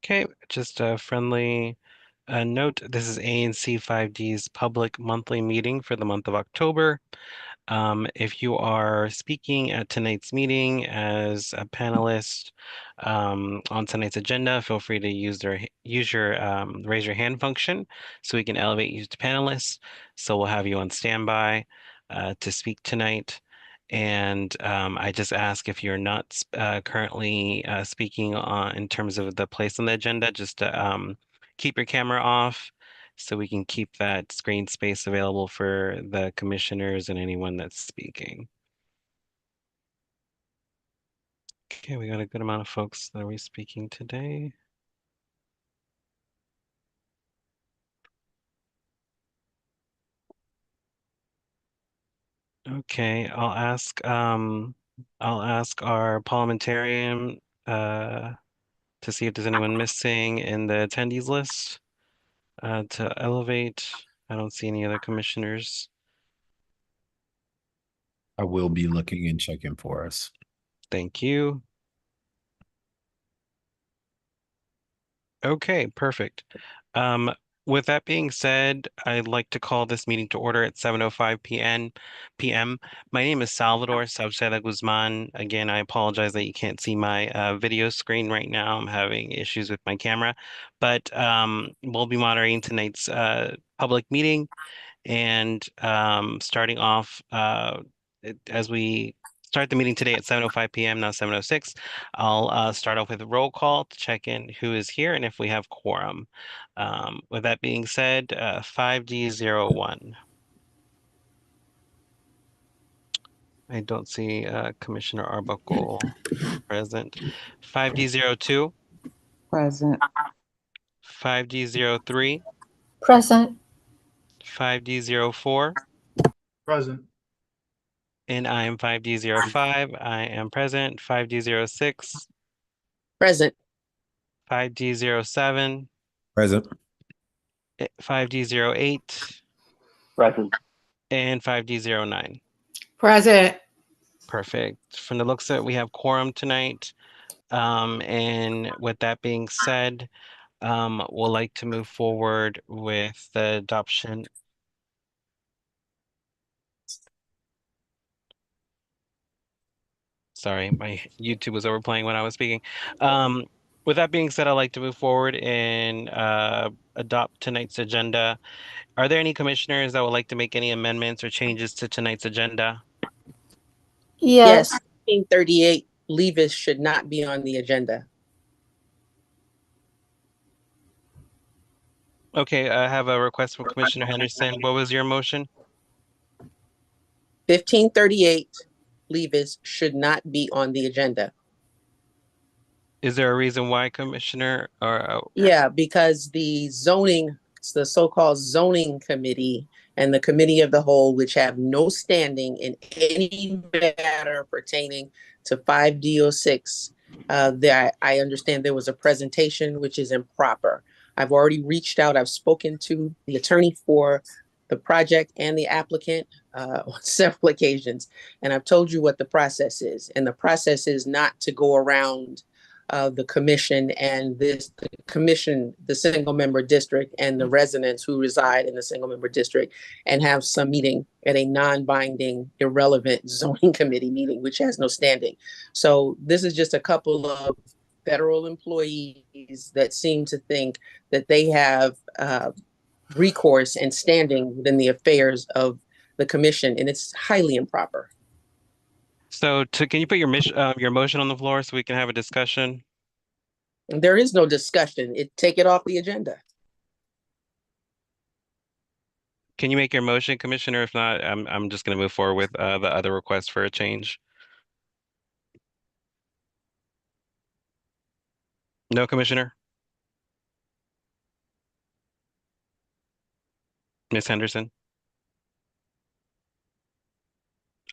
Okay, just a friendly note. This is ANC 5D's public monthly meeting for the month of October. If you are speaking at tonight's meeting as a panelist on tonight's agenda, feel free to use your raise your hand function so we can elevate you to panelists. So we'll have you on standby to speak tonight. And I just ask if you're not currently speaking on in terms of the place on the agenda, just to keep your camera off so we can keep that screen space available for the commissioners and anyone that's speaking. Okay, we got a good amount of folks that are speaking today. Okay, I'll ask our parliamentarian to see if there's anyone missing in the attendees list to elevate. I don't see any other commissioners. I will be looking and checking for us. Thank you. Okay, perfect. Um, with that being said, I'd like to call this meeting to order at 7:05 p.m. My name is Salvador Sauceda Guzman. Again, I apologize that you can't see my video screen right now. I'm having issues with my camera, but we'll be moderating tonight's public meeting. And starting off, as we start the meeting today at 7:05 p.m., now 7:06, I'll start off with a roll call to check in who is here and if we have quorum. With that being said, 5D01. I don't see Commissioner Arbuckle present. 5D02, Present. 5D03, Present. 5D04, Present. and I am 5D05. I am present. 5D06. Present. 5D07, Present. 5D08, Present. and 5D09. Present. Perfect. From the looks of it, we have quorum tonight. And with that being said, we'll like to move forward with the adoption. Sorry, my YouTube was overplaying when I was speaking. With that being said, I'd like to move forward and adopt tonight's agenda. Are there any commissioners that would like to make any amendments or changes to tonight's agenda? Yes, Yes. 1538 Levis should not be on the agenda. Okay, I have a request from Commissioner Henderson. What was your motion? 1538 Levis should not be on the agenda. Is there a reason why, Commissioner? Or Yeah, because the so-called zoning committee and the committee of the whole, which have no standing in any matter pertaining to 5D06, that I understand there was a presentation which is improper. I've already reached out. I've spoken to the attorney for the project and the applicant on several occasions, and I've told you what the process is. And the process is not to go around the commission and the commission, the single member district, and the residents who reside in the single member district, and have some meeting at a non-binding, irrelevant zoning committee meeting, which has no standing. So this is just a couple of federal employees that seem to think that they have recourse and standing within the affairs of the commission, and it's highly improper. so can you put your motion on the floor so we can have a discussion? There is no discussion. Take it off the agenda. Can you make your motion, Commissioner? If not, I'm just going to move forward with the other request for a change. No, Commissioner? Ms. Henderson?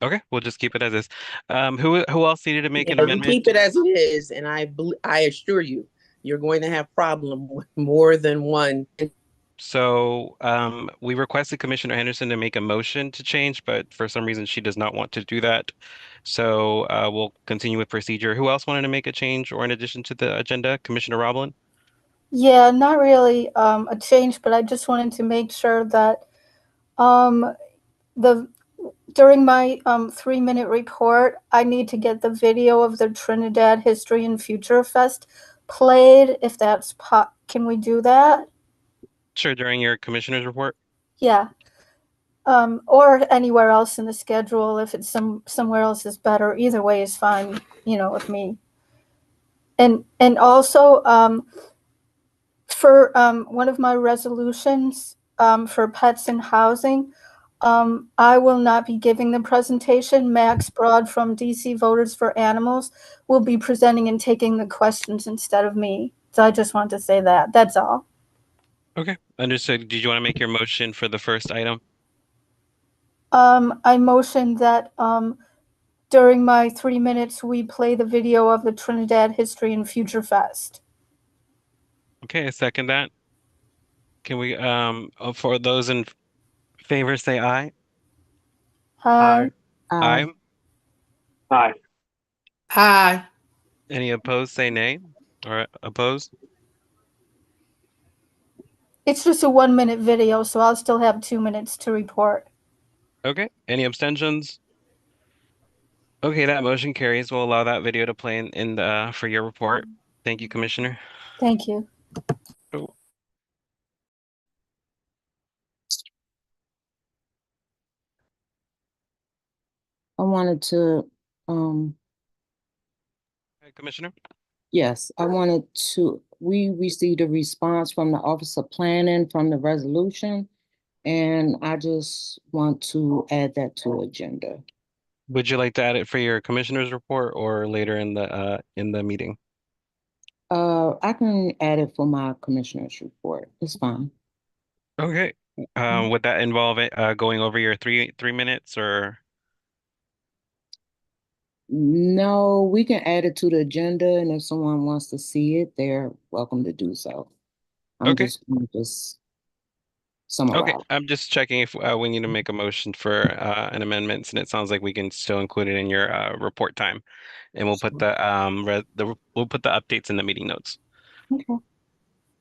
Okay, we'll just keep it as is. Who else needed to make an Yeah, you amendment? keep it as it is, and I assure you, you're going to have problem with more than one. So we requested Commissioner Henderson to make a motion to change, but for some reason she does not want to do that. So we'll continue with procedure. Who else wanted to make a change or in addition to the agenda? Commissioner Roblin? Yeah, not really a change, but I just wanted to make sure that um, the during my 3-minute report, I need to get the video of the Trinidad History and Future Fest played. If that's can we do that? Sure, during your commissioner's report. Yeah. Or anywhere else in the schedule if it's somewhere else is better. Either way is fine, with me. And also for one of my resolutions for pets and housing, I will not be giving the presentation. Max Broad from DC Voters for Animals will be presenting and taking the questions instead of me. So I just want to say that. That's all. Okay, understood. Did you want to make your motion for the first item? I motioned that during my 3 minutes, we play the video of the Trinidad History and Future Fest. Okay, I second that. Can we, for those in favor, say aye. Hi. Aye. Aye. Aye. Any opposed, say nay. Or opposed? It's just a 1-minute video, so I'll still have 2 minutes to report. Okay, any abstentions? Okay, that motion carries. We'll allow that video to play in the for your report. Thank you, Commissioner. Thank you. Oh, I wanted to, um, Commissioner. yes, we received a response from the Office of Planning from the resolution, and I just want to add that to agenda. Would you like to add it for your commissioner's report or later in the meeting? I can add it for my commissioner's report. It's fine. Okay. Would that involve it going over your three minutes or No, we can add it to the agenda, and if someone wants to see it, they're welcome to do so. I'm okay. just gonna just Okay, summarize. I'm just checking if we need to make a motion for an amendment, and it sounds like we can still include it in your report time, and we'll put we'll put the updates in the meeting notes. Okay.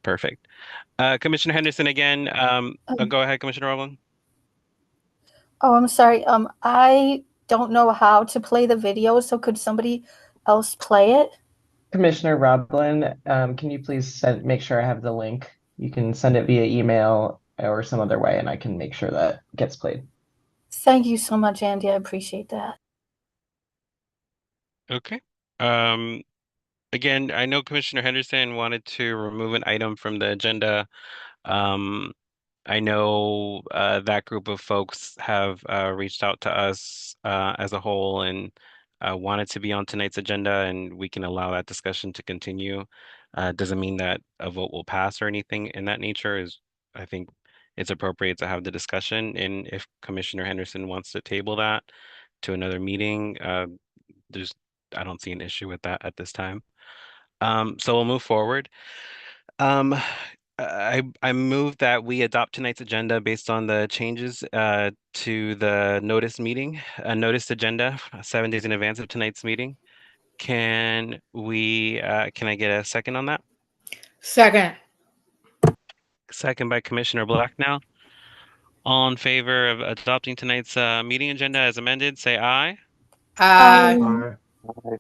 Perfect. Commissioner Henderson again. Go ahead, Commissioner Rowland. Oh, I'm sorry. I don't know how to play the video, so could somebody else play it? Commissioner Roblin, can you please make sure I have the link? You can send it via email or some other way, and I can make sure that gets played. Thank you so much, Andy. I appreciate that. Okay. Um, Again, I know Commissioner Henderson wanted to remove an item from the agenda. Um, I know that group of folks have reached out to us as a whole and wanted to be on tonight's agenda, and we can allow that discussion to continue. Doesn't mean that a vote will pass or anything in that nature. I think it's appropriate to have the discussion, and if Commissioner Henderson wants to table that to another meeting, there's I don't see an issue with that at this time. So we'll move forward. Um, I move that we adopt tonight's agenda based on the changes to the noticed agenda 7 days in advance of tonight's meeting. Can I get a second on that? Second. Second by Commissioner Black now. All in favor of adopting tonight's meeting agenda as amended, say aye. Aye. Aye.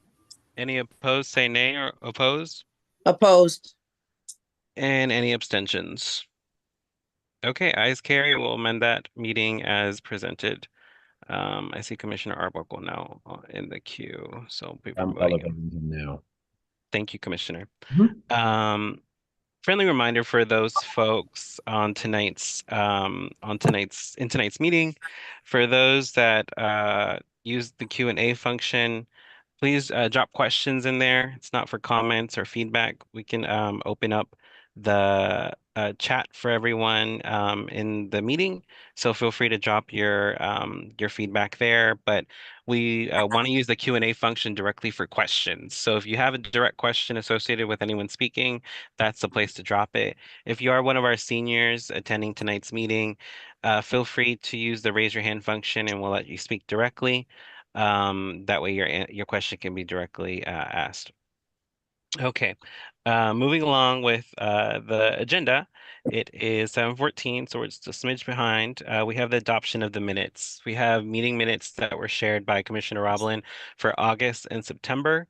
Any opposed, say nay or oppose. Opposed. And any abstentions? Okay, ayes carry. We'll amend that meeting as presented. I see Commissioner Arbuckle now in the queue, so we'll be I'm promoting him. elevating him now. Thank you, Commissioner. Mhm. Friendly reminder for those folks on tonight's meeting, for those that use the Q&A function, please drop questions in there. It's not for comments or feedback. We can open up the chat for everyone in the meeting. So feel free to drop your feedback there. But we want to use the Q&A function directly for questions. So if you have a direct question associated with anyone speaking, that's the place to drop it. If you are one of our seniors attending tonight's meeting, feel free to use the raise your hand function and we'll let you speak directly. That way your question can be directly asked. Okay, moving along with the agenda, it is 7:14, so we're just a smidge behind. We have the adoption of the minutes. We have meeting minutes that were shared by Commissioner Roblin for August and September.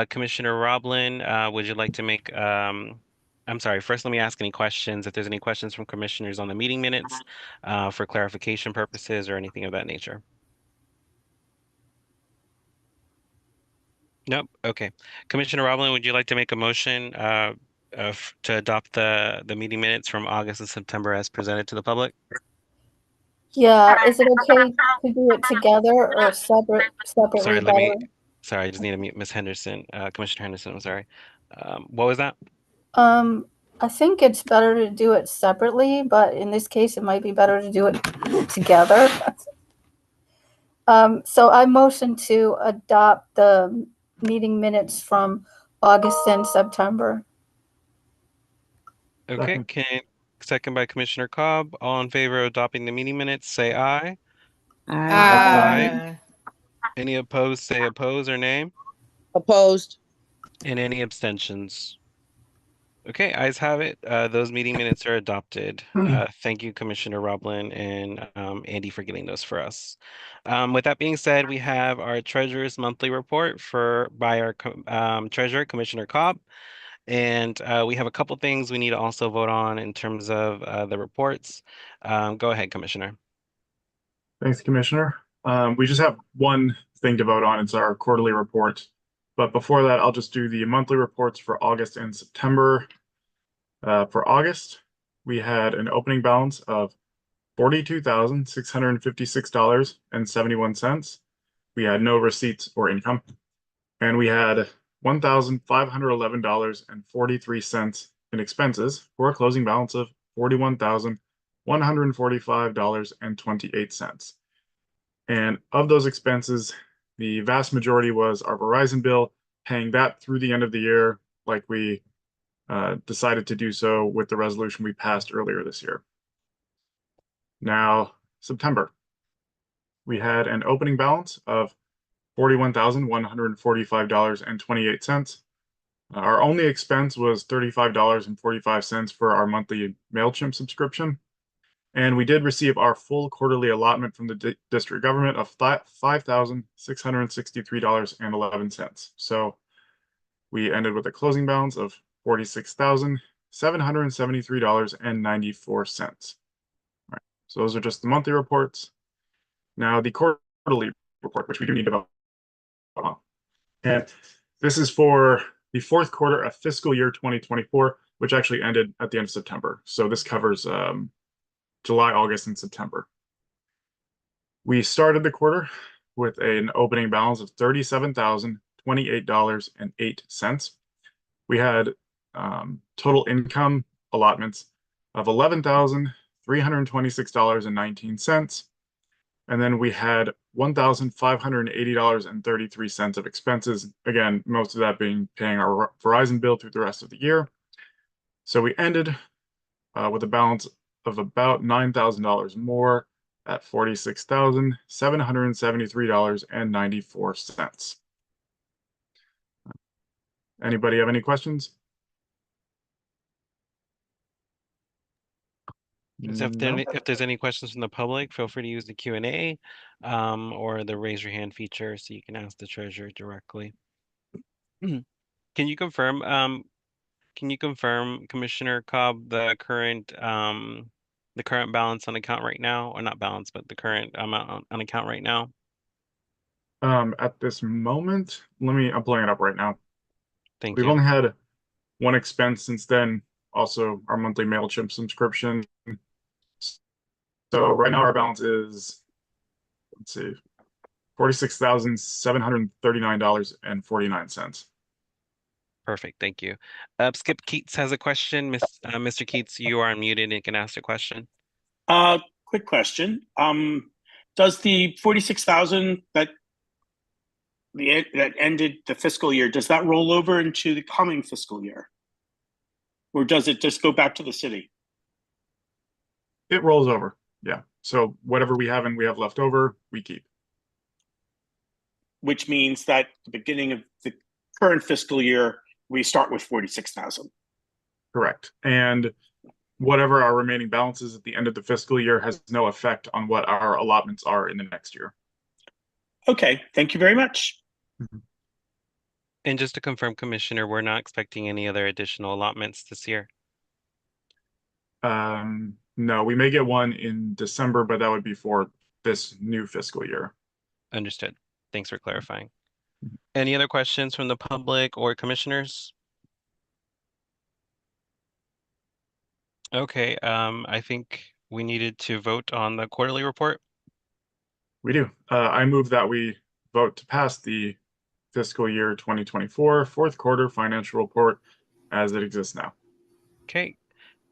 Commissioner Roblin, would you like to make, I'm sorry, first let me ask any questions, if there's any questions from commissioners on the meeting minutes for clarification purposes or anything of that nature. Nope. Okay. Commissioner Roblin, would you like to make a motion to adopt the meeting minutes from August and September as presented to the public? Yeah, is it okay to do it together or separately Sorry, let me. better? Sorry, I just need to mute Miss Henderson, Commissioner Henderson. I'm sorry. What was that? I think it's better to do it separately, but in this case, it might be better to do it together. So I motion to adopt the meeting minutes from August and September. Okay. Second by Commissioner Cobb. All in favor of adopting the meeting minutes, say aye. Aye. Any opposed, say oppose or name. Opposed? And any abstentions? Okay, ayes have it. Those meeting minutes are adopted. Thank you, Commissioner Roblin and Andy for getting those for us. With that being said, we have our treasurer's monthly report by our treasurer, Commissioner Cobb. And we have a couple things we need to also vote on in terms of the reports. Go ahead, Commissioner. Thanks, Commissioner. We just have one thing to vote on. It's our quarterly report. But before that, I'll just do the monthly reports for August and September. For August, we had an opening balance of $42,656.71. We had no receipts or income. And we had $1,511.43 in expenses for a closing balance of $41,145.28. And of those expenses, the vast majority was our Verizon bill, paying that through the end of the year, like we decided to do so with the resolution we passed earlier this year. Now, September, we had an opening balance of $41,145.28. Our only expense was $35.45 for our monthly MailChimp subscription. And we did receive our full quarterly allotment from the district government of $5,663.11. So we ended with a closing balance of $46,773.94. All right. So those are just the monthly reports. Now the quarterly report, which we do need to vote on. And this is for the fourth quarter of fiscal year 2024, which actually ended at the end of September. So this covers July, August, and September. We started the quarter with an opening balance of $37,028.08. We had total income allotments of $11,326.19. And then we had $1,580.33 of expenses. Again, most of that being paying our Verizon bill through the rest of the year. So we ended with a balance of about $9,000 more at $46,773.94. Anybody have any questions? So No? if there's any questions from the public, feel free to use the Q&A or the raise your hand feature so you can ask the treasurer directly. Can you confirm, Commissioner Cobb, the current balance on account right now, or not balance, but the current amount on account right now? At this moment, I'm pulling it up right now. Thank We've you. only had one expense since then, also our monthly MailChimp subscription. So right now our balance is, let's see, $46,739.49. Perfect. Thank you. Skip Keats has a question. Mr. Keats, you are unmuted and can ask a question. Quick question. Does the 46,000 that ended the fiscal year, does that roll over into the coming fiscal year? Or does it just go back to the city? It rolls over. Yeah. So whatever we have left over, we keep. Which means that the beginning of the current fiscal year, we start with 46,000. Correct. And whatever our remaining balance is at the end of the fiscal year has no effect on what our allotments are in the next year. Okay, thank you very much. And just to confirm, Commissioner, we're not expecting any other additional allotments this year. No, we may get one in December, but that would be for this new fiscal year. Understood. Thanks for clarifying. Any other questions from the public or commissioners? Okay, I think we needed to vote on the quarterly report. We do. I move that we vote to pass the fiscal year 2024 fourth quarter financial report as it exists now. Okay,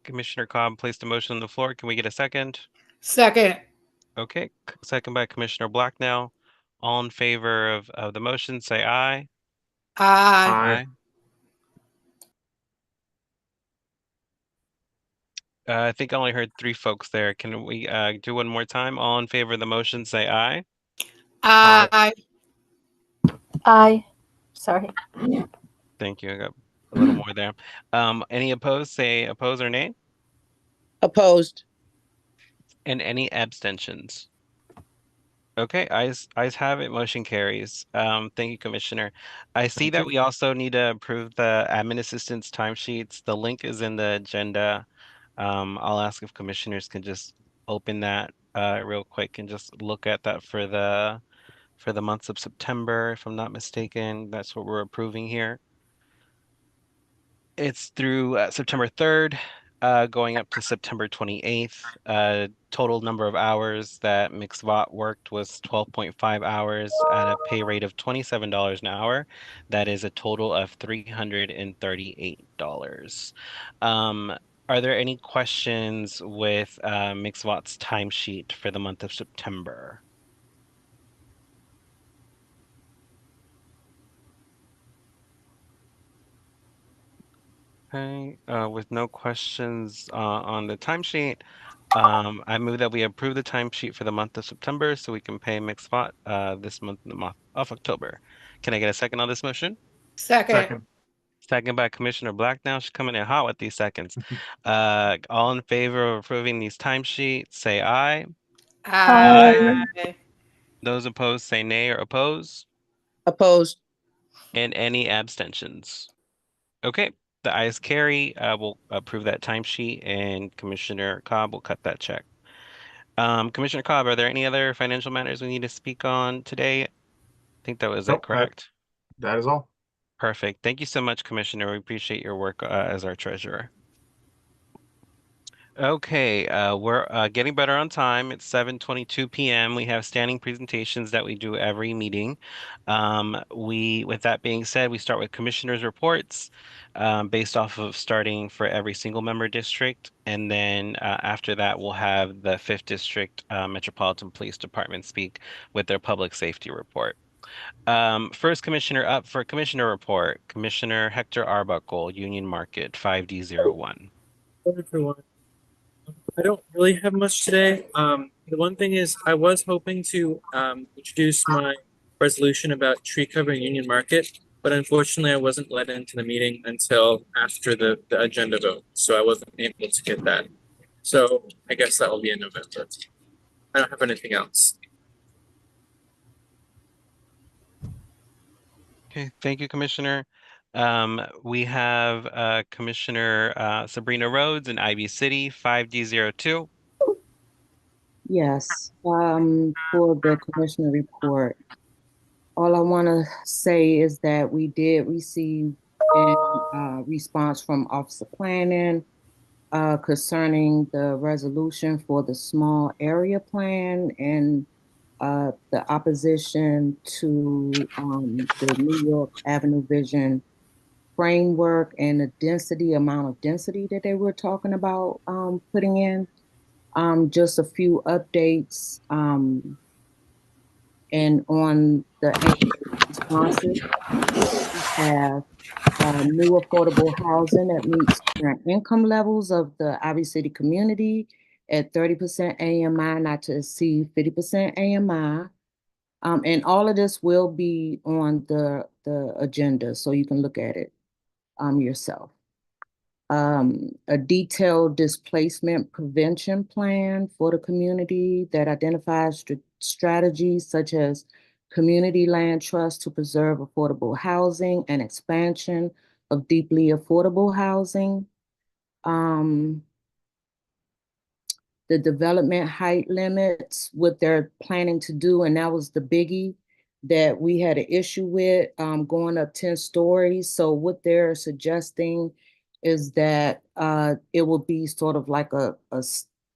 Commissioner Cobb placed a motion on the floor. Can we get a second? Second. Okay, second by Commissioner Black now. All in favor of the motion, say aye. Aye. Aye. I think I only heard 3 folks there. Can we do one more time? All in favor of the motion, say aye. Aye. Aye. Sorry. Thank you. I got a little more there. Any opposed, say oppose or nay. Opposed. And any abstentions? Okay, ayes have it, motion carries. Thank you, Commissioner. I see that we also need to approve the admin assistance timesheets. The link is in the agenda. I'll ask if commissioners can just open that real quick and just look at that for the months of September, if I'm not mistaken. That's what we're approving here. It's through September 3rd, going up to September 28th. Total number of hours that MixVot worked was 12.5 hours at a pay rate of $27 an hour. That is a total of $338. Are there any questions with MixVot's timesheet for the month of September? Okay, with no questions on the timesheet, I move that we approve the timesheet for the month of September so we can pay MixVot this month in the month of October. Can I get a second on this motion? Second. Second by Commissioner Black now. She's coming in hot with these seconds. All in favor of approving these timesheets, say aye. Aye. Those opposed, say nay or oppose. Opposed. And any abstentions? Okay, the ayes carry. We'll approve that timesheet and Commissioner Cobb will cut that check. Commissioner Cobb, are there any other financial matters we need to speak on today? I think that was it, Nope, correct? that is all. Perfect. Thank you so much, Commissioner. We appreciate your work as our treasurer. Okay, we're getting better on time. It's 7:22 p.m. We have standing presentations that we do every meeting. With that being said, we start with commissioners' reports based off of starting for every single member district. And then after that, we'll have the 5th District Metropolitan Police Department speak with their public safety report. First commissioner up for commissioner report, Commissioner Hector Arbuckle, Union Market, 5D01. Hello, everyone. I don't really have much today. The one thing is I was hoping to introduce my resolution about tree cover in Union Market, but unfortunately I wasn't let into the meeting until after the agenda vote, so I wasn't able to get that. So I guess that will be in November. I don't have anything else. Okay, thank you, Commissioner. We have Commissioner Sabrina Rhodes in Ivy City, 5D02. Yes, for the commissioner report, all I want to say is that we did receive a response from Office of Planning concerning the resolution for the small area plan and the opposition to the New York Avenue Vision framework and the amount of density that they were talking about putting in. Just a few updates and on the responses, we have new affordable housing that meets current income levels of the Ivy City community at 30% AMI, not to exceed 50% AMI. And all of this will be on the agenda, so you can look at it. yourself. A detailed displacement prevention plan for the community that identifies strategies such as community land trust to preserve affordable housing and expansion of deeply affordable housing. The development height limits, what they're planning to do, and that was the biggie that we had an issue with, going up 10 stories. So what they're suggesting is that it will be sort of like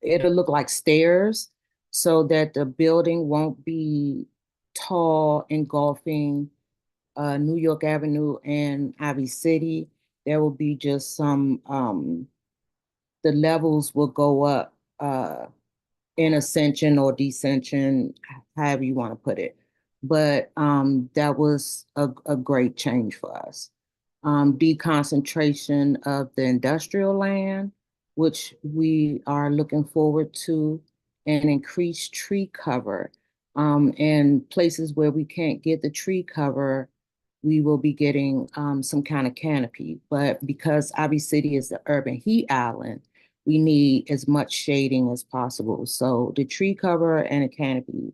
it'll look like stairs so that the building won't be tall, engulfing New York Avenue and Ivy City. There will be just the levels will go up in ascension or descension, however you want to put it. But that was a great change for us. Deconcentration of the industrial land, which we are looking forward to, and increased tree cover. And places where we can't get the tree cover, we will be getting some kind of canopy. But because Ivy City is the urban heat island, we need as much shading as possible. So the tree cover and a canopy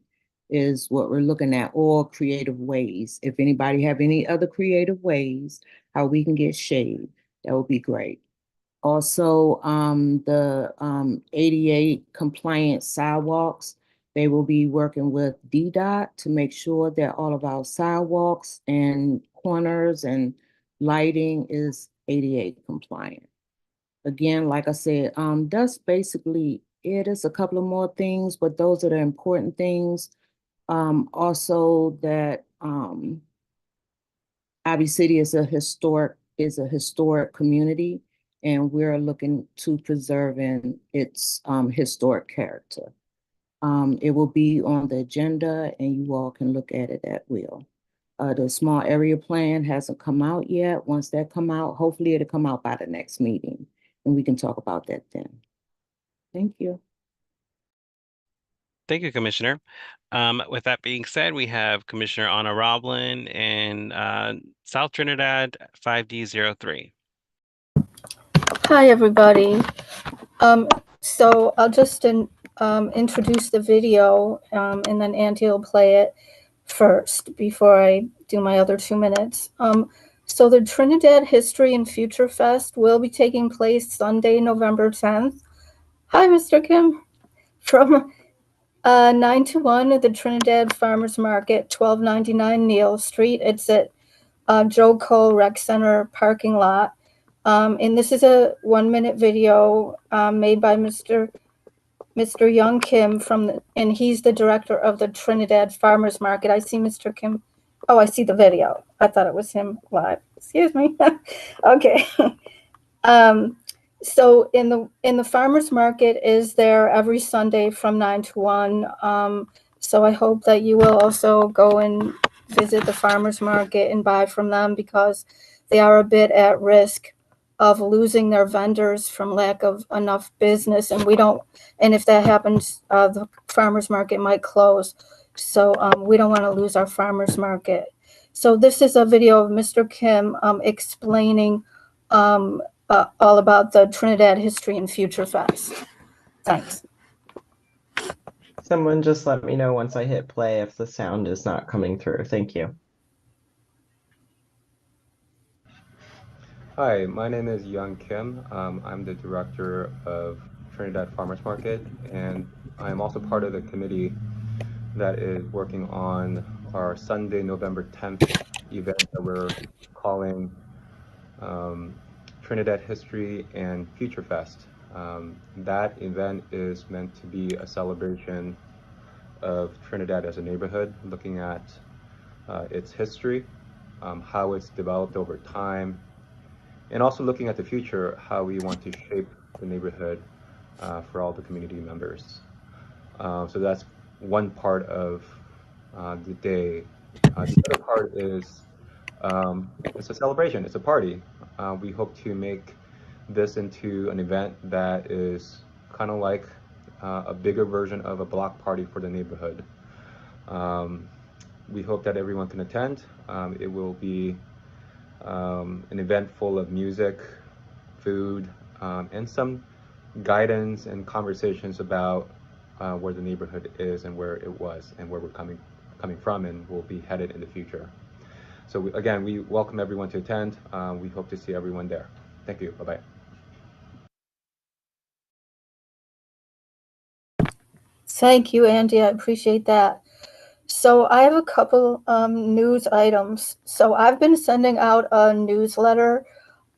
is what we're looking at, or creative ways. If anybody have any other creative ways how we can get shade, that would be great. Also, the 88 compliant sidewalks, they will be working with DDOT to make sure that all of our sidewalks and corners and lighting is 88 compliant. Again, like I said, that's basically it. Is a couple of more things, but those are the important things. Also that Ivy City is a historic community, and we're looking to preserving its historic character. It will be on the agenda, and you all can look at it at will. The small area plan hasn't come out yet. Once that come out, hopefully it'll come out by the next meeting, and we can talk about that then. Thank you. Thank you, Commissioner. With that being said, we have Commissioner Anna Roblin in South Trinidad 5D03. Hi, everybody. So I'll just introduce the video, and then Auntie will play it first before I do my other 2 minutes. So the Trinidad History and Future Fest will be taking place Sunday, November 10th. Hi, Mr. Kim. From 9 to 1 at the Trinidad Farmers Market, 1299 Neal Street. It's at Joe Cole Rec Center parking lot. And this is a 1-minute video made by Mr. Young Kim and he's the director of the Trinidad Farmers Market. I see Mr. Kim. Oh, I see the video. I thought it was him live. Excuse me. Okay. So in the farmers market is there every Sunday from 9 to 1. So I hope that you will also go and visit the farmers market and buy from them, because they are a bit at risk of losing their vendors from lack of enough business. And if that happens, the farmers market might close. So we don't want to lose our farmers market. So this is a video of Mr. Kim explaining all about the Trinidad History and Future Fest. Thanks. Someone just let me know once I hit play if the sound is not coming through. Thank you. Hi, my name is Young Kim. I'm the director of Trinidad Farmers Market, and I'm also part of the committee that is working on our Sunday, November 10th event that we're calling Trinidad History and Future Fest. That event is meant to be a celebration of Trinidad as a neighborhood, looking at its history, how it's developed over time, and also looking at the future, how we want to shape the neighborhood for all the community members. So that's one part of the day. The other part is it's a celebration, it's a party. We hope to make this into an event that is kind of like a bigger version of a block party for the neighborhood. We hope that everyone can attend. It will be an event full of music, food, and some guidance and conversations about where the neighborhood is and where it was and where we're coming from and will be headed in the future. So again, we welcome everyone to attend. We hope to see everyone there. Thank you. Bye-bye. Thank you, Andy. I appreciate that. So I have a couple news items. So I've been sending out a newsletter.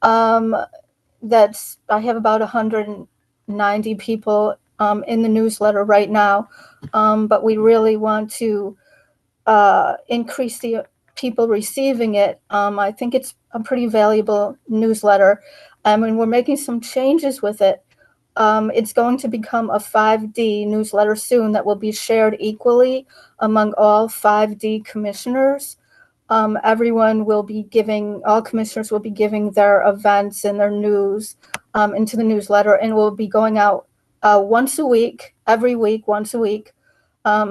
I have about 190 people in the newsletter right now, but we really want to increase the people receiving it. I think it's a pretty valuable newsletter, and we're making some changes with it. It's going to become a 5D newsletter soon that will be shared equally among all 5D commissioners. Everyone will be giving, all commissioners will be giving their events and their news into the newsletter, and will be going out once a week, every week, once a week,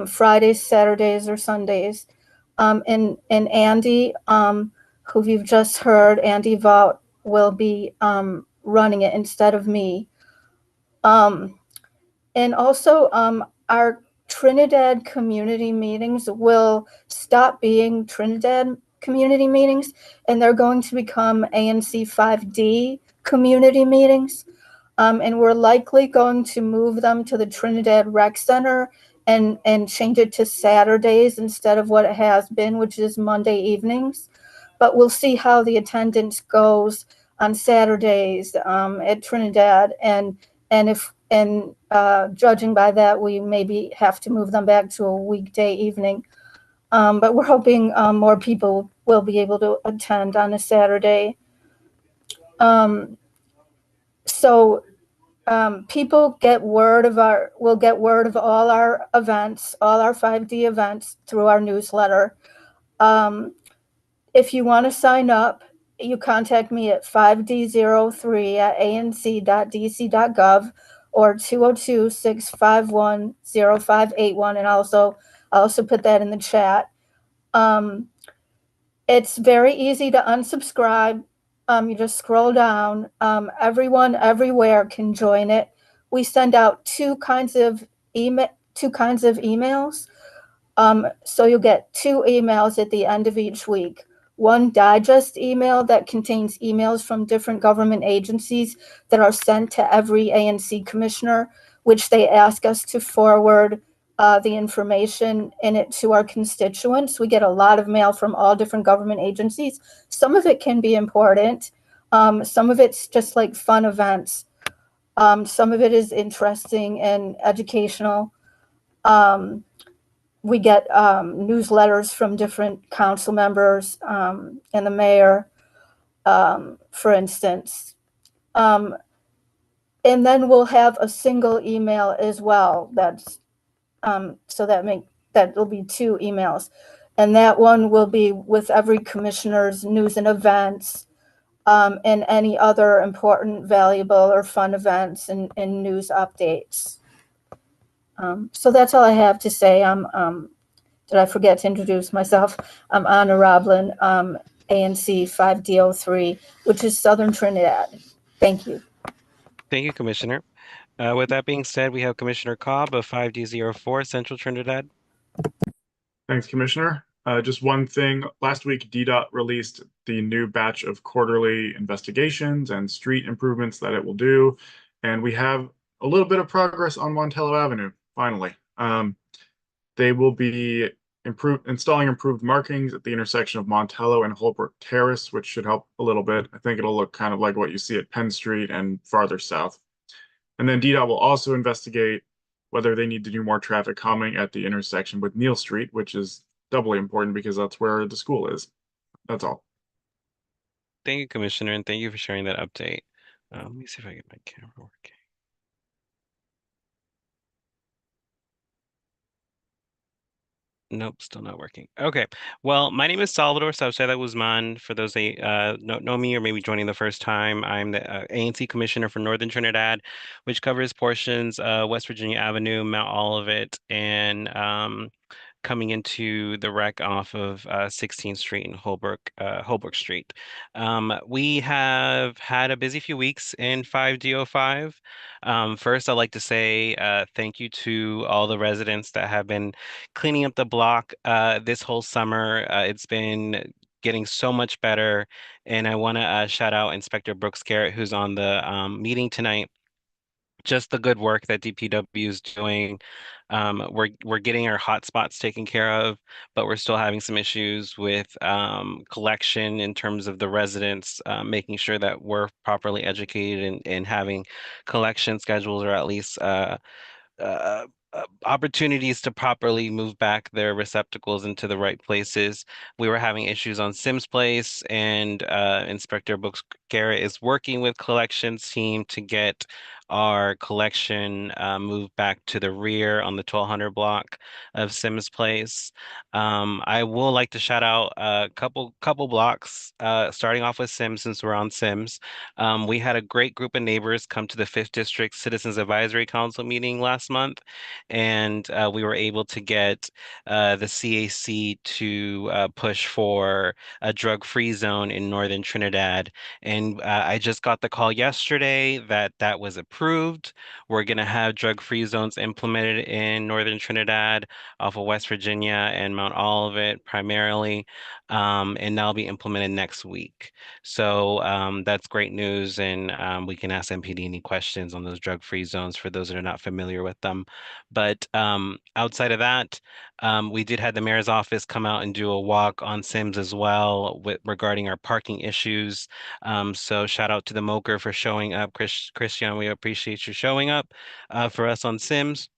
Fridays, Saturdays, or Sundays. And Andy, who you've just heard, Andy Vaut, will be running it instead of me. And also, our Trinidad community meetings will stop being Trinidad community meetings, and they're going to become ANC 5D community meetings. And we're likely going to move them to the Trinidad Rec Center and change it to Saturdays instead of what it has been, which is Monday evenings. But we'll see how the attendance goes on Saturdays at Trinidad, and judging by that, we maybe have to move them back to a weekday evening. But we're hoping more people will be able to attend on a Saturday. So people will get word of all our events, all our 5D events through our newsletter. If you want to sign up, you contact me at 5d03@anc.dc.gov or 202-651-0581, and I'll also put that in the chat. It's very easy to unsubscribe. You just scroll down. Everyone everywhere can join it. We send out two kinds of emails. So you'll get two emails at the end of each week. One digest email that contains emails from different government agencies that are sent to every ANC commissioner, which they ask us to forward the information in it to our constituents. We get a lot of mail from all different government agencies. Some of it can be important. Some of it's just like fun events. Some of it is interesting and educational. We get newsletters from different council members and the mayor, for instance. And then we'll have a single email as well. So that'll be two emails. And that one will be with every commissioner's news and events, and any other important, valuable, or fun events and news updates. So that's all I have to say. Did I forget to introduce myself? I'm Anna Roblin, ANC 5D03, which is Southern Trinidad. Thank you. Thank you, Commissioner. With that being said, we have Commissioner Cobb of 5D04, Central Trinidad. Thanks, Commissioner. Just one thing, last week DDOT released the new batch of quarterly investigations and street improvements that it will do. And we have a little bit of progress on Montello Avenue, finally. They will be installing improved markings at the intersection of Montello and Holbrook Terrace, which should help a little bit. I think it'll look kind of like what you see at Penn Street and farther south. And then DDOT will also investigate whether they need to do more traffic calming at the intersection with Neal Street, which is doubly important because that's where the school is. That's all. Thank you, Commissioner, and thank you for sharing that update. Let me see if I get my camera working. Nope, still not working. Okay. Well, my name is Salvador Sauceda Guzman. For those that know me or maybe joining the first time, I'm the ANC Commissioner for Northern Trinidad, which covers portions West Virginia Avenue, Mount Olivet, and coming into the wreck off of 16th Street and Holbrook Street. We have had a busy few weeks in 5DO5. First, I'd like to say thank you to all the residents that have been cleaning up the block this whole summer. It's been getting so much better. And I want to shout out Inspector Brooks Garrett, who's on the meeting tonight. Just the good work that DPW is doing. We're getting our hot spots taken care of, but we're still having some issues with collection in terms of the residents, making sure that we're properly educated and having collection schedules, or at least uh, opportunities to properly move back their receptacles into the right places. We were having issues on Sims Place, and Inspector Brooks Garrett is working with collections team to get our collection moved back to the rear on the 1200 block of Sims Place. I will like to shout out a couple blocks, starting off with Sims since we're on Sims. We had a great group of neighbors come to the 5th District Citizens Advisory Council meeting last month, and we were able to get the CAC to push for a drug-free zone in northern Trinidad. And I just got the call yesterday that that was approved. We're going to have drug-free zones implemented in northern Trinidad off of West Virginia and Mount Olivet primarily, and that'll be implemented next week. So that's great news, and we can ask MPD any questions on those drug-free zones for those that are not familiar with them. But outside of that, we did have the mayor's office come out and do a walk on Sims as well regarding our parking issues. So shout out to the Moker for showing up. Christian, we appreciate you showing up for us on Sims.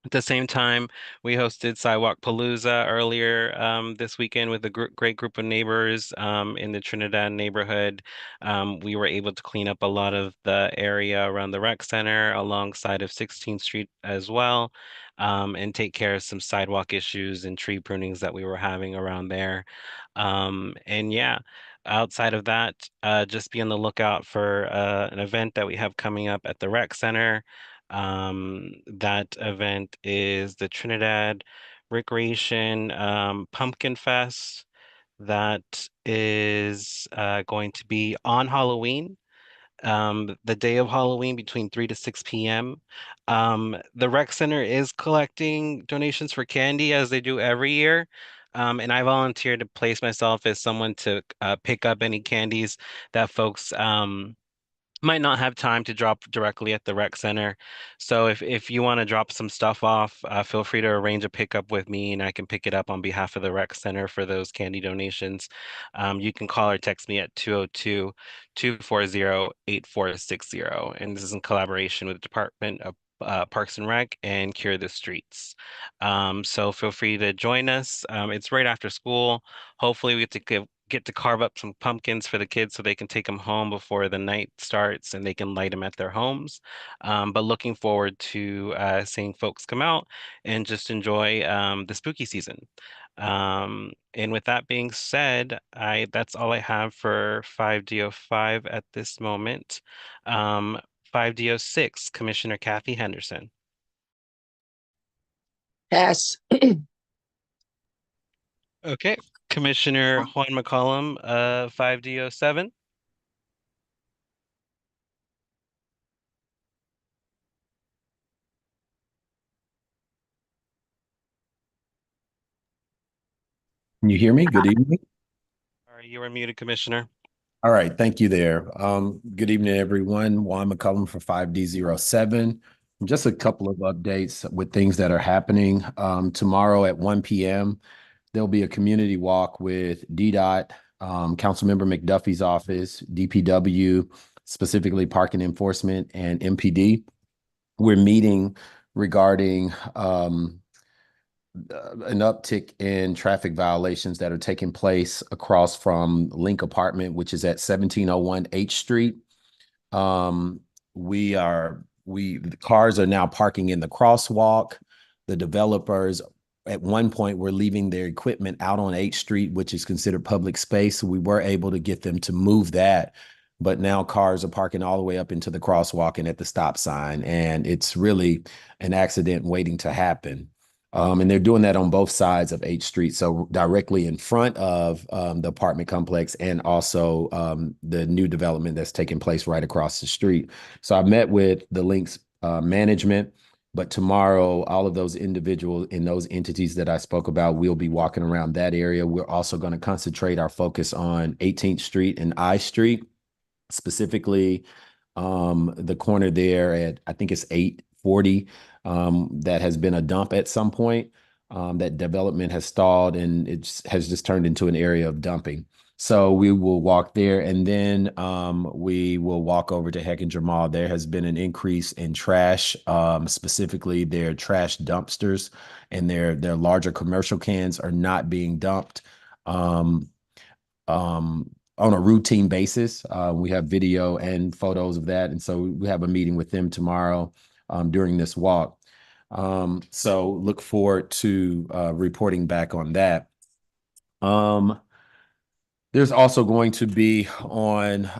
At the same time, we hosted Sidewalk Palooza earlier this weekend with a great group of neighbors in the Trinidad neighborhood. We were able to clean up a lot of the area around the rec center alongside of 16th Street as well, and take care of some sidewalk issues and tree prunings that we were having around there. And yeah, outside of that, just be on the lookout for an event that we have coming up at the rec center. That event is the Trinidad Recreation Pumpkin Fest. That is going to be on Halloween, the day of Halloween between 3 to 6 p.m. The rec center is collecting donations for candy as they do every year. And I volunteered to place myself as someone to pick up any candies that folks might not have time to drop directly at the rec center. So if you want to drop some stuff off, feel free to arrange a pickup with me and I can pick it up on behalf of the rec center for those candy donations. You can call or text me at 202-240-8460. And this is in collaboration with the Department of Parks and Rec and Cure the Streets. So feel free to join us. It's right after school. Hopefully we get to carve up some pumpkins for the kids so they can take them home before the night starts and they can light them at their homes. But looking forward to seeing folks come out and just enjoy the spooky season. And with that being said, that's all I have for 5DO5 at this moment. 5DO6, Commissioner Kathy Henderson. Pass. Okay, Commissioner Juan McCollum, 5DO7. Can you hear me? Good evening. Sorry, you were muted, Commissioner. All right, thank you there. Good evening, everyone. Juan McCullum for 5D07. Just a couple of updates with things that are happening. Tomorrow at 1 p.m., there'll be a community walk with DDOT, Councilmember McDuffie's office, DPW, specifically parking enforcement, and MPD. We're meeting regarding an uptick in traffic violations that are taking place across from Link Apartment, which is at 1701 H Street. The cars are now parking in the crosswalk. The developers at one point were leaving their equipment out on H Street, which is considered public space. So we were able to get them to move that. But now cars are parking all the way up into the crosswalk and at the stop sign. And it's really an accident waiting to happen. And they're doing that on both sides of H Street. So directly in front of the apartment complex and also the new development that's taking place right across the street. So I met with the Links management, but tomorrow, all of those individuals in those entities that I spoke about will be walking around that area. We're also going to concentrate our focus on 18th Street and I Street, specifically the corner there at, I think it's 840, that has been a dump at some point. That development has stalled and it has just turned into an area of dumping. So we will walk there and then we will walk over to Heckinger Mall. There has been an increase in trash, specifically their trash dumpsters and their larger commercial cans are not being dumped. On a routine basis. We have video and photos of that. And so we have a meeting with them tomorrow during this walk. So look forward to reporting back on that. There's also going to be on,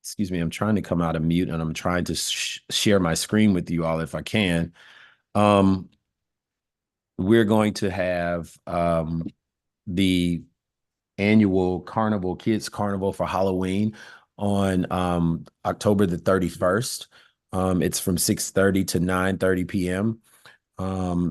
excuse me, I'm trying to come out of mute and I'm trying to share my screen with you all if I can. We're going to have the annual carnival, kids carnival for Halloween on October the 31st. It's from 6:30 to 9:30 p.m.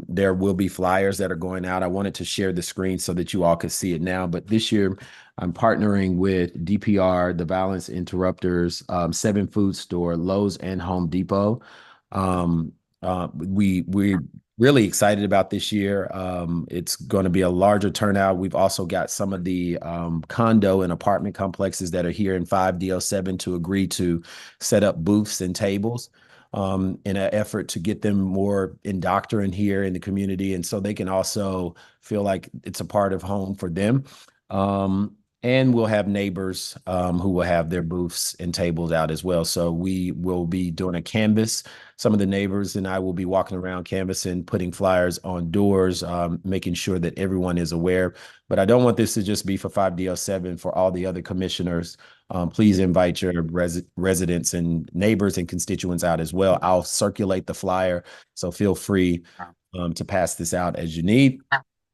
There will be flyers that are going out. I wanted to share the screen so that you all could see it now, but this year I'm partnering with DPR, the Violence Interrupters, 7 Food Store, Lowe's, and Home Depot. We're really excited about this year. It's going to be a larger turnout. We've also got some of the condo and apartment complexes that are here in 5D07 to agree to set up booths and tables in an effort to get them more indoctrined here in the community. And so they can also feel like it's a part of home for them. And we'll have neighbors who will have their booths and tables out as well. So we will be doing a canvas. Some of the neighbors and I will be walking around canvassing, putting flyers on doors, making sure that everyone is aware. But I don't want this to just be for 5D07, for all the other commissioners. Please invite your residents and neighbors and constituents out as well. I'll circulate the flyer, so feel free to pass this out as you need.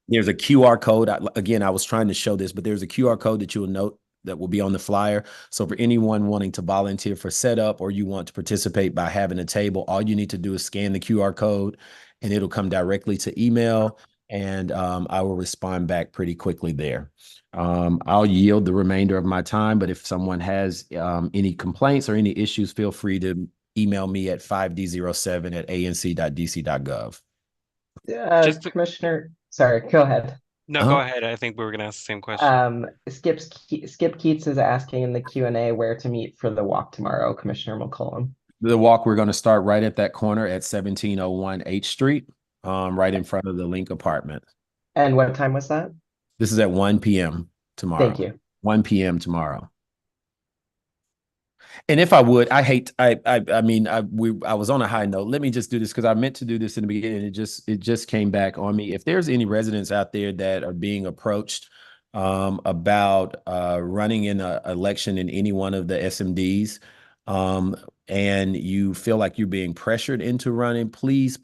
There's a QR code. Again, I was trying to show this, but there's a QR code that you will note that will be on the flyer. So for anyone wanting to volunteer for setup or you want to participate by having a table, all you need to do is scan the QR code and it'll come directly to email and I will respond back pretty quickly there. I'll yield the remainder of my time, but if someone has any complaints or any issues, feel free to email me at 5d07@anc.dc.gov. Commissioner, sorry, go ahead. No, go ahead. I think we were going to ask the same question. Skip Keats is asking in the Q&A where to meet for the walk tomorrow, Commissioner McCollum. The walk, we're going to start right at that corner at 1701 H Street, right in front of the Link apartment. And what time was that? This is at 1 p.m. tomorrow. Thank you. 1 p.m. tomorrow. And if I would, I mean, I was on a high note. Let me just do this because I meant to do this in the beginning. It just came back on me. If there's any residents out there that are being approached about running in an election in any one of the SMDs, and you feel like you're being pressured into running, please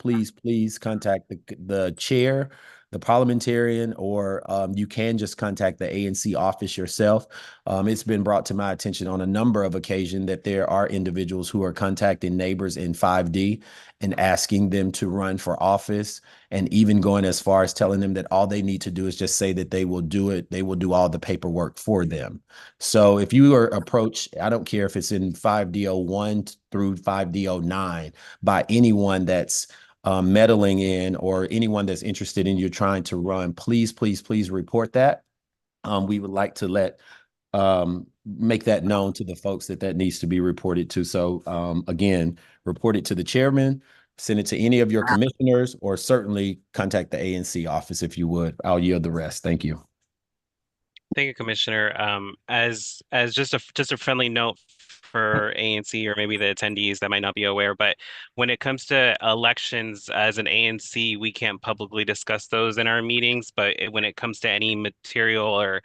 contact the chair, the parliamentarian, or you can just contact the ANC office yourself. It's been brought to my attention on a number of occasions that there are individuals who are contacting neighbors in 5D and asking them to run for office, and even going as far as telling them that all they need to do is just say that they will do it. They will do all the paperwork for them. So if you are approached, I don't care if it's in 5D01 through 5D09 by anyone that's meddling in or anyone that's interested in you trying to run, please report that. We would like to make that known to the folks that needs to be reported to. So again, report it to the chairman, send it to any of your commissioners, or certainly contact the ANC office if you would. I'll yield the rest. Thank you. Thank you, Commissioner. As just a friendly note for ANC or maybe the attendees that might not be aware, but when it comes to elections as an ANC, we can't publicly discuss those in our meetings. But when it comes to any material or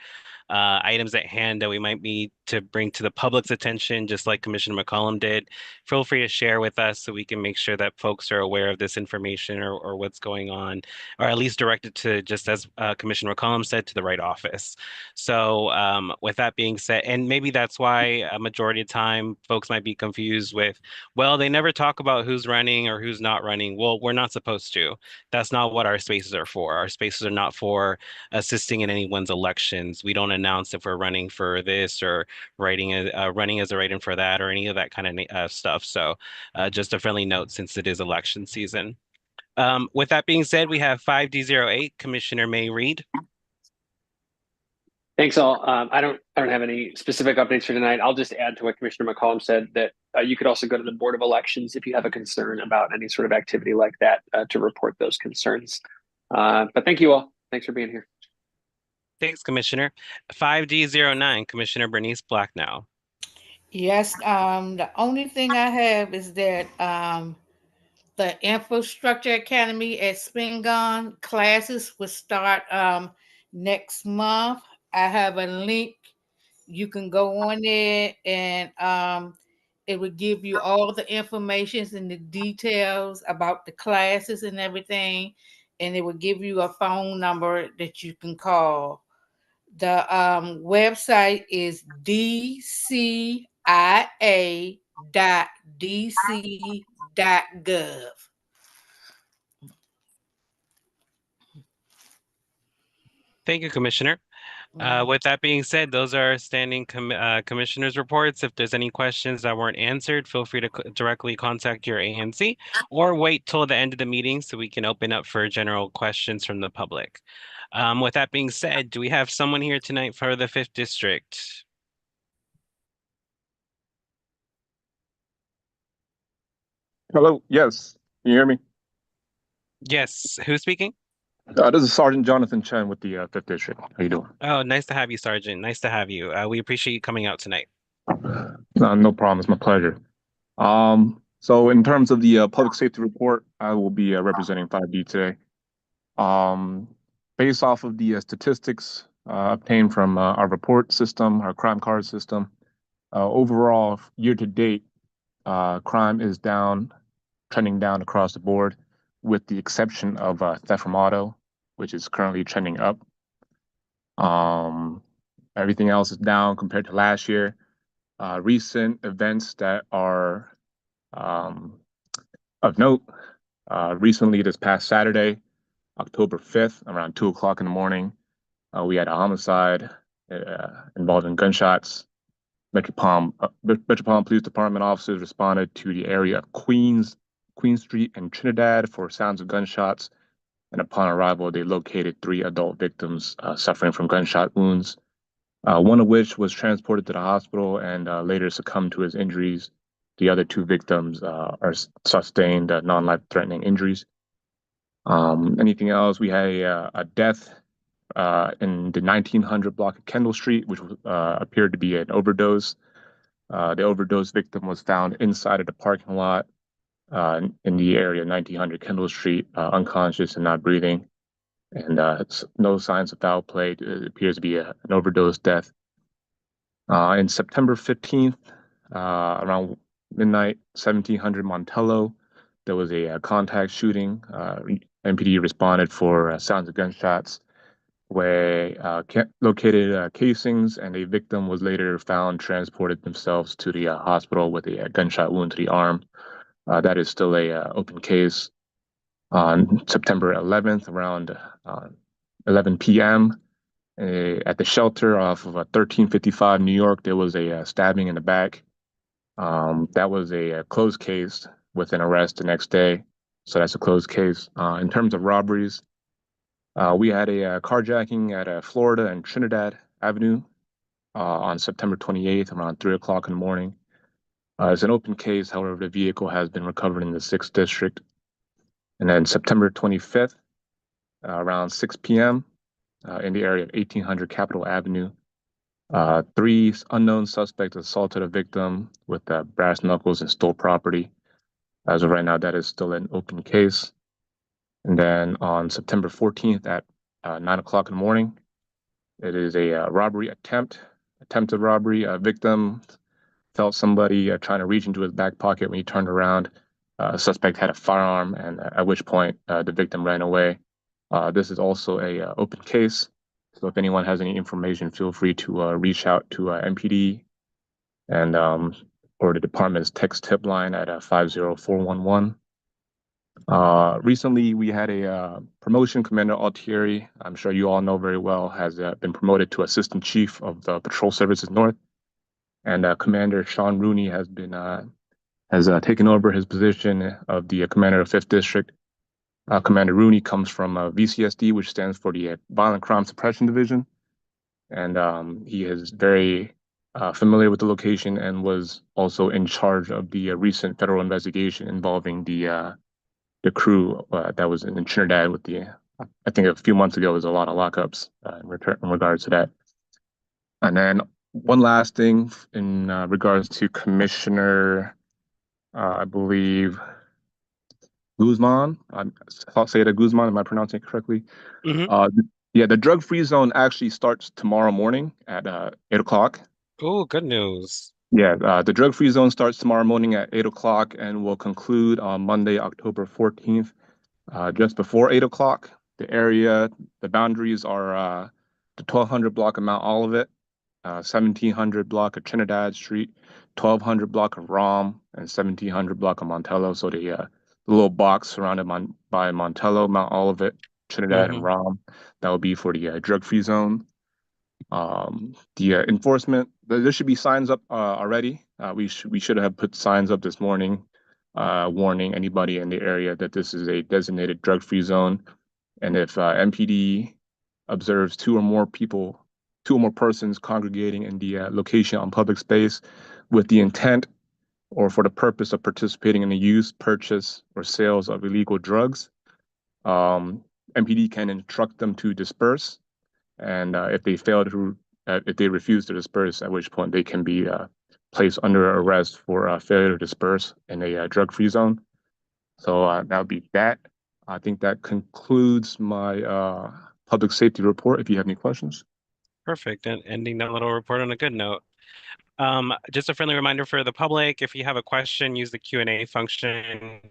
items at hand that we might be to bring to the public's attention, just like Commissioner McCollum did, feel free to share with us so we can make sure that folks are aware of this information or what's going on, or at least direct it to, just as Commissioner McCollum said, to the right office. So with that being said, and maybe that's why a majority of time folks might be confused with, well, they never talk about who's running or who's not running. Well, we're not supposed to. That's not what our spaces are for. Our spaces are not for assisting in anyone's elections. We don't announce if we're running for this or running as a write-in for that or any of that kind of stuff. So just a friendly note since it is election season. With that being said, we have 5D08, Commissioner May Reed. Thanks all. I don't have any specific updates for tonight. I'll just add to what Commissioner McCollum said that you could also go to the Board of Elections if you have a concern about any sort of activity like that to report those concerns. But thank you all. Thanks for being here. Thanks, Commissioner. 5D09, Commissioner Bernice Blacknow. Yes, the only thing I have is that the Infrastructure Academy at Spingarn classes will start next month. I have a link. You can go on there and it will give you all the information and the details about the classes and everything. And it will give you a phone number that you can call. The website is dcia.dc.gov. Thank you, Commissioner. With that being said, those are standing commissioners' reports. If there's any questions that weren't answered, feel free to directly contact your ANC or wait till the end of the meeting so we can open up for general questions from the public. With that being said, do we have someone here tonight for the 5th District? Hello. Yes. Can you hear me? Yes. Who's speaking? This is Sergeant Jonathan Chen with the 5th District. How you doing? Oh, nice to have you, Sergeant. Nice to have you. We appreciate you coming out tonight. No problem. It's my pleasure. So in terms of the public safety report, I will be representing 5D today. Based off of the statistics obtained from our report system, our crime card system, overall year to date, crime is down, trending down across the board, with the exception of theft from auto, which is currently trending up. Everything else is down compared to last year. Recent events that are of note, recently this past Saturday, October 5th, around 2 o'clock in the morning, we had a homicide involving gunshots. Metropolitan Police Department officers responded to the area of Queen Street and Trinidad for sounds of gunshots. And upon arrival, they located 3 adult victims suffering from gunshot wounds, one of which was transported to the hospital and later succumbed to his injuries. The other 2 victims are sustained non-life-threatening injuries. Anything else? We had a death in the 1900 block of Kendall Street, which appeared to be an overdose. The overdose victim was found inside of the parking lot in the area 1900 Kendall Street, unconscious and not breathing. And it's no signs of foul play. It appears to be an overdose death. In September 15th, around midnight, 1700 Montello, there was a contact shooting. MPD responded for sounds of gunshots, where located casings, and a victim was later found, transported themselves to the hospital with a gunshot wound to the arm. That is still a open case. On September 11th, around 11 p.m., at the shelter off of 1355 New York, there was a stabbing in the back. That was a closed case with an arrest the next day. So that's a closed case. In terms of robberies, we had a carjacking at Florida and Trinidad Avenue on September 28th, around 3 o'clock in the morning. It's an open case. However, the vehicle has been recovered in the 6th District. And then September 25th, around 6 p.m., in the area of 1800 Capitol Avenue, 3 unknown suspects assaulted a victim with brass knuckles and stole property. As of right now, that is still an open case. And then on September 14th at 9 o'clock in the morning, it is a robbery attempt attempted robbery. A victim felt somebody trying to reach into his back pocket when he turned around. Suspect had a firearm, and at which point the victim ran away. This is also a open case, so if anyone has any information, feel free to reach out to MPD and or the department's text tip line at 50411. Recently, we had a promotion. Commander Altieri, I'm sure you all know very well, has been promoted to Assistant Chief of the Patrol Services North, and Commander Sean Rooney has taken over his position of the Commander of 5th District. Commander Rooney comes from VCSD, which stands for the Violent Crime Suppression Division, and he is very familiar with the location and was also in charge of the recent federal investigation involving the crew that was in Trinidad with I think a few months ago, was a lot of lockups in regards to that. And then one last thing in regards to Commissioner, I believe, Guzman. I'll say it, Guzman. Am I pronouncing it correctly? Mm-hmm. Yeah, the drug-free zone actually starts tomorrow morning at 8 o'clock. Oh, good news. Yeah, the drug-free zone starts tomorrow morning at 8 o'clock and will conclude on Monday, October 14th, just before 8 o'clock. The boundaries are the 1200 block of Mount Olivet, 1700 block of Trinidad Street, 1200 block of Rom, and 1700 block of Montello. So the little box surrounded by Montello, Mount Olivet, Trinidad, and Rom, that will be for the drug-free zone. The enforcement, there should be signs up already. We should have put signs up this morning warning anybody in the area that this is a designated drug-free zone. And if MPD observes two or more persons congregating in the location on public space with the intent or for the purpose of participating in the use, purchase, or sales of illegal drugs, MPD can instruct them to disperse. And if they refuse to disperse, at which point they can be placed under arrest for failure to disperse in a drug-free zone. So that would be that. I think that concludes my public safety report. If you have any questions. Perfect. And ending that little report on a good note. Just a friendly reminder for the public, if you have a question, use the Q&A function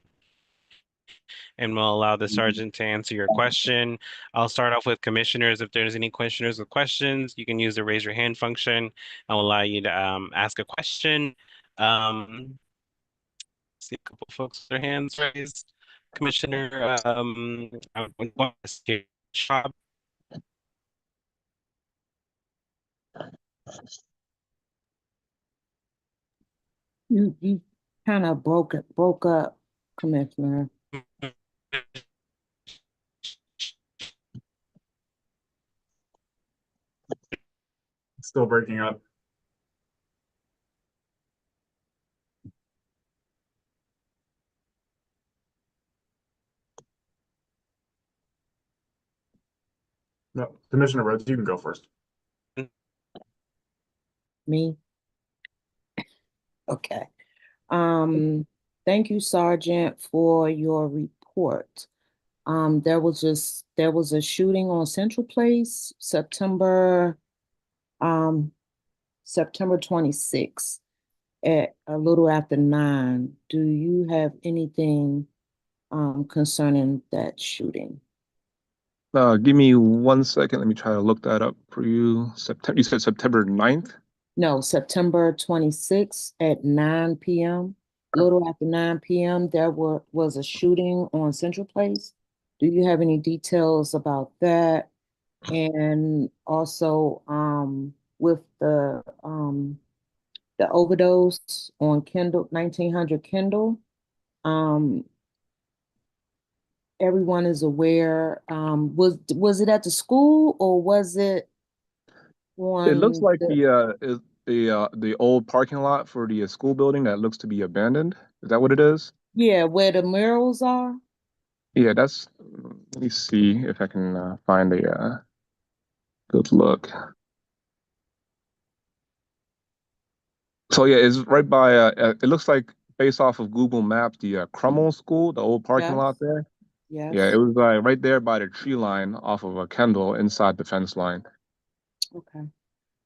and we'll allow the sergeant to answer your question. I'll start off with commissioners. If there's any commissioners with questions, you can use the raise your hand function. I'll allow you to ask a question. See a couple folks with their hands raised. Commissioner Schwab. You kind of broke up, Commissioner. Still breaking up. No, Commissioner Rhodes, you can go first. Me? Okay. Thank you, Sergeant, for your report. There was a shooting on Central Place, September 26th at a little after 9. Do you have anything concerning that shooting? Give me 1 second. Let me try to look that up for you. You said September 9th? No, September 26th at 9 p.m. A little after 9 p.m. there was a shooting on Central Place. Do you have any details about that? And also with the overdose on Kendall, 1900 Kendall, everyone is aware. Was it at the school or was it It looks on like the old parking lot for the school building that looks to be abandoned. Is that what it is? yeah, where the murals are? Yeah, that's. Let me see if I can find a good look. So yeah, it's right by. It looks like based off of Google Maps, the Crummell School, the old parking lot Yes, there. Yeah, yes. it was right there by the tree line off of a Kendall inside the fence line. Okay.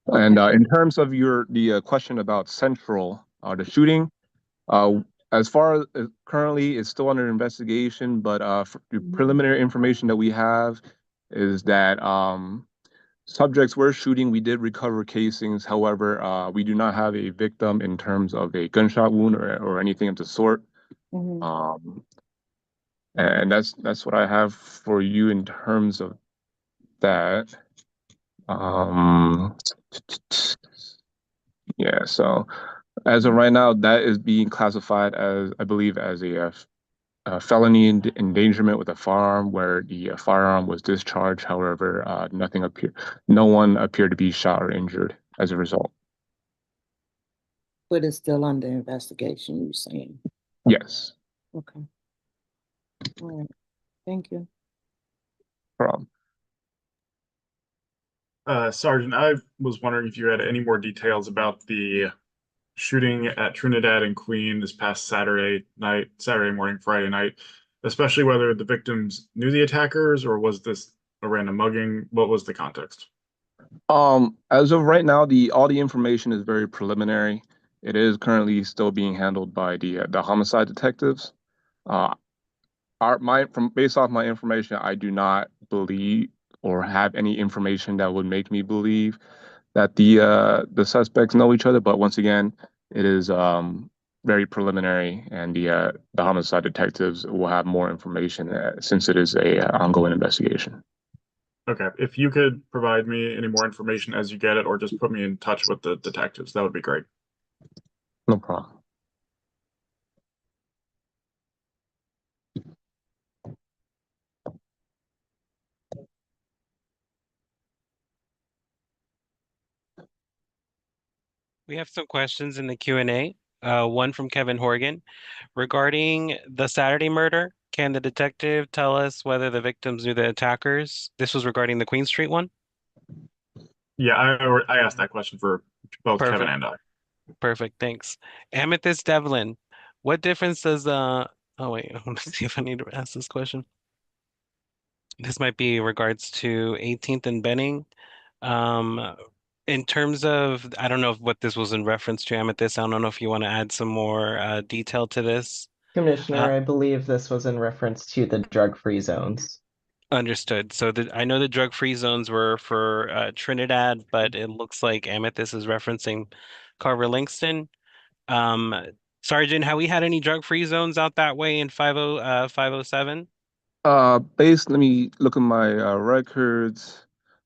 And in terms of the question about Central, the shooting, uh, as far as currently, it's still under investigation. But the preliminary information that we have is that subjects were shooting. We did recover casings. However, we do not have a victim in terms of a gunshot wound or anything of the sort. Um, and that's what I have for you in terms of that. Um, yeah, so as of right now, that is being classified as, I believe, as a felony endangerment with a firearm, where the firearm was discharged. However, no one appeared to be shot or injured as a result. But it's still under investigation, you're saying? Yes. Okay. All right. Thank you. Problem. Sergeant, I was wondering if you had any more details about the shooting at Trinidad and Queen this past Saturday morning, Friday night, especially whether the victims knew the attackers or was this a random mugging? What was the context? As of right now, all the information is very preliminary. It is currently still being handled by the homicide detectives. Uh, based off my information, I do not believe or have any information that would make me believe that the suspects know each other. But once again, it is very preliminary, and the homicide detectives will have more information since it is a ongoing investigation. Okay, if you could provide me any more information as you get it, or just put me in touch with the detectives, that would be great. No problem. We have some questions in the Q&A. One from Kevin Horgan. Regarding the Saturday murder, can the detective tell us whether the victims knew the attackers? This was regarding the Queen Street one? Yeah, I asked that question for both Kevin Perfect. and I. Perfect, thanks. Amethyst Devlin, what difference does oh wait, I want to see if I need to ask this question. This might be in regards to 18th and Benning. Um, in terms of, I don't know what this was in reference to, Amethyst. I don't know if you want to add some more detail to this. Commissioner, I believe this was in reference to the drug-free zones. Understood. So I know the drug-free zones were for Trinidad, but it looks like Amethyst is referencing Carver Langston. Um, Sergeant, have we had any drug-free zones out that way in 507? Let me look at my records.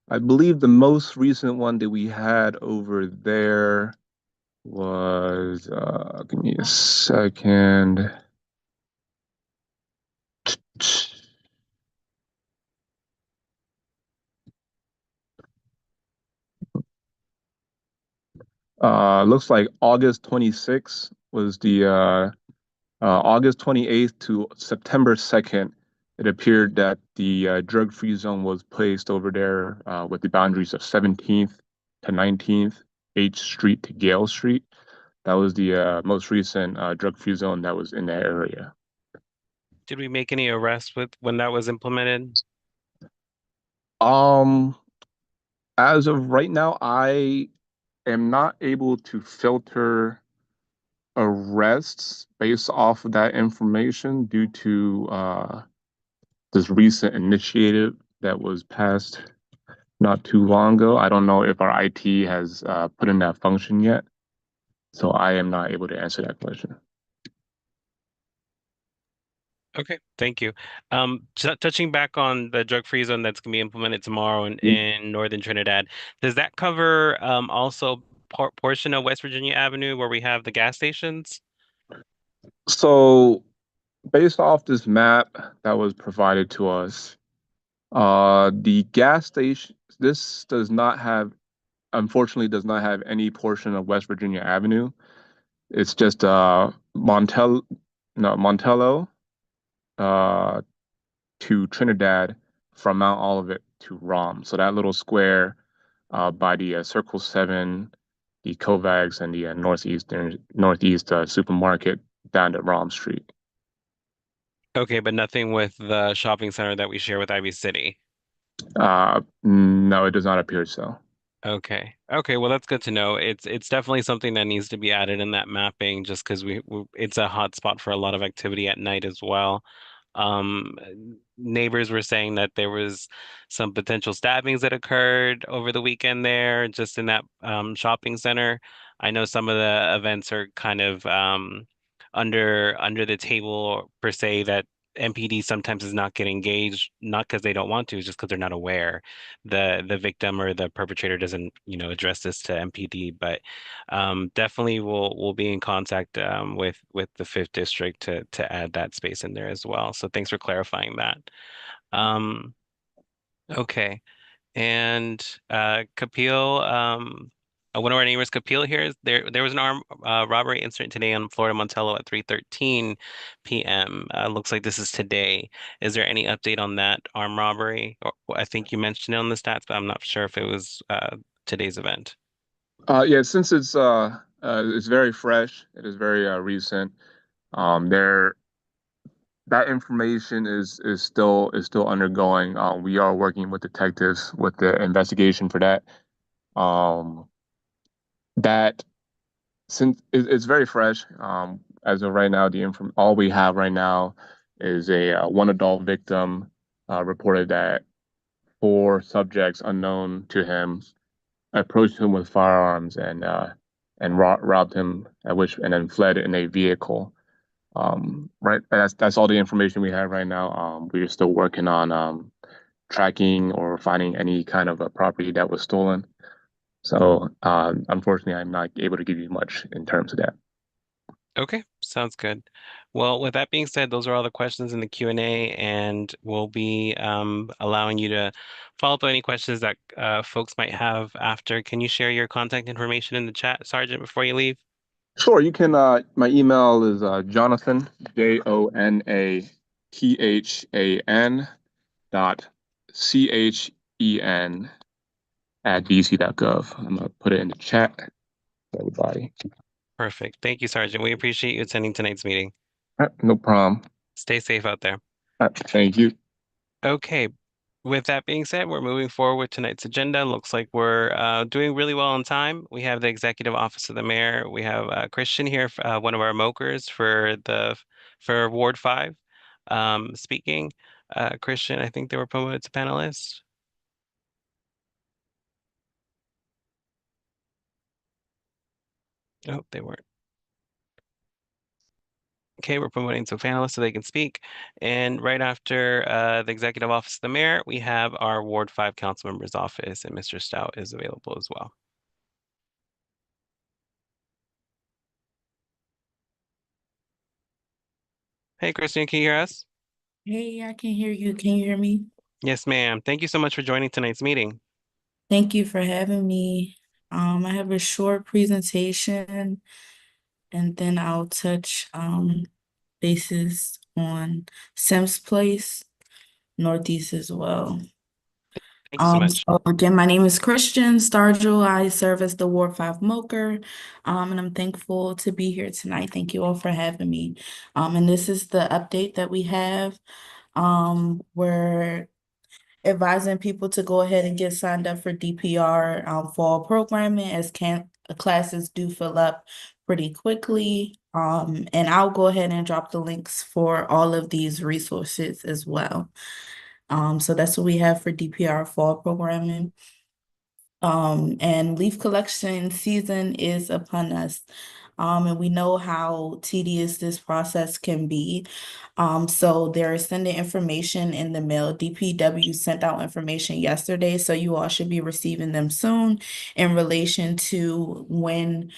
I believe the most recent one that we had over there was, give me a second. Looks like August 26th was the August 28th to September 2nd. It appeared that the drug-free zone was placed over there with the boundaries of 17th to 19th, H Street to Gale Street. That was the most recent drug-free zone that was in that area. Did we make any arrests with when that was implemented? Um, as of right now, I am not able to filter arrests based off of that information due to this recent initiative that was passed not too long ago. I don't know if our IT has put in that function yet, so I am not able to answer that question. Okay, thank you. Touching back on the drug-free zone that's going to be implemented tomorrow in Northern Trinidad, does that cover also portion of West Virginia Avenue where we have the gas stations? So, based off this map that was provided to us, the gas station, this does not have, unfortunately, does not have any portion of West Virginia Avenue. It's just Montello to Trinidad from Mount Olivet to Rom. So that little square by the Circle 7, the Kovacs, and the Northeast supermarket down to Rom Street. Okay, but nothing with the shopping center that we share with Ivy City. No, it does not appear so. Okay. Okay, well that's good to know. It's definitely something that needs to be added in that mapping just because we it's a hot spot for a lot of activity at night as well. Um, Neighbors were saying that there was some potential stabbings that occurred over the weekend there, just in that shopping center. I know some of the events are kind of under the table per se that MPD sometimes is not getting engaged, not because they don't want to, it's just because they're not aware. The victim or the perpetrator doesn't, address this to MPD, but definitely we'll be in contact with the fifth district to add that space in there as well. So thanks for clarifying that. Um, okay. And Kapil, one of our neighbors, Kapil here, there was an armed robbery incident today on Florida Montello at 3:13 p.m. Looks like this is today. Is there any update on that armed robbery? Or, well, I think you mentioned it on the stats, but I'm not sure if it was today's event. Yeah, since it's very fresh, it is very recent. There that information is still undergoing. We are working with detectives with the investigation for that. Um, that since it's very fresh. As of right now, all we have right now is a one adult victim reported that four subjects unknown to him approached him with firearms and robbed him, at which and then fled in a vehicle. Right, that's all the information we have right now. We are still working on tracking or finding any kind of a property that was stolen. So, unfortunately, I'm not able to give you much in terms of that. Okay, sounds good. Well, with that being said, those are all the questions in the Q&A, and we'll be allowing you to follow up on any questions that folks might have after. Can you share your contact information in the chat, Sergeant, before you leave? Sure, you can. My email is Jonathan, JONATHAN .CHEN at bc.gov. I'm gonna put it in the chat for everybody. Perfect. Thank you, Sergeant. We appreciate you attending tonight's meeting. No problem. Stay safe out there. Thank you. Okay. With that being said, we're moving forward with tonight's agenda. Looks like we're doing really well on time. We have the Executive Office of the Mayor. We have Christian here, one of our mokers for Ward 5, speaking. Christian, I think they were promoted to panelists. Oh, they weren't. Okay, we're promoting to panelists so they can speak. And right after the Executive Office of the Mayor, we have our Ward 5 Council Member's Office, and Mr. Stout is available as well. Hey, Christian, can you hear us? Hey, I can hear you. Can you hear me? Yes, ma'am. Thank you so much for joining tonight's meeting. Thank you for having me. I have a short presentation and then I'll touch bases on Sims Place, Northeast as well. Thank you so much. So again, my name is Christian Stargell. I serve as the Ward 5 Moker, and I'm thankful to be here tonight. Thank you all for having me. And this is the update that we have. We're advising people to go ahead and get signed up for DPR fall programming as classes do fill up pretty quickly. And I'll go ahead and drop the links for all of these resources as well. So that's what we have for DPR fall programming. And leaf collection season is upon us. And we know how tedious this process can be. So they're sending information in the mail. DPW sent out information yesterday, so you all should be receiving them soon in relation to when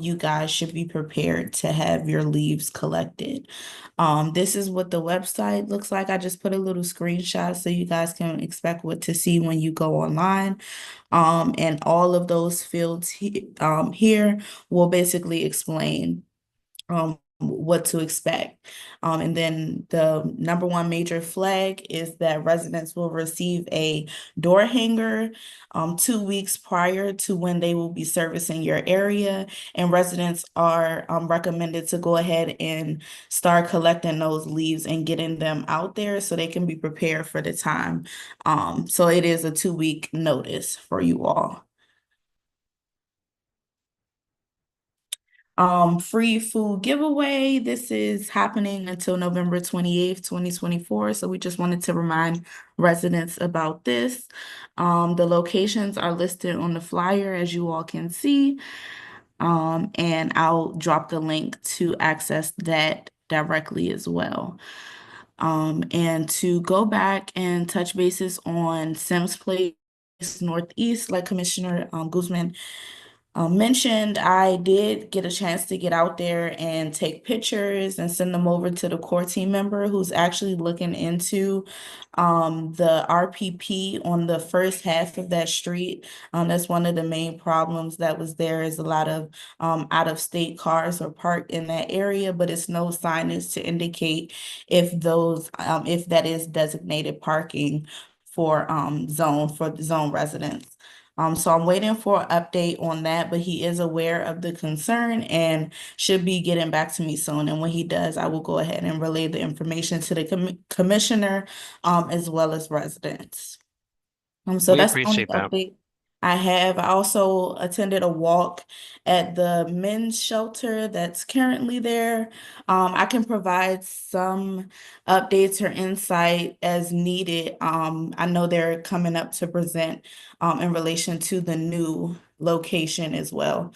you guys should be prepared to have your leaves collected. This is what the website looks like. I just put a little screenshot so you guys can expect what to see when you go online. And all of those fields here will basically explain what to expect. And then the number one major flag is that residents will receive a door hanger 2 weeks prior to when they will be servicing your area. And residents are recommended to go ahead and start collecting those leaves and getting them out there so they can be prepared for the time. So it is a 2-week notice for you all. free food giveaway. This is happening until November 28th, 2024. So we just wanted to remind residents about this. The locations are listed on the flyer, as you all can see. And I'll drop the link to access that directly as well. And to go back and touch bases on Sims Place Northeast, like Commissioner Guzman mentioned, I did get a chance to get out there and take pictures and send them over to the core team member who's actually looking into the RPP on the first half of that street. That's one of the main problems that was there is a lot of out-of-state cars are parked in that area, but it's no signage to indicate if those if that is designated parking for the zone residents. So I'm waiting for an update on that, but he is aware of the concern and should be getting back to me soon. And when he does, I will go ahead and relay the information to the commissioner, as well as residents. So We that's the only appreciate that. update I have. I also attended a walk at the men's shelter that's currently there. I can provide some updates or insight as needed. I know they're coming up to present in relation to the new location as well.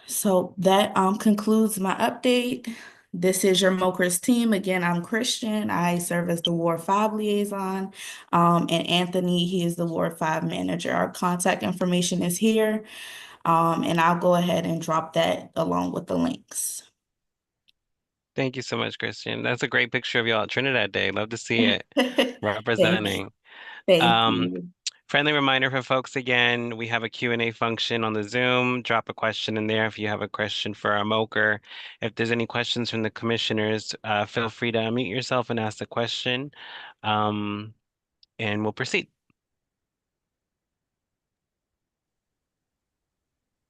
So that concludes my update. This is your MOCRS team. Again, I'm Christian. I serve as the Ward 5 liaison. And Anthony, he is the Ward 5 manager. Our contact information is here. And I'll go ahead and drop that along with the links. Thank you so much, Christian. That's a great picture of y'all at Trinidad Day. Love to see it Thanks. representing. Thank Um, you. Friendly reminder for folks again, we have a Q&A function on the Zoom. Drop a question in there if you have a question for our MOCR. If there's any questions from the commissioners, feel free to unmute yourself and ask the question, and we'll proceed.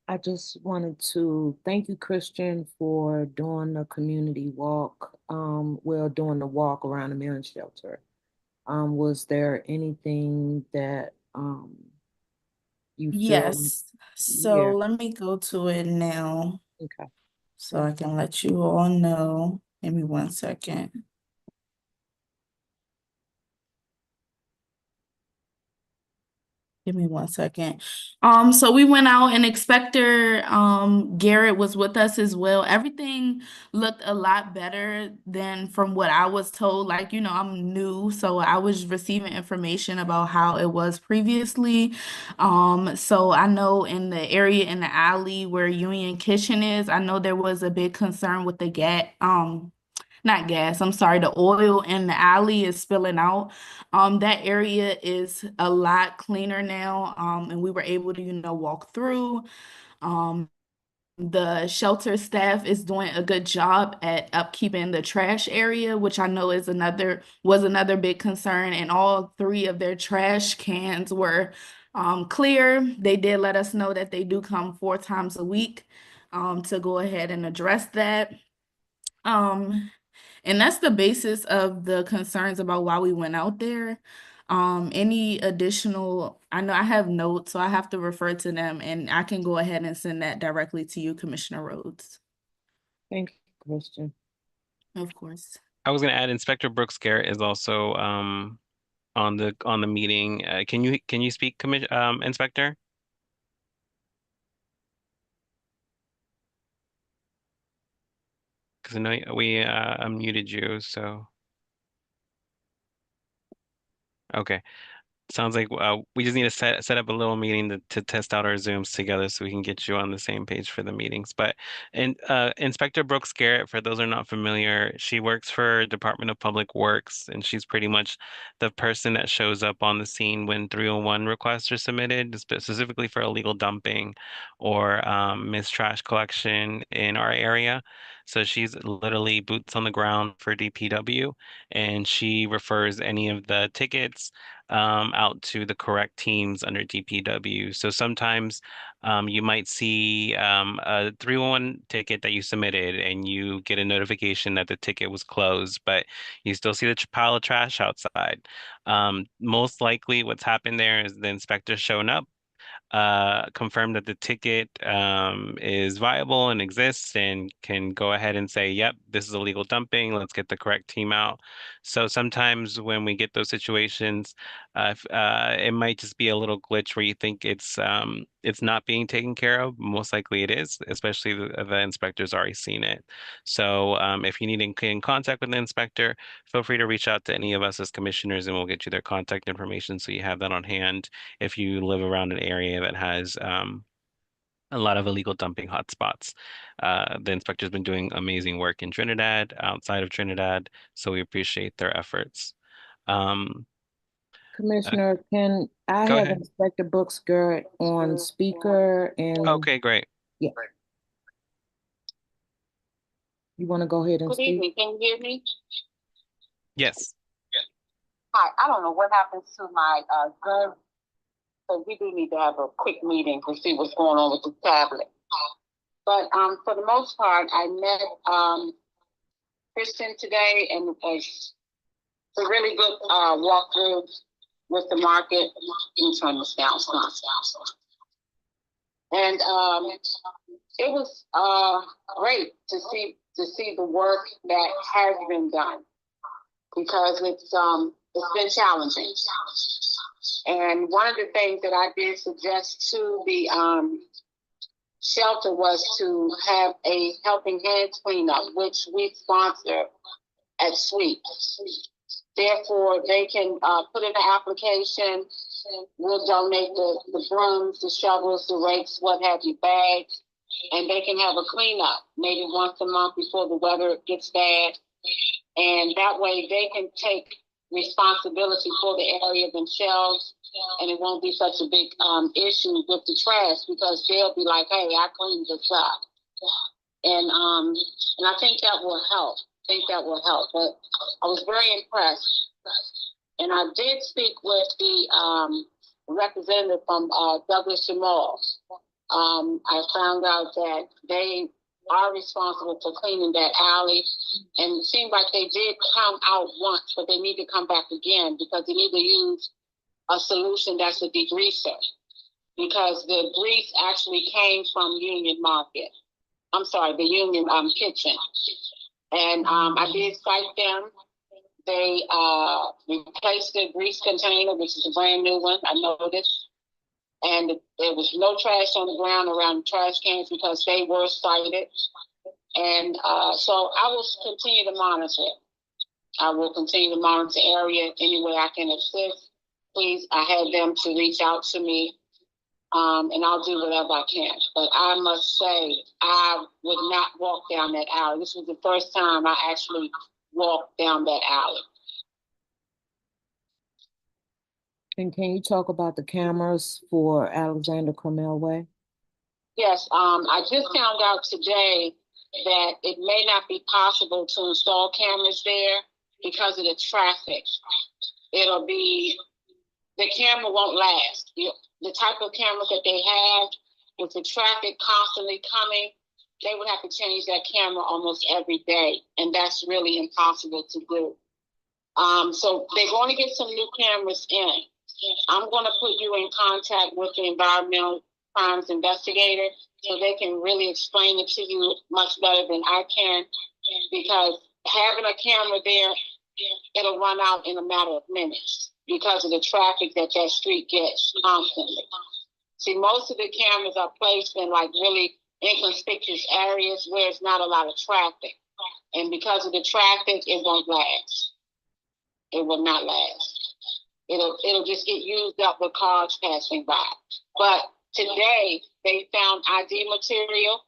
I just wanted to thank you, Christian, for doing the community walk, doing the walk around the men's shelter. Was there anything that you feel? Yes. So Yeah, let me go to it now okay. so I can let you all know. Give me 1 second. Give me 1 second. So we went out and Inspector Garrett was with us as well. Everything looked a lot better than from what I was told. Like, I'm new, so I was receiving information about how it was previously. So I know in the area in the alley where Union Kitchen is, I know there was a big concern with the not gas, I'm sorry, the oil in the alley is spilling out. That area is a lot cleaner now, and we were able to, walk through. The shelter staff is doing a good job at upkeeping the trash area, which I know was another big concern, and all 3 of their trash cans were clear. They did let us know that they do come 4 times a week to go ahead and address that. And that's the basis of the concerns about why we went out there. Any additional, I know I have notes, so I have to refer to them, and I can go ahead and send that directly to you, Commissioner Rhodes. Thank you, Christian. Of course. I was going to add Inspector Brooks Garrett is also on the meeting. Can you speak, Inspector? Because I know we unmuted you, so okay. Sounds like we just need to set up a little meeting to test out our Zooms together so we can get you on the same page for the meetings. But Inspector Brooks Garrett, for those who are not familiar, she works for Department of Public Works, and she's pretty much the person that shows up on the scene when 301 requests are submitted, specifically for illegal dumping or missed trash collection in our area. So she's literally boots on the ground for DPW, and she refers any of the tickets out to the correct teams under DPW. So sometimes you might see a 311 ticket that you submitted and you get a notification that the ticket was closed, but you still see the pile of trash outside. Most likely what's happened there is the inspector shown up, confirm that the ticket is viable and exists and can go ahead and say, yep, this is illegal dumping. Let's get the correct team out. So sometimes when we get those situations, it might just be a little glitch where you think it's not being taken care of. Most likely it is, especially the inspector's already seen it. So if you need to get in contact with the inspector, feel free to reach out to any of us as commissioners and we'll get you their contact information so you have that on hand if you live around an area that has a lot of illegal dumping hotspots. The inspector's been doing amazing work in Trinidad, outside of Trinidad, so we appreciate their efforts. Um, Commissioner, can I Go have ahead. Inspector Brooks Garrett on speaker and Okay, great. yeah, you want to go ahead and Good speak? evening. Can you hear me? Yes. Hi. I don't know what happened to my gun, so we do need to have a quick meeting to see what's going on with the tablet. But for the most part, I met Kristen today, and it's a really good walkthrough with the market. Let me turn this down. And it was great to see the work that has been done because it's been challenging. And one of the things that I did suggest to the shelter was to have a helping hands cleanup, which we sponsor at Sweet. Therefore, they can put in an application. We'll donate the brooms, the shovels, the rakes, what have you, bags, and they can have a cleanup maybe once a month before the weather gets bad. And that way they can take responsibility for the area themselves, and it won't be such a big issue with the trash because they'll be like, hey, I cleaned this up. And I think that will help. But I was very impressed. And I did speak with the representative from Douglas Jamal. I found out that they are responsible for cleaning that alley. And it seemed like they did come out once, but they need to come back again because they need to use a solution that's a degreaser. Because the grease actually came from Union Market. I'm sorry, the Union Kitchen. And I did cite them. They replaced the grease container, which is a brand new one, I noticed. And there was no trash on the ground around the trash cans because they were cited. And so I will continue to monitor it. I will continue to monitor the area any way I can assist. Please, I had them to reach out to me, and I'll do whatever I can. But I must say, I would not walk down that alley. This was the first time I actually walked down that alley. And can you talk about the cameras for Alexander Crummell Way? Yes, I just found out today that it may not be possible to install cameras there because of the traffic. The camera won't last. The type of cameras that they have, with the traffic constantly coming, they would have to change that camera almost every day, and that's really impossible to do. So they're going to get some new cameras in. I'm going to put you in contact with the environmental crimes investigator so they can really explain it to you much better than I can, because having a camera there, it'll run out in a matter of minutes because of the traffic that street gets constantly. See, most of the cameras are placed in like really inconspicuous areas where it's not a lot of traffic. And because of the traffic, it won't last. It will not last. It'll just get used up with cars passing by. But today they found ID material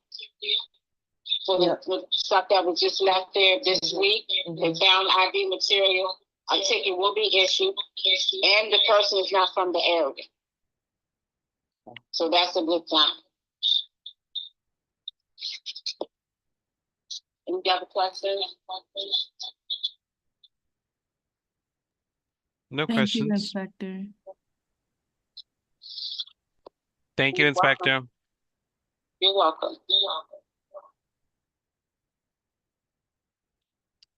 for the stuff that was just left there this week. They found ID material. A ticket will be issued, and the person is not from the area. So that's a good sign. Any other questions? No Thank you, questions. Inspector. Thank you, Inspector. You're welcome.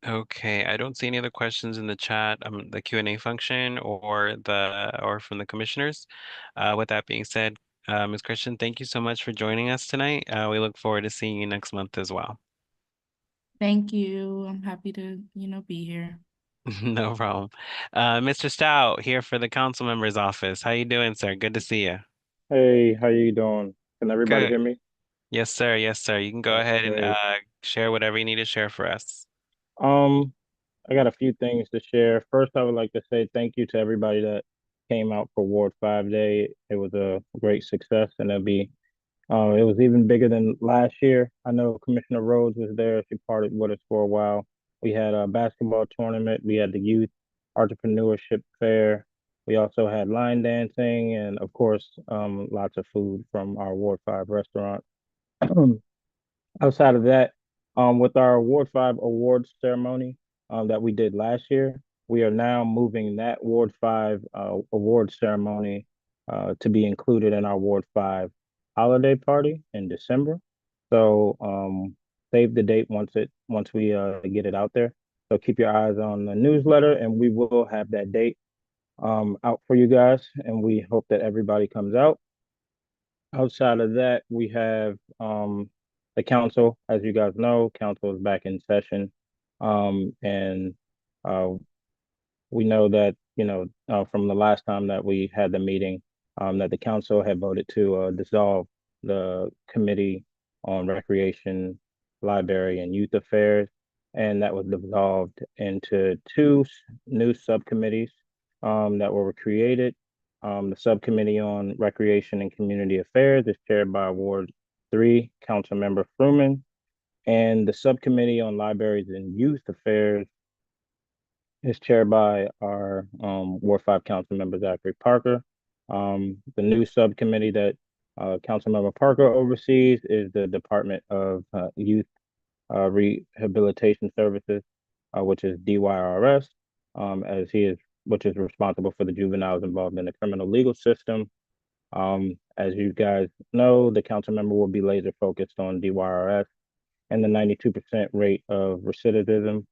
Okay, I don't see any other questions in the chat, the Q&A function or from the commissioners. With that being said, Ms. Christian, thank you so much for joining us tonight. We look forward to seeing you next month as well. Thank you. I'm happy to, be here. No problem. Mr. Stout here for the council member's office. How you doing, sir? Good to see you. Hey, how you doing? Can everybody Good. hear me? Yes, sir. Yes, sir. You can go ahead and Great. share whatever you need to share for us. Um, I got a few things to share. First, I would like to say thank you to everybody that came out for Ward 5 Day. It was a great success, and it was even bigger than last year. I know Commissioner Rhodes was there. She parted with us for a while. We had a basketball tournament. We had the youth entrepreneurship fair. We also had line dancing, and of course, lots of food from our Ward 5 restaurant. Outside of that, with our Ward 5 awards ceremony that we did last year, we are now moving that Ward 5 award ceremony to be included in our Ward 5 holiday party in December. So save the date once we get it out there. So keep your eyes on the newsletter, and we will have that date out for you guys, and we hope that everybody comes out. Outside of that, we have the council. As you guys know, council is back in session. And we know that, from the last time that we had the meeting, that the council had voted to dissolve the Committee on Recreation, Library, and Youth Affairs. And that was dissolved into two new subcommittees that were created. The Subcommittee on Recreation and Community Affairs is chaired by Ward 3, Councilmember Fruman. And the Subcommittee on Libraries and Youth Affairs is chaired by our Ward 5 council member, Zachary Parker. The new subcommittee that Councilmember Parker oversees is the Department of Youth Rehabilitation Services, which is DYRS, which is responsible for the juveniles involved in the criminal legal system. As you guys know, the council member will be laser focused on DYRS and the 92% rate of recidivism,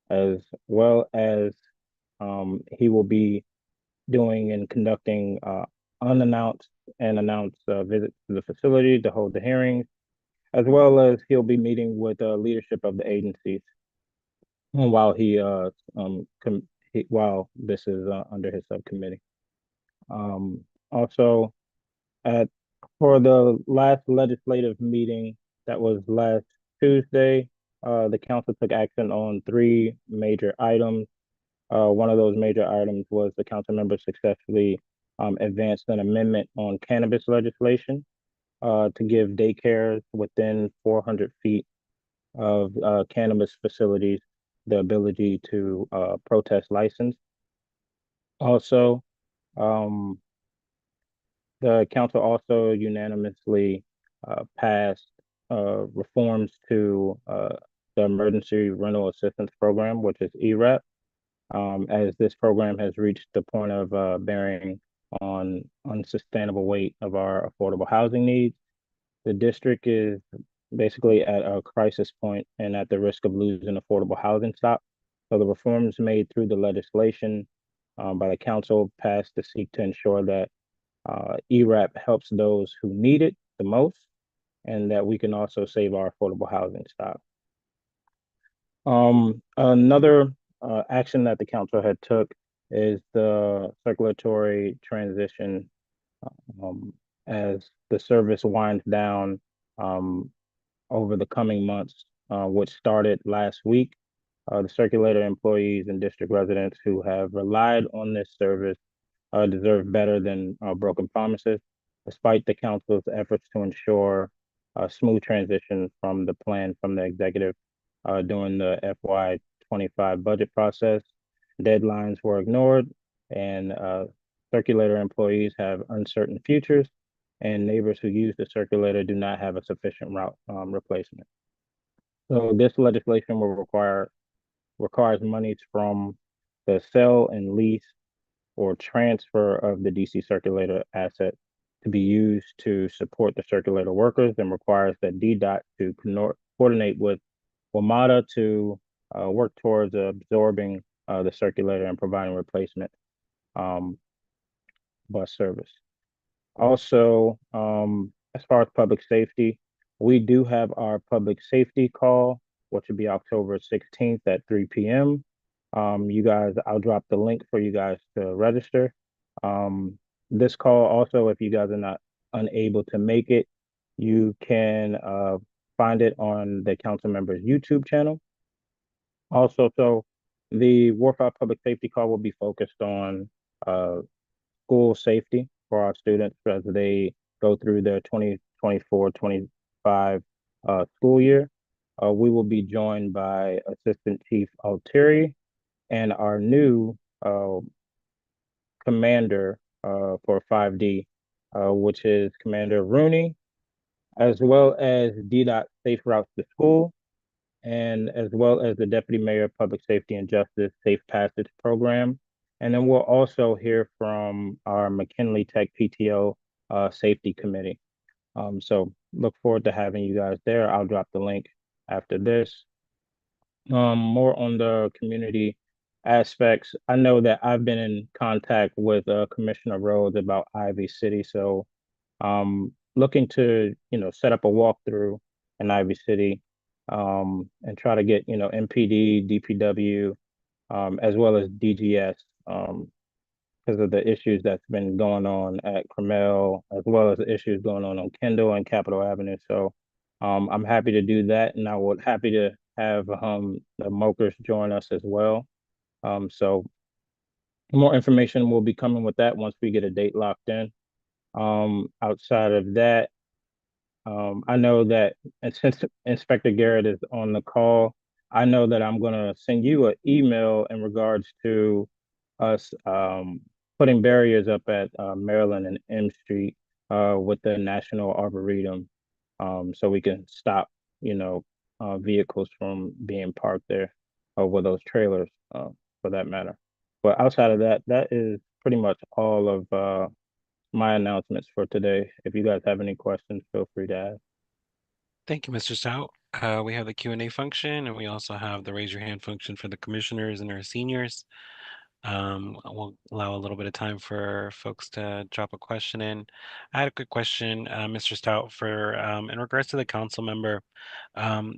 as well as he will be doing and conducting unannounced and announced visits to the facility to hold the hearings, as well as he'll be meeting with leadership of the agencies while while this is under his subcommittee. Also, at for the last legislative meeting that was last Tuesday, the council took action on three major items. One of those major items was the council member successfully advanced an amendment on cannabis legislation to give daycares within 400 feet of cannabis facilities the ability to protest license. Also, um, the council also unanimously passed reforms to the Emergency Rental Assistance Program, which is ERAP, as this program has reached the point of bearing on unsustainable weight of our affordable housing needs. The district is basically at a crisis point and at the risk of losing affordable housing stock. So the reforms made through the legislation by the council passed to seek to ensure that ERAP helps those who need it the most, and that we can also save our affordable housing stock. Another action that the council had took is the circulatory transition as the service winds down over the coming months, which started last week. The circulator employees and district residents who have relied on this service deserve better than broken promises, despite the council's efforts to ensure a smooth transition from the plan from the executive during the FY25 budget process. Deadlines were ignored, and circulator employees have uncertain futures, and neighbors who use the circulator do not have a sufficient route replacement. So this legislation will requires monies from the sale and lease or transfer of the DC circulator asset to be used to support the circulator workers, and requires that DDOT to coordinate with WMATA to work towards absorbing the circulator and providing replacement bus service. Also, as far as public safety, we do have our public safety call, which will be October 16th at 3 p.m. You guys, I'll drop the link for you guys to register. Um, this call also, if you guys are not unable to make it, you can find it on the council member's YouTube channel. Also, so the Warfare Public Safety call will be focused on uh, school safety for our students as they go through their 2024-25 school year. We will be joined by Assistant Chief Altieri and our new commander for 5D, which is Commander Rooney, as well as DDOT Safe Routes to School, and as well as the Deputy Mayor of Public Safety and Justice Safe Passage Program. And then we'll also hear from our McKinley Tech PTO Safety Committee. So look forward to having you guys there. I'll drop the link after this. More on the community aspects. I know that I've been in contact with Commissioner Rhodes about Ivy City, so looking to set up a walkthrough in Ivy City, and try to get MPD, DPW, as well as DGS, because of the issues that's been going on at Cromell, as well as the issues going on Kendall and Capitol Avenue. So I'm happy to do that, and I would happy to have the Mokers join us as well. So more information will be coming with that once we get a date locked in. Outside of that, I know that, and since Inspector Garrett is on the call, I know that I'm going to send you an email in regards to us putting barriers up at Maryland and M Street with the National Arboretum, so we can stop, vehicles from being parked there, with those trailers, for that matter. But outside of that, that is pretty much all of my announcements for today. If you guys have any questions, feel free to ask. Thank you, Mr. Stout. We have the Q&A function, and we also have the raise your hand function for the commissioners and our seniors. We'll allow a little bit of time for folks to drop a question in. I had a quick question, Mr. Stout, for in regards to the council member.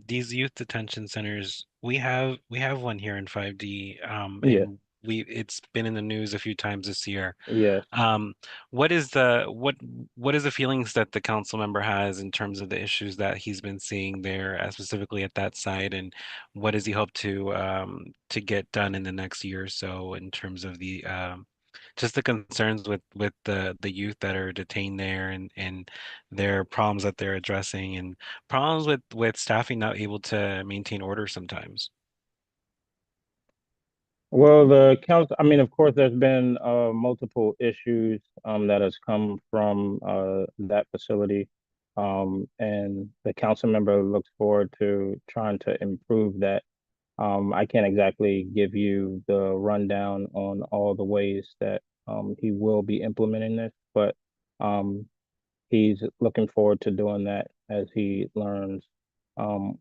These youth detention centers, we have one here in 5D, Yeah, and it's been in the news a few times this year. yes. Um, what is the feelings that the council member has in terms of the issues that he's been seeing there, specifically at that site, and what does he hope to get done in the next year or so in terms of the just the concerns with the youth that are detained there, and their problems that they're addressing, and problems with staffing not able to maintain order sometimes. Well, the council, I mean, of course, there's been multiple issues that has come from that facility. And the council member looks forward to trying to improve that. I can't exactly give you the rundown on all the ways that he will be implementing this, but um, he's looking forward to doing that as he learns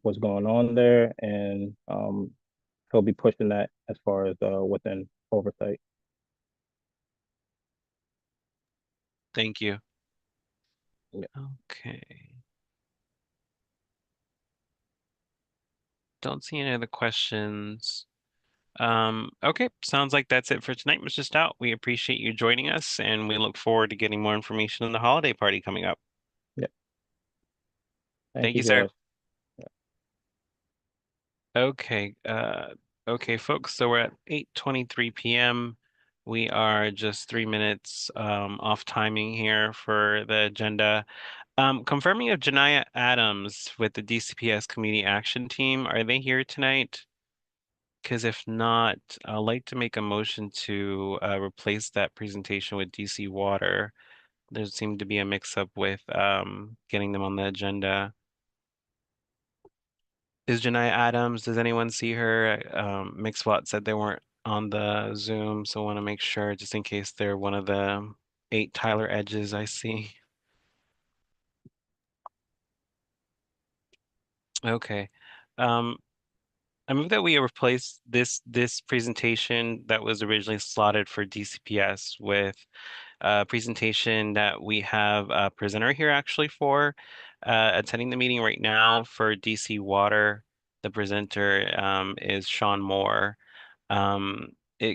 what's going on there, and he'll be pushing that as far as within oversight. Thank you. Yeah. Okay. Don't see any other questions. Okay, sounds like that's it for tonight, Mr. Stout. We appreciate you joining us, and we look forward to getting more information on the holiday party coming up. Yeah. Thank Thank you you, sir. guys. Okay, okay, folks, so we're at 8:23 p.m. We are just 3 minutes off timing here for the agenda. Confirming of Janaya Adams with the DCPS Community Action Team. Are they here tonight? Because if not, I'd like to make a motion to replace that presentation with DC Water. There seemed to be a mix-up with getting them on the agenda. Is Janaya Adams? Does anyone see her? Mixwat said they weren't on the Zoom, so I want to make sure just in case they're one of the 8 Tyler Edges I see. Okay. Um, I move that we replace this presentation that was originally slotted for DCPS with presentation that we have a presenter here actually for attending the meeting right now for DC Water. The presenter is Sean Moore.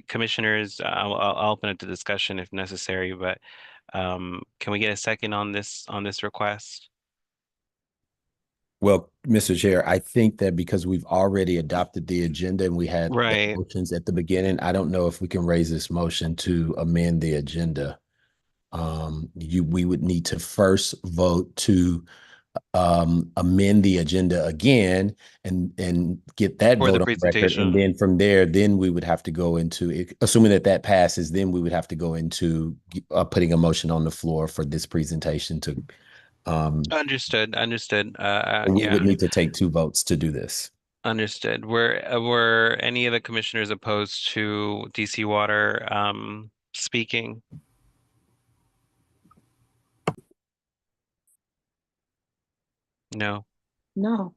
Commissioners, I'll open up the discussion if necessary, but can we get a second on this request? Well, Mr. Chair, I think that because we've already adopted the agenda and we had the Right. motions at the beginning, I don't know if we can raise this motion to amend the agenda. We would need to first vote to amend the agenda again and get that For the vote on record. And presentation. then from there, then we would have to go into it, assuming that that passes, then we would have to go into putting a motion on the floor for this presentation to Understood. we Yeah, would need to take two votes to do this. understood. Were any of the commissioners opposed to DC Water speaking? No. No.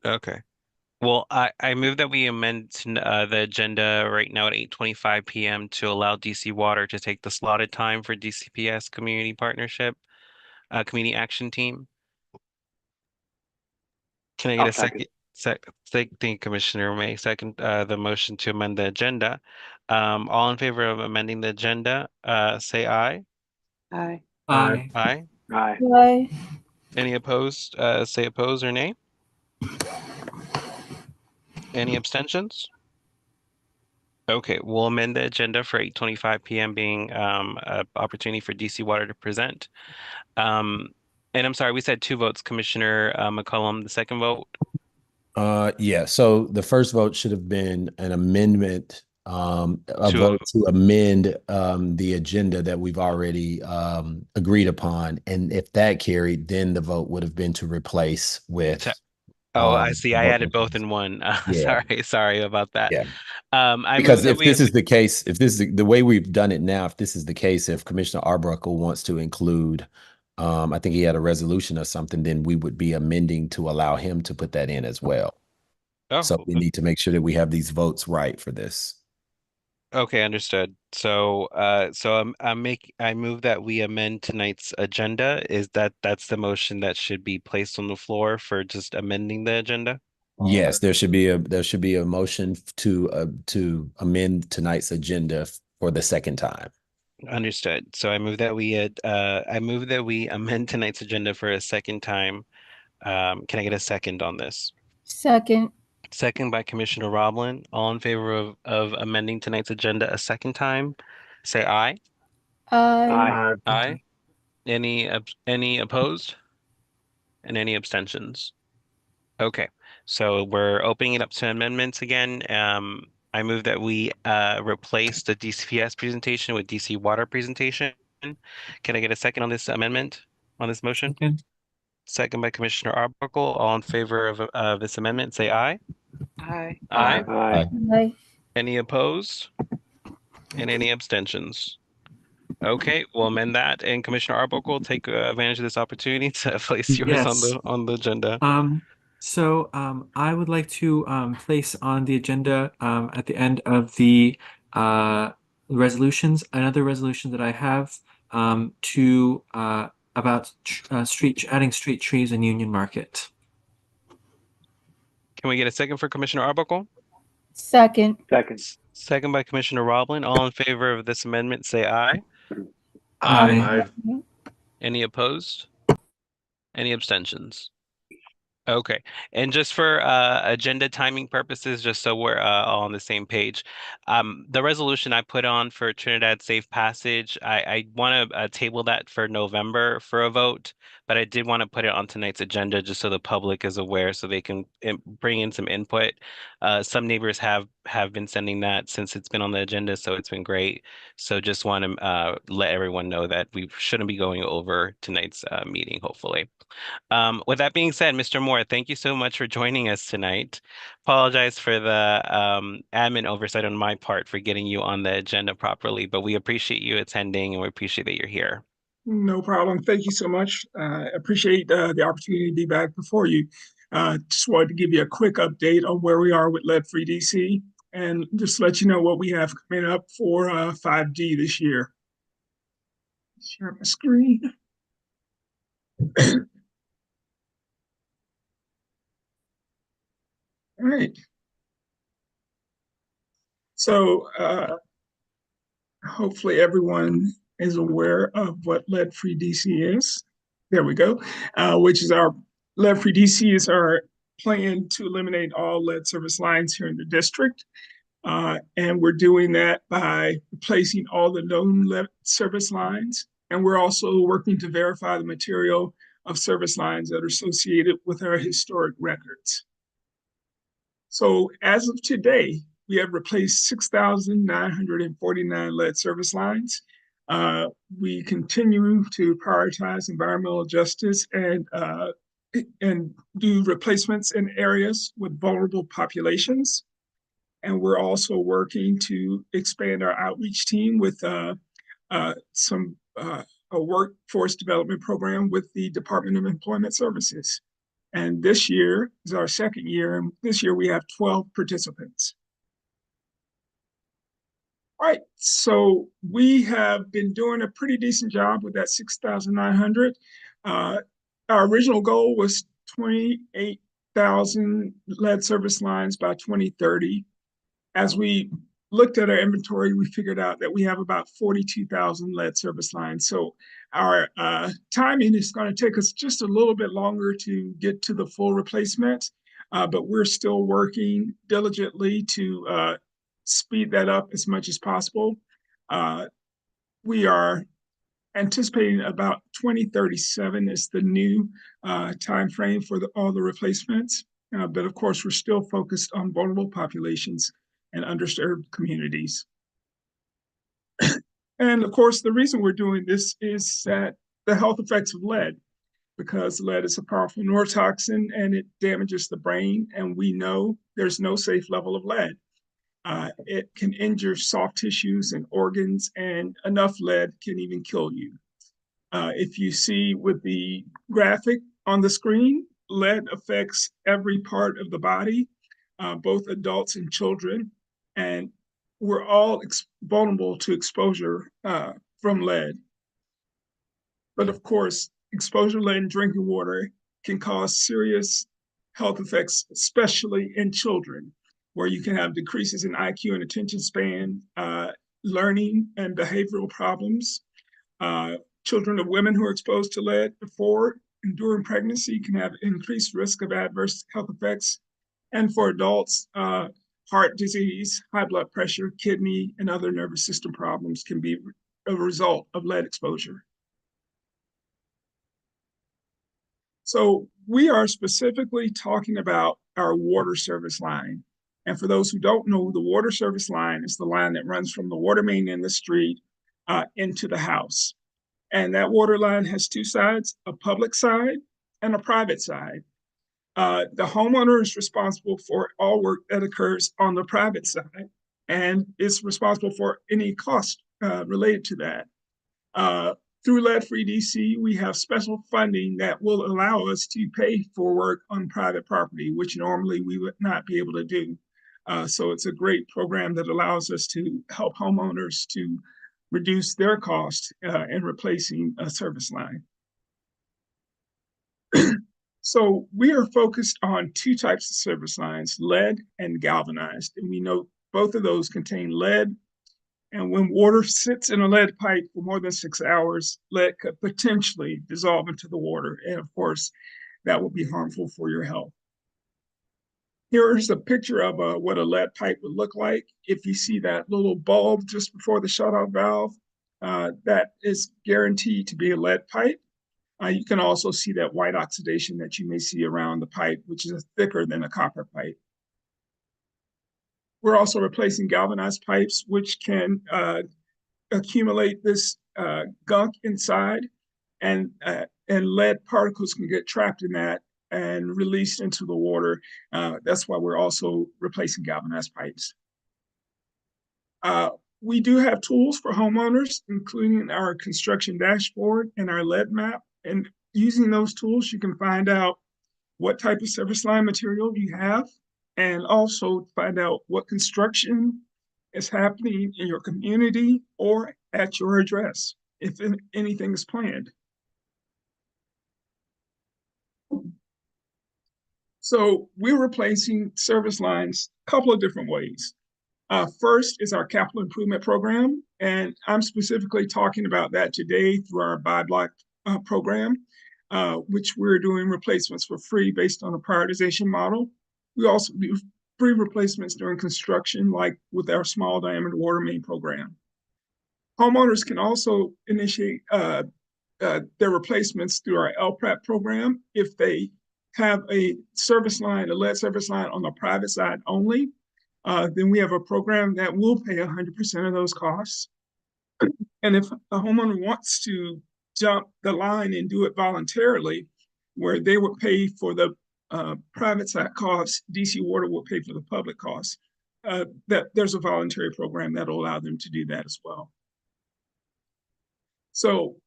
Okay. Well, I move that we amend the agenda right now at 8:25 p.m. to allow DC Water to take the slotted time for DCPS Community Partnership, Community Action Team. Can I get I'll a second? second. Thank you, Commissioner May. Second, the motion to amend the agenda. All in favor of amending the agenda, say aye. Aye. Aye. Aye. Aye. Aye. Any opposed, say oppose or nay. Any abstentions? Okay, we'll amend the agenda for 8:25 p.m. being an opportunity for DC Water to present. And I'm sorry, we said two votes, Commissioner McCollum, the second vote. Yeah. So the first vote should have been an amendment, a To vote to amend the agenda that we've already agreed upon. And if that carried, then the vote would have been to replace with Oh, I see. a I vote added both in one. Yeah. Sorry about that. Yeah. I move Because that if we this is the case, if this is the way we've done it now, if this is the case, if Commissioner Arbuckle wants to include, I think he had a resolution or something, then we would be amending to allow him to put that in as well. So we need to make sure that we have these votes right for this. Okay, understood. So, I move that we amend tonight's agenda. That's the motion that should be placed on the floor for just amending the agenda? Yes, there should be a motion to amend tonight's agenda for the second time. Understood. So I move that we amend tonight's agenda for a second time. Can I get a second on this? Second. Second by Commissioner Roblin. All in favor of amending tonight's agenda a second time, say aye. Aye. Aye. Any opposed? And any abstentions? Okay, so we're opening it up to amendments again. I move that we replace the DCPS presentation with DC Water presentation. Can I get a second on this amendment, on this motion? Second. Second by Commissioner Arbuckle. All in favor of this amendment, say aye. Aye. Aye. Aye. Aye. Any opposed? And any abstentions? Okay, we'll amend that. And Commissioner Arbuckle, take advantage of this opportunity to place yours Yes. on the agenda. I would like to place on the agenda at the end of the resolutions, another resolution that I have to about adding street trees in Union Market. Can we get a second for Commissioner Arbuckle? Second. Second. Second by Commissioner Roblin. All in favor of this amendment, say aye. Aye. Any opposed? Any abstentions? Okay, and just for agenda timing purposes, just so we're all on the same page, the resolution I put on for Trinidad Safe Passage, I want to table that for November for a vote, but I did want to put it on tonight's agenda just so the public is aware, so they can bring in some input. Some neighbors have been sending that since it's been on the agenda, so it's been great. So just want to let everyone know that we shouldn't be going over tonight's meeting, hopefully. With that being said, Mr. Moore, thank you so much for joining us tonight. Apologize for the admin oversight on my part for getting you on the agenda properly, but we appreciate you attending and we appreciate that you're here. No problem. Thank you so much. Appreciate the opportunity to be back before you. Just wanted to give you a quick update on where we are with Lead-Free DC and just let you know what we have coming up for 5G this year. Share my screen. All right. So hopefully everyone is aware of what lead-free DC is. There we go. Which is our lead-free DC is our plan to eliminate all lead service lines here in the district. And we're doing that by replacing all the known lead service lines. And we're also working to verify the material of service lines that are associated with our historic records. So as of today, we have replaced 6,949 lead service lines. We continue to prioritize environmental justice and do replacements in areas with vulnerable populations. And we're also working to expand our outreach team with a workforce development program with the Department of Employment Services. And this year is our second year, and this year we have 12 participants. All right, so we have been doing a pretty decent job with that 6,900. Our original goal was 28,000 lead service lines by 2030. As we looked at our inventory, we figured out that we have about 42,000 lead service lines. So our timing is going to take us just a little bit longer to get to the full replacement, but we're still working diligently to speed that up as much as possible. We are anticipating about 2037 is the new time frame for all the replacements. But of course, we're still focused on vulnerable populations and underserved communities. And of course, the reason we're doing this is that the health effects of lead, because lead is a powerful neurotoxin and it damages the brain. And we know there's no safe level of lead. It can injure soft tissues and organs, and enough lead can even kill you. If you see with the graphic on the screen, lead affects every part of the body, both adults and children, and we're all vulnerable to exposure from lead. But of course, exposure to lead in drinking water can cause serious health effects, especially in children, where you can have decreases in IQ and attention span, learning and behavioral problems. Children of women who are exposed to lead before and during pregnancy can have increased risk of adverse health effects. And for adults, heart disease, high blood pressure, kidney, and other nervous system problems can be a result of lead exposure. So we are specifically talking about our water service line. And for those who don't know, the water service line is the line that runs from the water main in the street into the house. And that water line has two sides, a public side and a private side. The homeowner is responsible for all work that occurs on the private side and is responsible for any cost related to that. Through Lead-Free DC, we have special funding that will allow us to pay for work on private property, which normally we would not be able to do. So it's a great program that allows us to help homeowners to reduce their cost in replacing a service line. So we are focused on two types of service lines, lead and galvanized. And we know both of those contain lead. And when water sits in a lead pipe for more than 6 hours, lead could potentially dissolve into the water. And of course, that will be harmful for your health. Here's a picture of what a lead pipe would look like. If you see that little bulb just before the shutoff valve, that is guaranteed to be a lead pipe. You can also see that white oxidation that you may see around the pipe, which is thicker than a copper pipe. We're also replacing galvanized pipes, which can accumulate this gunk inside, and lead particles can get trapped in that and released into the water. That's why we're also replacing galvanized pipes. We do have tools for homeowners, including our construction dashboard and our lead map. And using those tools, you can find out what type of service line material you have, and also find out what construction is happening in your community or at your address. if anything is planned. So we're replacing service lines a couple of different ways. First is our capital improvement program, and I'm specifically talking about that today through our buy block program, which we're doing replacements for free based on a prioritization model. We also do free replacements during construction, like with our small diameter water main program. Homeowners can also initiate their replacements through our LPRAP program if they have a service line, a lead service line on the private side only. Then we have a program that will pay 100% of those costs. And if a homeowner wants to jump the line and do it voluntarily, where they would pay for the private side costs, DC Water will pay for the public costs. That there's a voluntary program that will allow them to do that as well. So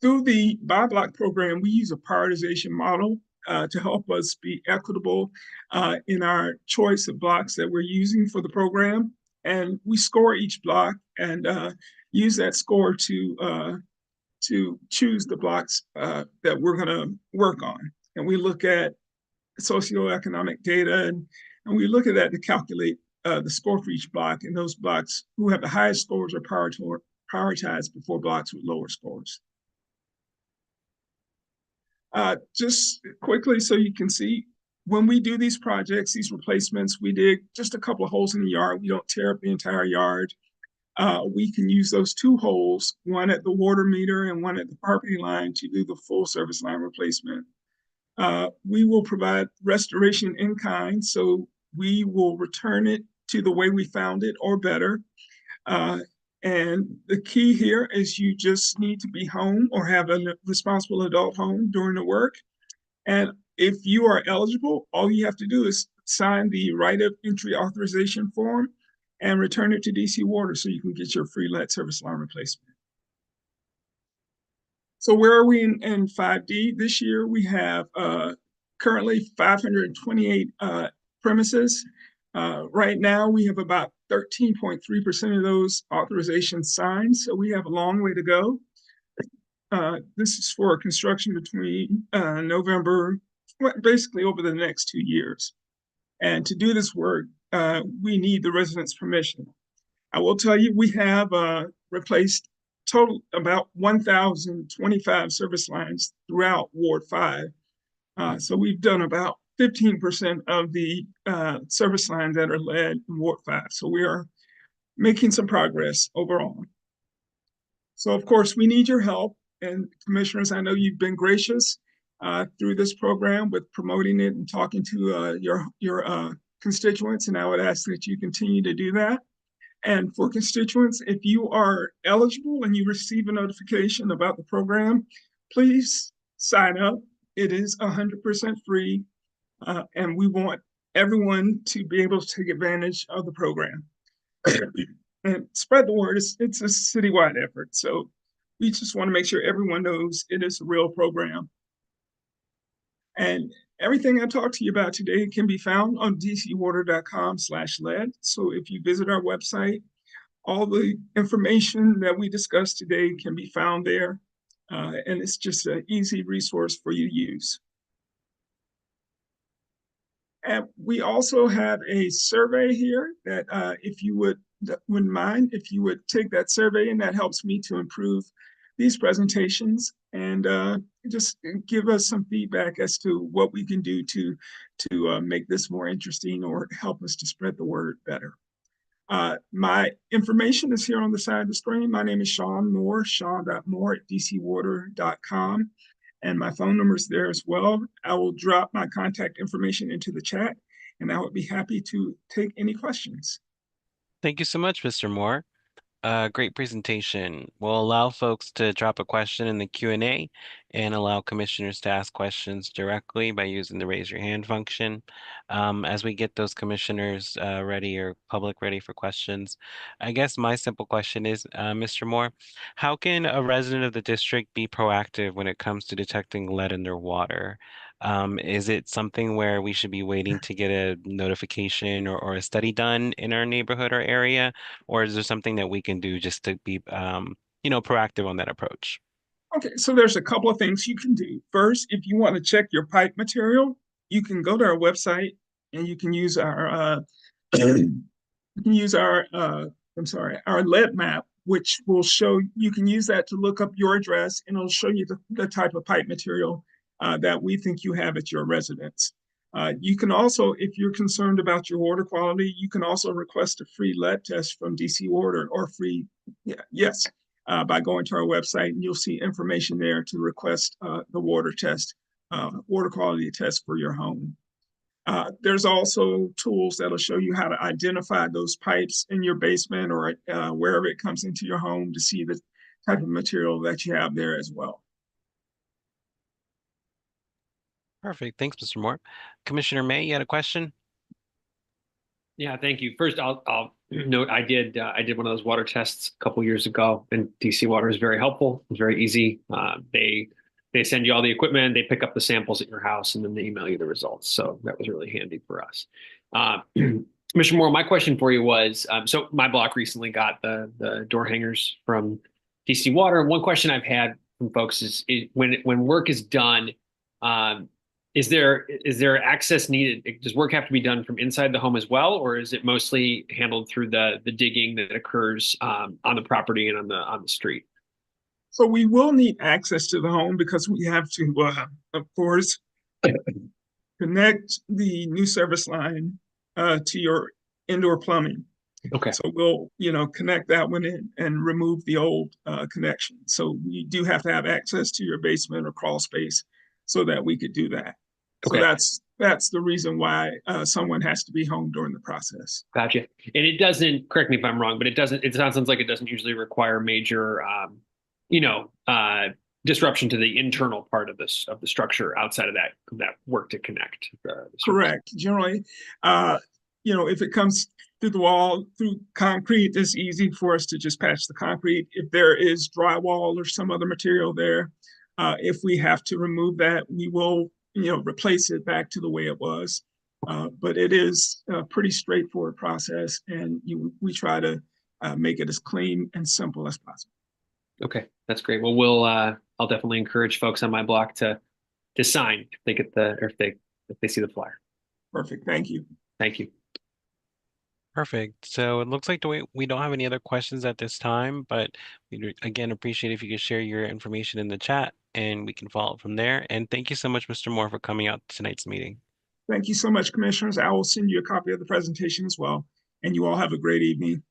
through the buy block program, we use a prioritization model to help us be equitable in our choice of blocks that we're using for the program. And we score each block and use that score to choose the blocks that we're going to work on. And we look at socioeconomic data and we look at that to calculate the score for each block. And those blocks who have the highest scores are prioritized before blocks with lower scores. Just quickly so you can see, when we do these projects, these replacements, we dig just a couple of holes in the yard. We don't tear up the entire yard. We can use those 2 holes, one at the water meter and one at the property line, to do the full service line replacement. We will provide restoration in kind, so we will return it to the way we found it or better. And the key here is you just need to be home or have a responsible adult home during the work. And if you are eligible, all you have to do is sign the right of entry authorization form and return it to DC Water so you can get your free lead service line replacement. So where are we in 5D? This year we have currently 528 premises. Right now we have about 13.3% of those authorizations signed, so we have a long way to go. This is for construction between November, basically over the next 2 years. And to do this work, we need the residents' permission. I will tell you, we have replaced total about 1,025 service lines throughout Ward 5. So we've done about 15% of the service lines that are lead in Ward 5. So we are making some progress overall. So of course, we need your help. And commissioners, I know you've been gracious through this program with promoting it and talking to your constituents. And I would ask that you continue to do that. And for constituents, if you are eligible and you receive a notification about the program, please sign up. It is 100% free. And we want everyone to be able to take advantage of the program. And spread the word. It's a citywide effort. So we just want to make sure everyone knows it is a real program. And everything I talked to you about today can be found on dcwater.com/lead. So if you visit our website, all the information that we discussed today can be found there. And it's just an easy resource for you to use. And we also have a survey here that if you wouldn't mind, if you would take that survey, and that helps me to improve these presentations and just give us some feedback as to what we can do to make this more interesting or help us to spread the word better. My information is here on the side of the screen. My name is Sean Moore, sean.moore@dcwater.com. And my phone number is there as well. I will drop my contact information into the chat, and I would be happy to take any questions. Thank you so much, Mr. Moore. Great presentation. We'll allow folks to drop a question in the Q&A and allow commissioners to ask questions directly by using the raise your hand function. As we get those commissioners ready or public ready for questions, I guess my simple question is, Mr. Moore, how can a resident of the district be proactive when it comes to detecting lead in their water? Is it something where we should be waiting to get a notification or a study done in our neighborhood or area? Or is there something that we can do just to be proactive on that approach. Okay, so there's a couple of things you can do. First, if you want to check your pipe material, you can go to our website and you can use our you can use our I'm sorry, our lead map, which will show you can use that to look up your address and it'll show you the type of pipe material that we think you have at your residence. You can also, if you're concerned about your water quality, you can also request a free lead test from DC Water or free, yeah, yes, by going to our website and you'll see information there to request the water test, water quality test for your home. There's also tools that'll show you how to identify those pipes in your basement or wherever it comes into your home to see the type of material that you have there as well. Perfect. Thanks, Mr. Moore. Commissioner May, you had a question? Yeah, thank you. First, I'll note I did one of those water tests a couple years ago, and DC Water is very helpful. It's very easy. They send you all the equipment, they pick up the samples at your house, and then they email you the results. So that was really handy for us. Commissioner Moore, my question for you was, so my block recently got the door hangers from DC Water. One question I've had from folks is when work is done, is there access needed? Does work have to be done from inside the home as well, or is it mostly handled through the digging that occurs on the property and on the street? So we will need access to the home because we have to, of course, connect the new service line to your indoor plumbing. Okay. So we'll, connect that one in and remove the old connection. So we do have to have access to your basement or crawl space so that we could do that. Okay. So that's the reason why someone has to be home during the process. Gotcha. And it doesn't, correct me if I'm wrong, but it sounds like it doesn't usually require major, disruption to the internal part of the structure outside of that work to connect. Correct. Generally, if it comes through the wall, through concrete, it's easy for us to just patch the concrete. If there is drywall or some other material there, if we have to remove that, we will, replace it back to the way it was. But it is a pretty straightforward process, and we try to make it as clean and simple as possible. Okay, that's great. Well, I'll definitely encourage folks on my block to sign if they get if they see the flyer. Perfect. Thank you. Thank you. Perfect. So it looks like we don't have any other questions at this time, but we'd again appreciate if you could share your information in the chat and we can follow up from there. And thank you so much, Mr. Moore, for coming out to tonight's meeting. Thank you so much, Commissioners. I will send you a copy of the presentation as well. And you all have a great evening.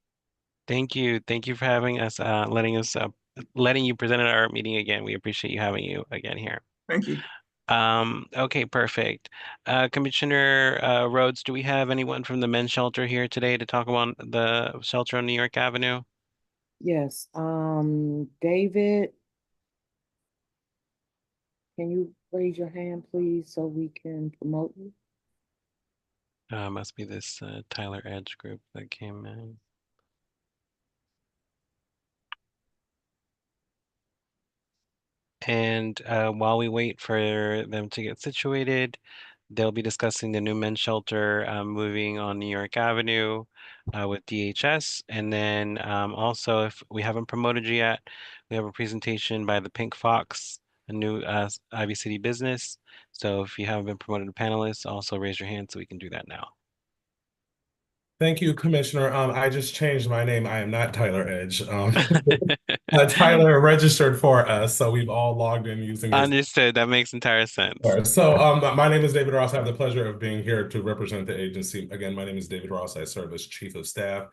Thank you. Thank you for having us, letting you present at our meeting again. We appreciate you having you again here. Thank you. Okay, perfect. Commissioner Rhodes, do we have anyone from the men's shelter here today to talk about the shelter on New York Avenue? Yes. David, can you raise your hand, please, so we can promote you? Must be this Tyler Edge group that came in. And while we wait for them to get situated, they'll be discussing the new men's shelter moving on New York Avenue with DHS. And then also, if we haven't promoted you yet, we have a presentation by the Pink Fox, a new Ivy City business. So if you haven't been promoted to panelists, also raise your hand so we can do that now. Thank you, Commissioner. I just changed my name. I am not Tyler Edge. Tyler registered for us, so we've all logged in using his. Understood. That makes entire sense. So my name is David Ross. I have the pleasure of being here to represent the agency. Again, my name is David Ross. I serve as Chief of Staff.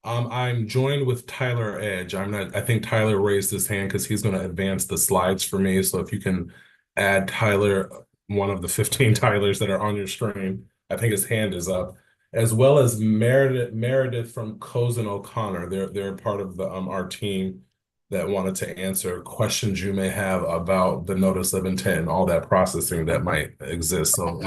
I'm joined with Tyler Edge. I think Tyler raised his hand because he's going to advance the slides for me. So if you can add Tyler, one of the 15 Tylers that are on your screen, I think his hand is up, as well as Meredith from Cozen O'Connor. They're part of our team that wanted to answer questions you may have about the notice of intent and all that processing that might exist. So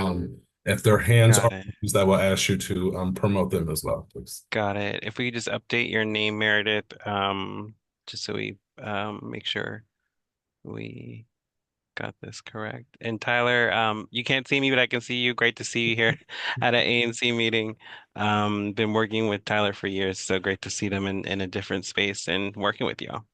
if their hands are used, I will ask you to promote them as well, please. Got it. If we could just update your name, Meredith, just so we make sure we got this correct. And Tyler, you can't see me, but I can see you. Great to see you here at an ANC meeting. Been working with Tyler for years, so great to see them in a different space and working with you all.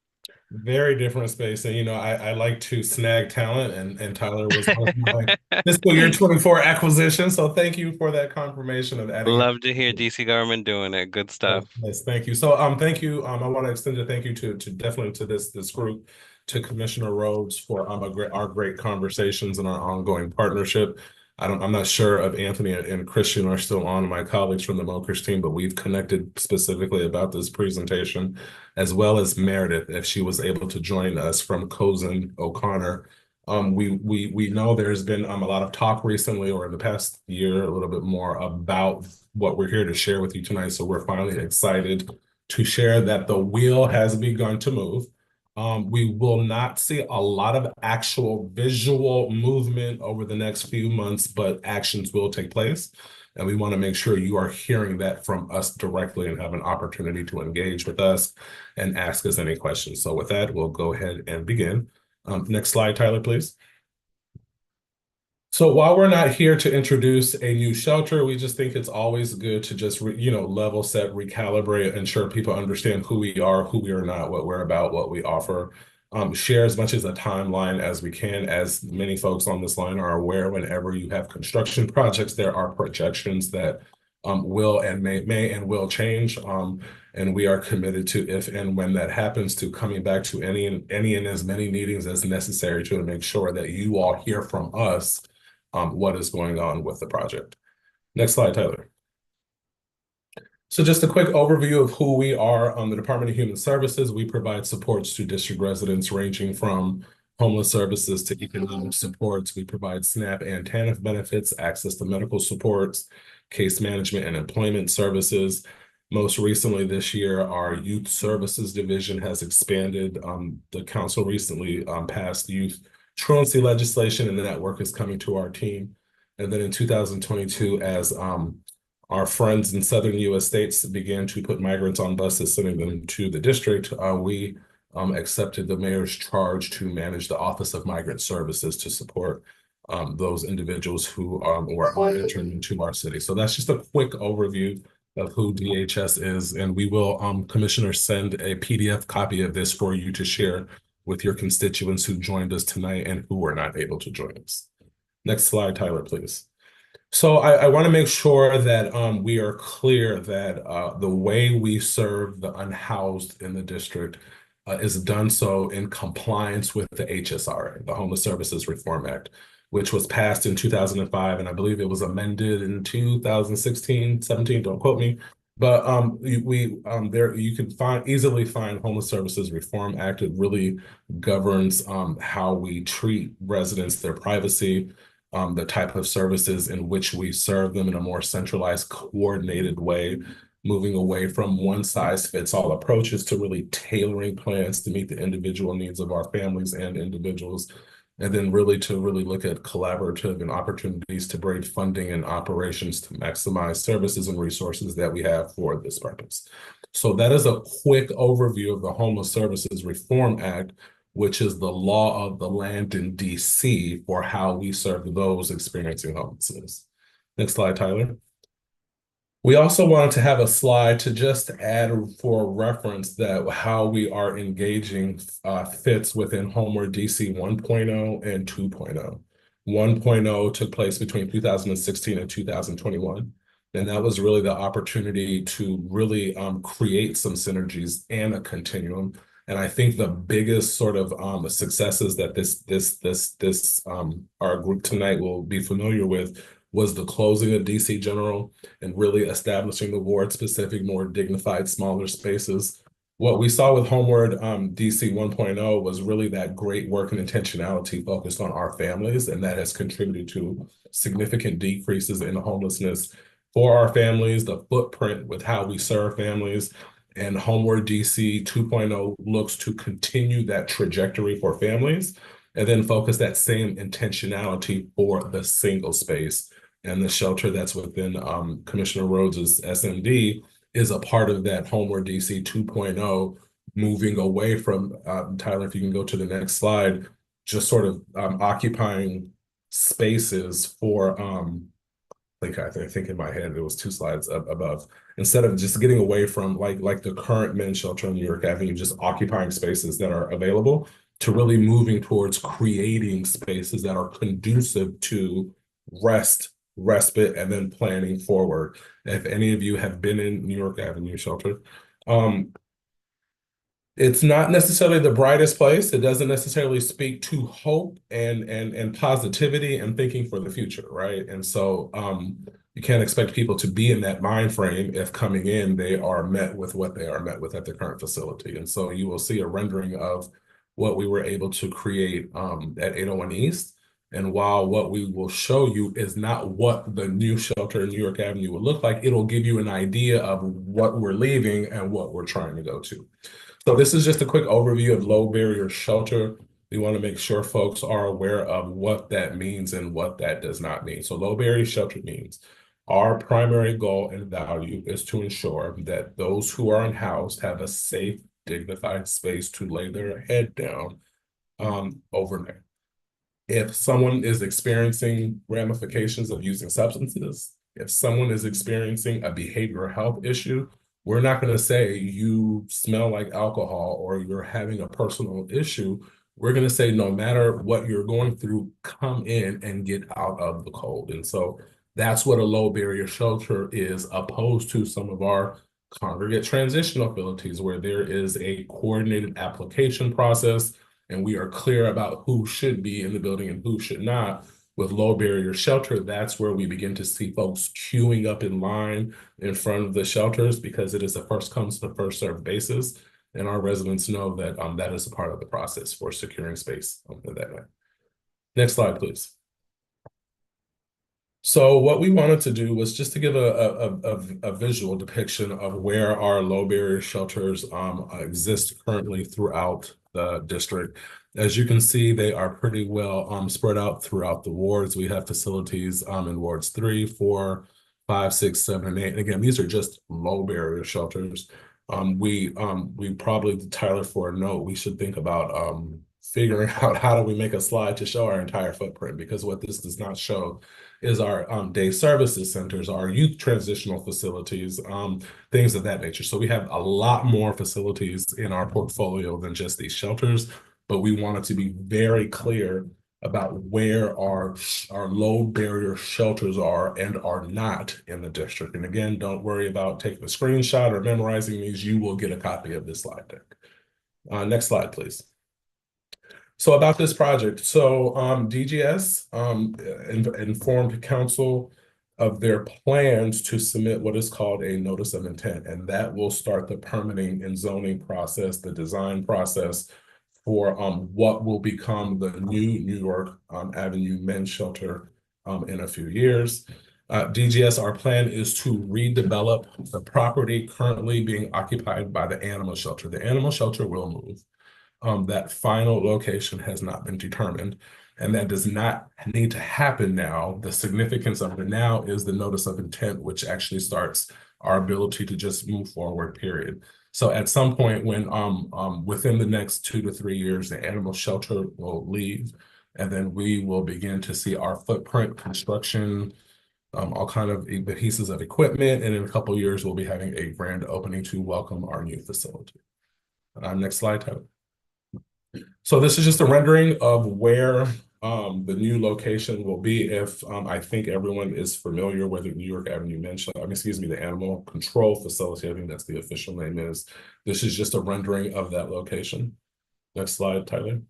Very different space. And, I like to snag talent, and Tyler was one of my fiscal year 24 acquisitions. So thank you for that confirmation of adding. Love to hear DC government doing it. Good stuff. Yes, thank you. So, thank you. I want to extend a thank you to definitely to this group, to Commissioner Rhodes for our great conversations and our ongoing partnership. I'm not sure if Anthony and Christian are still on, my colleagues from the Mokers team, but we've connected specifically about this presentation, as well as Meredith, if she was able to join us from Cozen O'Connor. We know there's been a lot of talk recently, or in the past year, a little bit more, about what we're here to share with you tonight. So we're finally excited to share that the wheel has begun to move. We will not see a lot of actual visual movement over the next few months, but actions will take place. And we want to make sure you are hearing that from us directly and have an opportunity to engage with us and ask us any questions. So with that, we'll go ahead and begin. Next slide, Tyler, please. So while we're not here to introduce a new shelter, we just think it's always good to just, level set, recalibrate, ensure people understand who we are not, what we're about, what we offer. Share as much as a timeline as we can. As many folks on this line are aware, whenever you have construction projects, there are projections that will and may and will change. And we are committed to, if and when that happens, to coming back to any and as many meetings as necessary to make sure that you all hear from us what is going on with the project. Next slide, Tyler. So just a quick overview of who we are. The Department of Human Services, we provide supports to district residents ranging from homeless services to economic supports. We provide SNAP and TANF benefits, access to medical supports, case management and employment services. Most recently this year, our Youth Services Division has expanded. The council recently passed youth truancy legislation, and that work is coming to our team. And then in 2022, as our friends in southern U.S. states began to put migrants on buses, sending them to the district, we accepted the mayor's charge to manage the Office of Migrant Services to support those individuals who were entering into our city. So that's just a quick overview of who DHS is, and we will, Commissioner, send a PDF copy of this for you to share with your constituents who joined us tonight and who were not able to join us. Next slide, Tyler, please. So I want to make sure that we are clear that the way we serve the unhoused in the district is done so in compliance with the HSRA, the Homeless Services Reform Act, which was passed in 2005, and I believe it was amended in 2016, 17, don't quote me. But there you can easily find Homeless Services Reform Act. It really governs how we treat residents, their privacy, the type of services in which we serve them in a more centralized, coordinated way, moving away from one-size-fits-all approaches to really tailoring plans to meet the individual needs of our families and individuals, and then really look at collaborative and opportunities to braid funding and operations to maximize services and resources that we have for this purpose. So that is a quick overview of the Homeless Services Reform Act, which is the law of the land in DC for how we serve those experiencing homelessness. Next slide, Tyler. We also wanted to have a slide to just add for reference that how we are engaging fits within Homeward DC 1.0 and 2.0. 1.0 took place between 2016 and 2021. And that was really the opportunity to really create some synergies and a continuum. And I think the biggest sort of successes that our group tonight will be familiar with was the closing of DC General and really establishing the ward-specific, more dignified, smaller spaces. What we saw with Homeward DC 1.0 was really that great work and intentionality focused on our families, and that has contributed to significant decreases in homelessness for our families, the footprint with how we serve families. And Homeward DC 2.0 looks to continue that trajectory for families and then focus that same intentionality for the single space. And the shelter that's within Commissioner Rhodes's SMD is a part of that Homeward DC 2.0, moving away from, Tyler, if you can go to the next slide, just sort of occupying spaces for I think in my head it was 2 slides above. Instead of just getting away from like the current men's shelter on New York Avenue, just occupying spaces that are available, to really moving towards creating spaces that are conducive to rest, respite, and then planning forward. If any of you have been in New York Avenue shelter, it's not necessarily the brightest place. It doesn't necessarily speak to hope and positivity and thinking for the future, right? And so you can't expect people to be in that mind frame if coming in they are met with what they are met with at the current facility. And so you will see a rendering of what we were able to create at 801 East. And while what we will show you is not what the new shelter in New York Avenue will look like, it'll give you an idea of what we're leaving and what we're trying to go to. So this is just a quick overview of low barrier shelter. We want to make sure folks are aware of what that means and what that does not mean. So low barrier shelter means our primary goal and value is to ensure that those who are unhoused have a safe, dignified space to lay their head down overnight. If someone is experiencing ramifications of using substances, if someone is experiencing a behavioral health issue, we're not going to say you smell like alcohol or you're having a personal issue. We're going to say no matter what you're going through, come in and get out of the cold. And so that's what a low barrier shelter is, opposed to some of our congregate transitional facilities where there is a coordinated application process and we are clear about who should be in the building and who should not. With low barrier shelter, that's where we begin to see folks queuing up in line in front of the shelters because it is a first comes to first served basis. And our residents know that that is a part of the process for securing space in that way. Next slide, please. So what we wanted to do was just to give a visual depiction of where our low barrier shelters exist currently throughout the district. As you can see, they are pretty well spread out throughout the wards. We have facilities in wards 3, 4, 5, 6, 7, and 8. And again, these are just low barrier shelters. We probably, Tyler, for a note, we should think about figuring out how do we make a slide to show our entire footprint, because what this does not show is our day services centers, our youth transitional facilities, things of that nature. So we have a lot more facilities in our portfolio than just these shelters, but we wanted to be very clear about where our low barrier shelters are and are not in the district. And again, don't worry about taking a screenshot or memorizing these. You will get a copy of this slide deck. Next slide, please. So about this project, so DGS informed council of their plans to submit what is called a notice of intent, and that will start the permitting and zoning process, the design process for what will become the new New York Avenue Men's Shelter in a few years. DGS, our plan is to redevelop the property currently being occupied by the animal shelter. The animal shelter will move. That final location has not been determined, and that does not need to happen now. The significance of it now is the notice of intent, which actually starts our ability to just move forward, period. So at some point when within the next 2 to 3 years, the animal shelter will leave, and then we will begin to see our footprint construction, all kind of pieces of equipment, and in a couple of years, we'll be having a grand opening to welcome our new facility. Next slide, Tyler. So this is just a rendering of where the new location will be. If I think everyone is familiar with the New York Avenue Men's Shelter, excuse me, the Animal Control Facility, I think that's the official name is. This is just a rendering of that location. Next slide, Tyler.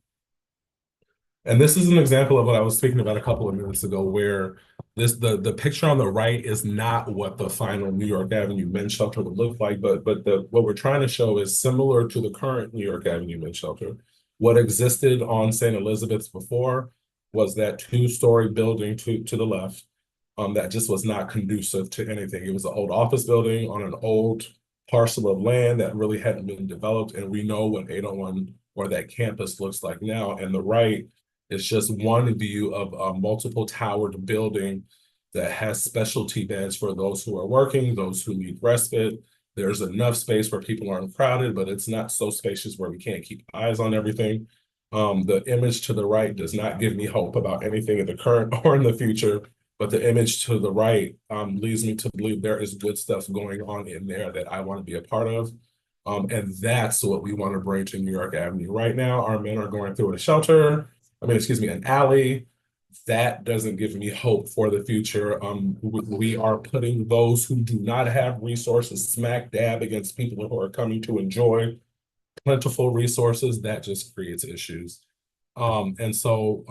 And this is an example of what I was speaking about a couple of minutes ago, where the picture on the right is not what the final New York Avenue Men's Shelter would look like, but what we're trying to show is similar to the current New York Avenue Men's Shelter. What existed on St. Elizabeth's before was that 2-story building to the left that just was not conducive to anything. It was an old office building on an old parcel of land that really hadn't been developed, and we know what 801 or that campus looks like now. And the right is just one view of a multiple towered building that has specialty beds for those who are working, those who need respite. There's enough space where people aren't crowded, but it's not so spacious where we can't keep eyes on everything. The image to the right does not give me hope about anything in the current or in the future, but the image to the right leads me to believe there is good stuff going on in there that I want to be a part of. And that's what we want to bring to New York Avenue. Right now, our men are going through a shelter, an alley. That doesn't give me hope for the future. We are putting those who do not have resources smack dab against people who are coming to enjoy plentiful resources. That just creates issues. And so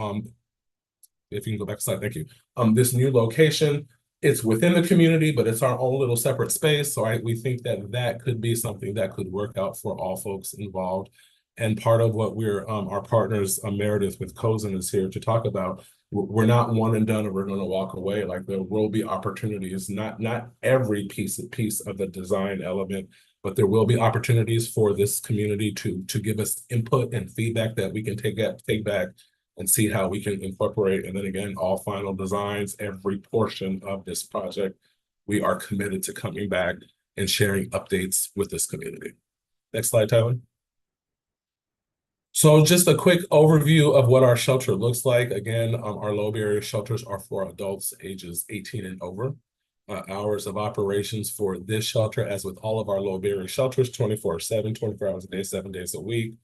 if you can go back a slide, thank you. This new location, it's within the community, but it's our own little separate space. So we think that that could be something that could work out for all folks involved. And part of what we're, our partners, Meredith with Cozen is here to talk about. We're not one and done and we're going to walk away. Like there will be opportunities, not every piece of the design element, but there will be opportunities for this community to give us input and feedback that we can take back and see how we can incorporate. And then again, all final designs, every portion of this project, we are committed to coming back and sharing updates with this community. Next slide, Tyler. So just a quick overview of what our shelter looks like. Again, our low barrier shelters are for adults ages 18 and over. Hours of operations for this shelter, as with all of our low barrier shelters, 24/7, 24 hours a day, 7 days a week.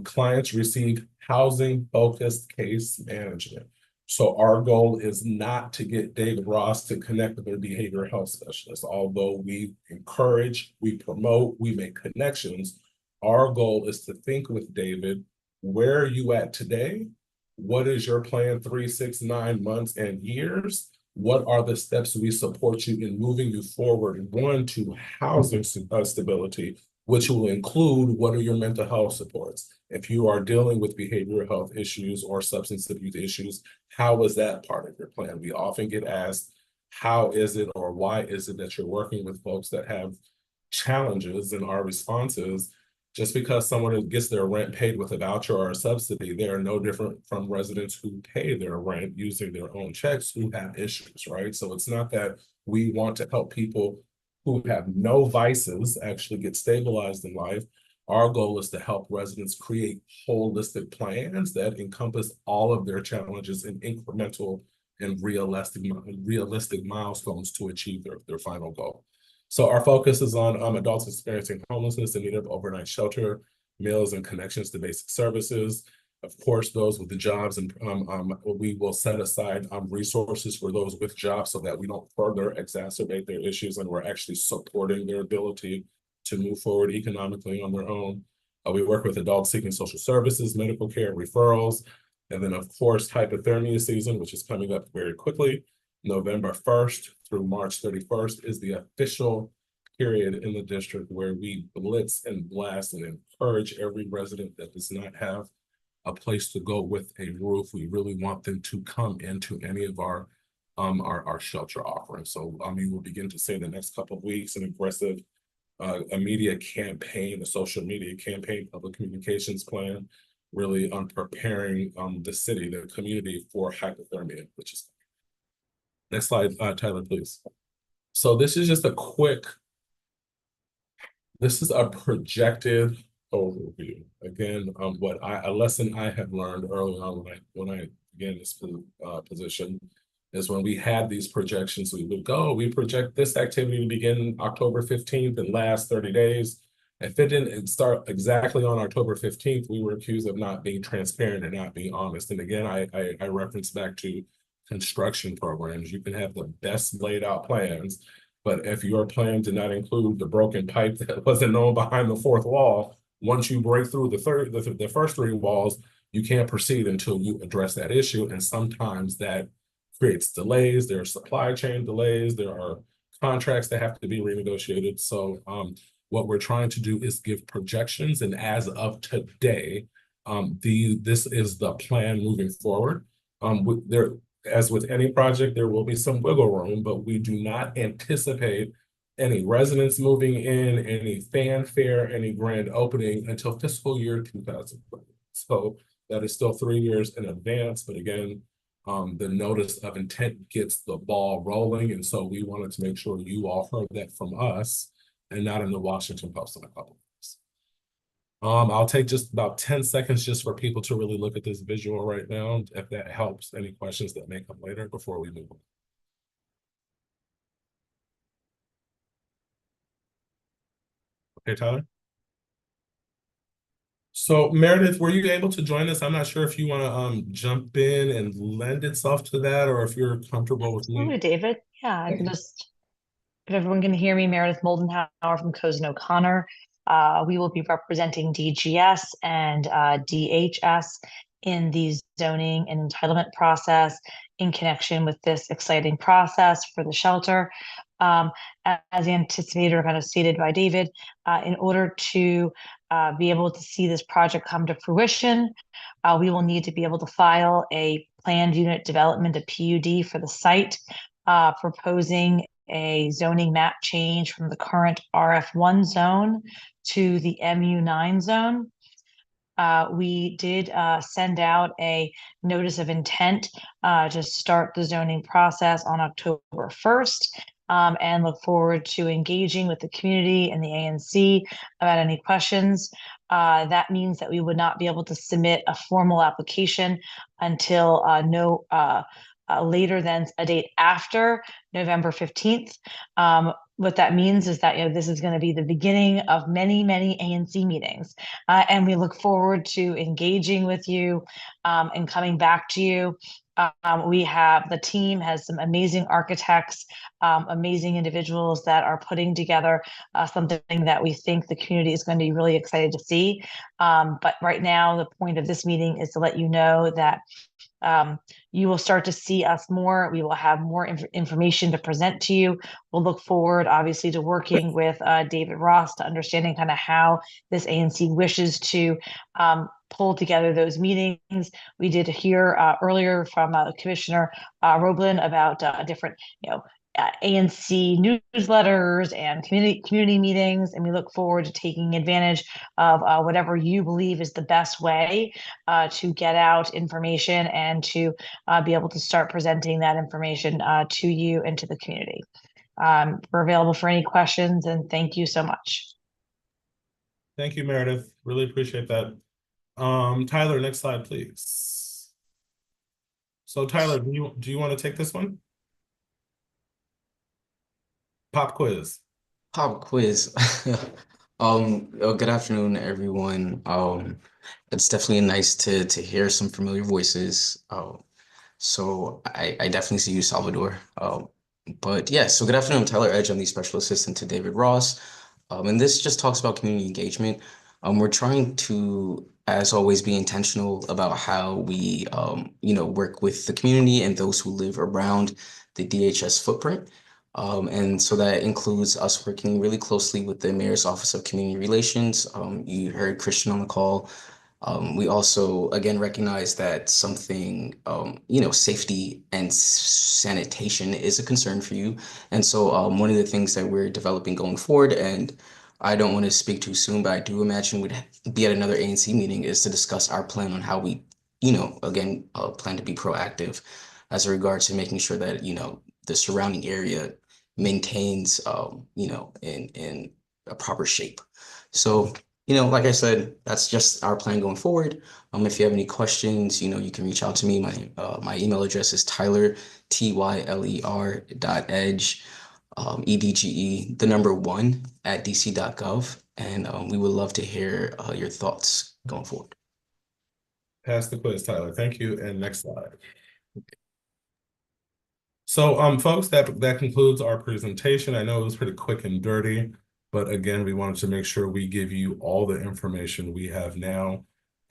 Clients receive housing-focused case management. So our goal is not to get David Ross to connect with their behavioral health specialist. Although we encourage, we promote, we make connections, our goal is to think with David, where are you at today? What is your plan 3, 6, 9 months and years? What are the steps we support you in moving you forward? One, to housing stability, which will include what are your mental health supports. If you are dealing with behavioral health issues or substance abuse issues, how is that part of your plan? We often get asked, how is it or why is it that you're working with folks that have challenges? And our response is, just because someone gets their rent paid with a voucher or a subsidy, they are no different from residents who pay their rent using their own checks who have issues, right? So it's not that we want to help people who have no vices actually get stabilized in life. Our goal is to help residents create holistic plans that encompass all of their challenges in incremental and realistic milestones to achieve their final goal. So our focus is on adults experiencing homelessness in need of overnight shelter, meals, and connections to basic services. Of course, those with the jobs, and we will set aside resources for those with jobs so that we don't further exacerbate their issues and we're actually supporting their ability to move forward economically on their own. We work with adults seeking social services, medical care, referrals, and then of course, hypothermia season, which is coming up very quickly. November 1st through March 31st is the official period in the district where we blitz and blast and encourage every resident that does not have a place to go with a roof. We really want them to come into any of our shelter offerings. So you will begin to see in the next couple of weeks an aggressive a media campaign, a social media campaign, public communications plan, really preparing the city, the community for hypothermia, which is. Next slide, Tyler, please. So this is just a quick, this is a projected overview. Again, a lesson I have learned early on when I began this position is when we had these projections, we would go, we project this activity to begin October 15th and last 30 days. If it didn't start exactly on October 15th, we were accused of not being transparent and not being honest. And again, I reference back to construction programs. You can have the best laid out plans, but if your plan did not include the broken pipe that wasn't known behind the fourth wall, once you break through the first 3 walls, you can't proceed until you address that issue. And sometimes that creates delays. There are supply chain delays. There are contracts that have to be renegotiated. So what we're trying to do is give projections. And as of today, this is the plan moving forward. As with any project, there will be some wiggle room, but we do not anticipate any residents moving in, any fanfare, any grand opening until fiscal year 2020. So that is still 3 years in advance. But again, the notice of intent gets the ball rolling. And so we wanted to make sure you all heard that from us and not in the Washington Post in a couple of days. I'll take just about 10 seconds just for people to really look at this visual right now, if that helps. Any questions that may come later before we move on. Okay, Tyler. So Meredith, were you able to join us? I'm not sure if you want to jump in and lend itself to that, or if you're comfortable with Hello, me. David. Yeah, I can just, if everyone can hear me, Meredith Moldenhauer from Cozen O'Connor. We will be representing DGS and DHS in the zoning and entitlement process in connection with this exciting process for the shelter. As anticipated or kind of stated by David, in order to be able to see this project come to fruition, we will need to be able to file a planned unit development, a PUD for the site, proposing a zoning map change from the current RF1 zone to the MU9 zone. We did send out a notice of intent to start the zoning process on October 1st, and look forward to engaging with the community and the ANC about any questions. That means that we would not be able to submit a formal application until no later than a date after November 15th. What that means is that, this is going to be the beginning of many, many ANC meetings. And we look forward to engaging with you and coming back to you. The team has some amazing architects, amazing individuals that are putting together something that we think the community is going to be really excited to see. But right now, the point of this meeting is to let you know that you will start to see us more. We will have more information to present to you. We'll look forward, obviously, to working with David Ross to understanding kind of how this ANC wishes to pull together those meetings. We did hear earlier from Commissioner Roblin about different, ANC newsletters and community meetings, and we look forward to taking advantage of whatever you believe is the best way to get out information and to be able to start presenting that information to you and to the community. We're available for any questions, and thank you so much. Thank you, Meredith. Really appreciate that. Tyler, next slide, please. So Tyler, do you want to take this one? Pop quiz. Pop quiz. Good afternoon, everyone. It's definitely nice to hear some familiar voices. So I definitely see you, Salvador. But yeah, so good afternoon. I'm Tyler Edge. I'm the special assistant to David Ross. And this just talks about community engagement. We're trying to, as always, be intentional about how we, work with the community and those who live around the DHS footprint. And so that includes us working really closely with the Mayor's Office of Community Relations. You heard Christian on the call. We also, again, recognize that something, safety and sanitation is a concern for you. And so one of the things that we're developing going forward, and I don't want to speak too soon, but I do imagine we'd be at another ANC meeting, is to discuss our plan on how we, again, plan to be proactive as regards to making sure that, the surrounding area maintains, in a proper shape. So, like I said, that's just our plan going forward. If you have any questions, you can reach out to me. My email address is Tyler, TYLER.edge, EDGE, the number 1 at dc.gov. And we would love to hear your thoughts going forward. Pass the quiz, Tyler. Thank you. And next slide. So, folks, that concludes our presentation. I know it was pretty quick and dirty, but again, we wanted to make sure we give you all the information we have now.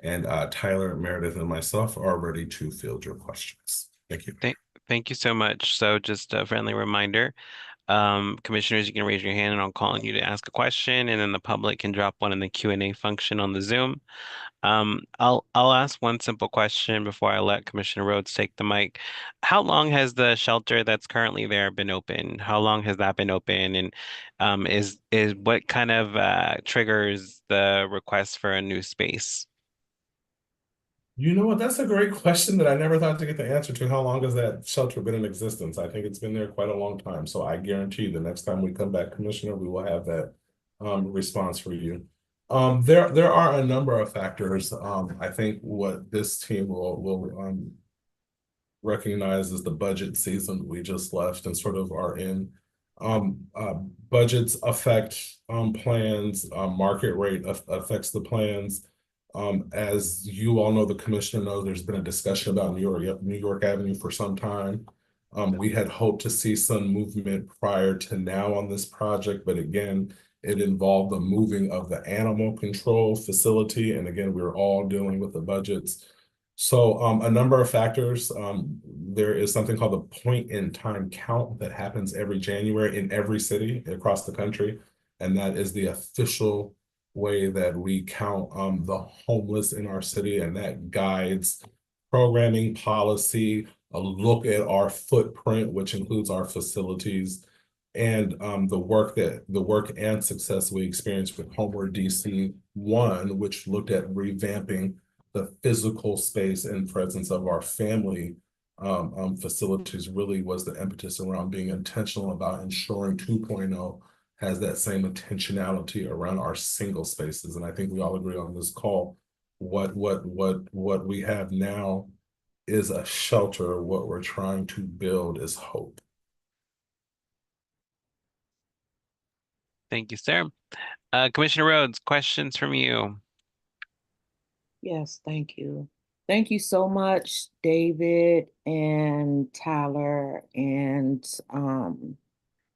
And Tyler, Meredith, and myself are ready to field your questions. Thank you. Thank you so much. So just a friendly reminder, commissioners, you can raise your hand and I'll call on you to ask a question, and then the public can drop one in the Q&A function on the Zoom. I'll ask one simple question before I let Commissioner Rhodes take the mic. How long has the shelter that's currently there been open? How long has that been open? And is what kind of triggers the request for a new space? You know what? That's a great question that I never thought to get the answer to. How long has that shelter been in existence? I think it's been there quite a long time. So I guarantee you the next time we come back, Commissioner, we will have that response for you. There are a number of factors. I think what this team will recognize is the budget season we just left and sort of are in. Budgets affect plans. Market rate affects the plans. As you all know, the commissioner knows, there's been a discussion about New York Avenue for some time. We had hoped to see some movement prior to now on this project, but again, it involved the moving of the animal control facility. And again, we were all dealing with the budgets. So a number of factors. There is something called the point in time count that happens every January in every city across the country. And that is the official way that we count the homeless in our city, and that guides programming policy, a look at our footprint, which includes our facilities, and the work and success we experienced with Homeward DC 1, which looked at revamping the physical space and presence of our family facilities, really was the impetus around being intentional about ensuring 2.0 has that same intentionality around our single spaces. And I think we all agree on this call, what we have now is a shelter. What we're trying to build is hope. Thank you, sir. Commissioner Rhodes, questions from you. Yes, thank you. Thank you so much, David and Tyler and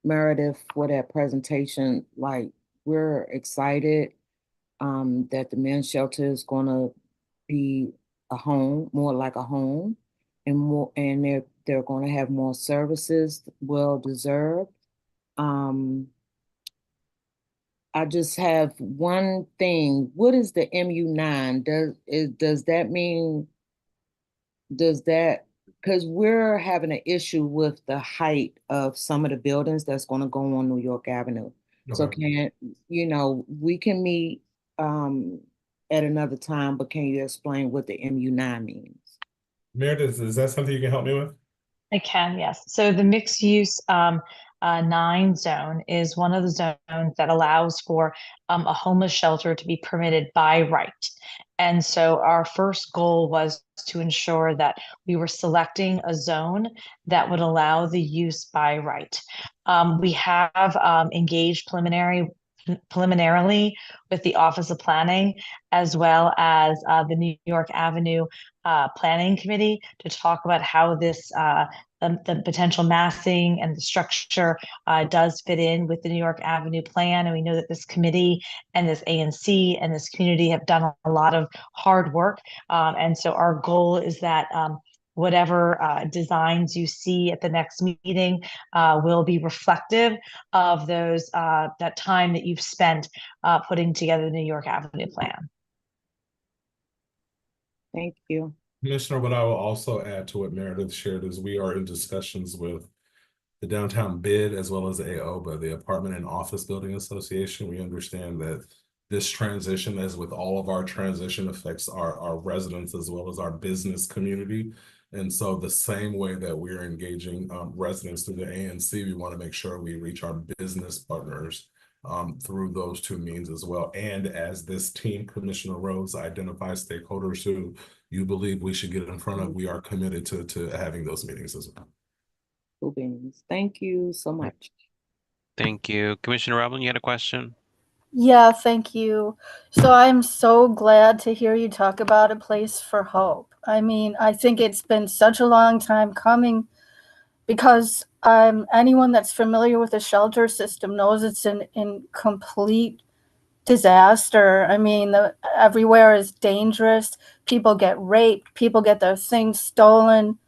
Meredith, for that presentation. Like, we're excited that the men's shelter is gonna be a home, more like a home, and they're gonna have more services, well deserved. I just have one thing. What is the MU9? Does that mean, because we're having an issue with the height of some of the buildings that's going to go on New York Avenue. So Okay. we can meet at another time, but can you explain what the MU9 means? Meredith, is that something you can help me with? I can, yes. So the mixed use 9 zone is one of the zones that allows for a homeless shelter to be permitted by right. And so our first goal was to ensure that we were selecting a zone that would allow the use by right. We have engaged preliminarily with the Office of Planning, as well as the New York Avenue Planning Committee, to talk about how this the potential massing and the structure does fit in with the New York Avenue plan. And we know that this committee and this ANC and this community have done a lot of hard work. And so our goal is that whatever designs you see at the next meeting will be reflective of those that time that you've spent putting together the New York Avenue plan. Thank you. Commissioner, what I will also add to what Meredith shared is we are in discussions with the Downtown BID as well as AOBA, the Apartment and Office Building Association. We understand that this transition, as with all of our transition, affects our residents as well as our business community. And so the same way that we're engaging residents through the ANC, we want to make sure we reach our business partners through those two means as well. And as this team, Commissioner Rhodes, identifies stakeholders who you believe we should get in front of, we are committed to having those meetings as well. Cool beans. Thank you so much. Thank you. Commissioner Roblin, you had a question? Yeah, thank you. So I'm so glad to hear you talk about a place for hope. I mean, I think it's been such a long time coming, because anyone that's familiar with the shelter system knows it's in complete disaster. I mean, everywhere is dangerous. People get raped. People get their things stolen.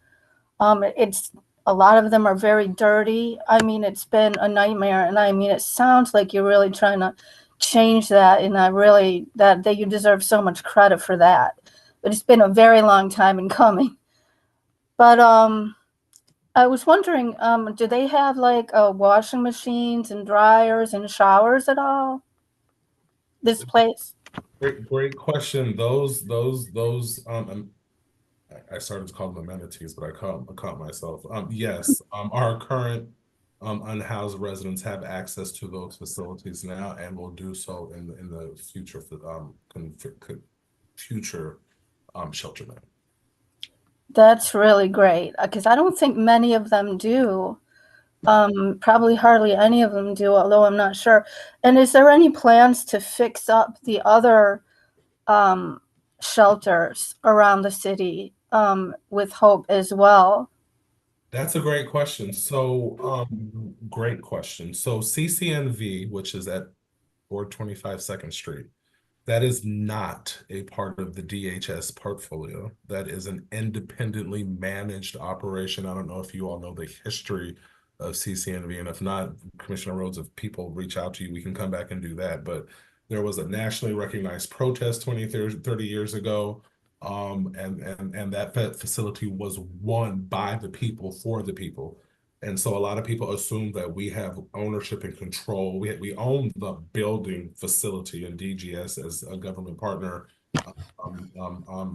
It's a lot of them are very dirty. I mean, it's been a nightmare. And I mean, it sounds like you're really trying to change that. And that you deserve so much credit for that. But it's been a very long time in coming. But I was wondering, do they have like washing machines and dryers and showers at all? This place? Great question. I started to call them amenities, but I caught myself. Yes, our current unhoused residents have access to those facilities now, and will do so in the future for future shelter now. That's really great, because I don't think many of them do. Probably hardly any of them do, although I'm not sure. And is there any plans to fix up the other shelters around the city with Hope as well? That's a great question. So, great question. So CCNV, which is at 425 Second Street, that is not a part of the DHS portfolio. That is an independently managed operation. I don't know if you all know the history of CCNV, and if not, Commissioner Rhodes, if people reach out to you, we can come back and do that. But there was a nationally recognized protest 20, 30 years ago. And that facility was won by the people for the people. And so a lot of people assume that we have ownership and control. We own the building facility, and DGS as a government partner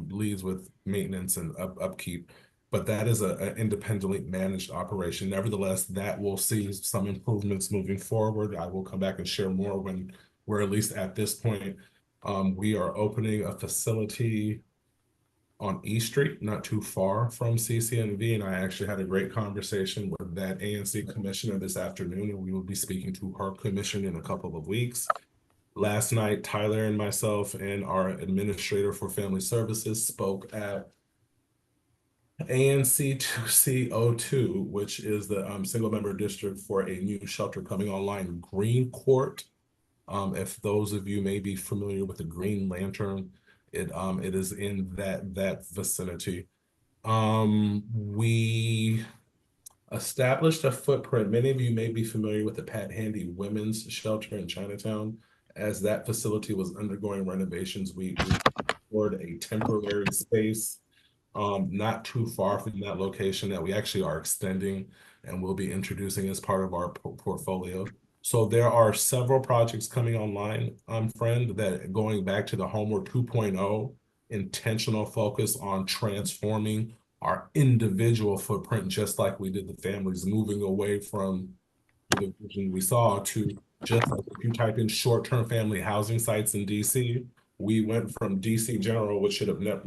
leads with maintenance and upkeep. But that is an independently managed operation. Nevertheless, that will see some improvements moving forward. I will come back and share more when we're at least at this point. We are opening a facility on E Street, not too far from CCNV, and I actually had a great conversation with that ANC commissioner this afternoon, and we will be speaking to her commission in a couple of weeks. Last night, Tyler and myself and our administrator for family services spoke at ANC 2C02, which is the single member district for a new shelter coming online, Green Court. If those of you may be familiar with the Green Lantern, it is in that vicinity. We established a footprint. Many of you may be familiar with the Pat Handy Women's Shelter in Chinatown. As that facility was undergoing renovations, we explored a temporary space not too far from that location that we actually are extending and will be introducing as part of our portfolio. So there are several projects coming online, friend, that going back to the Homework 2.0, intentional focus on transforming our individual footprint, just like we did the families, moving away from the vision we saw to just like if you type in short-term family housing sites in DC, we went from DC General, which should have never,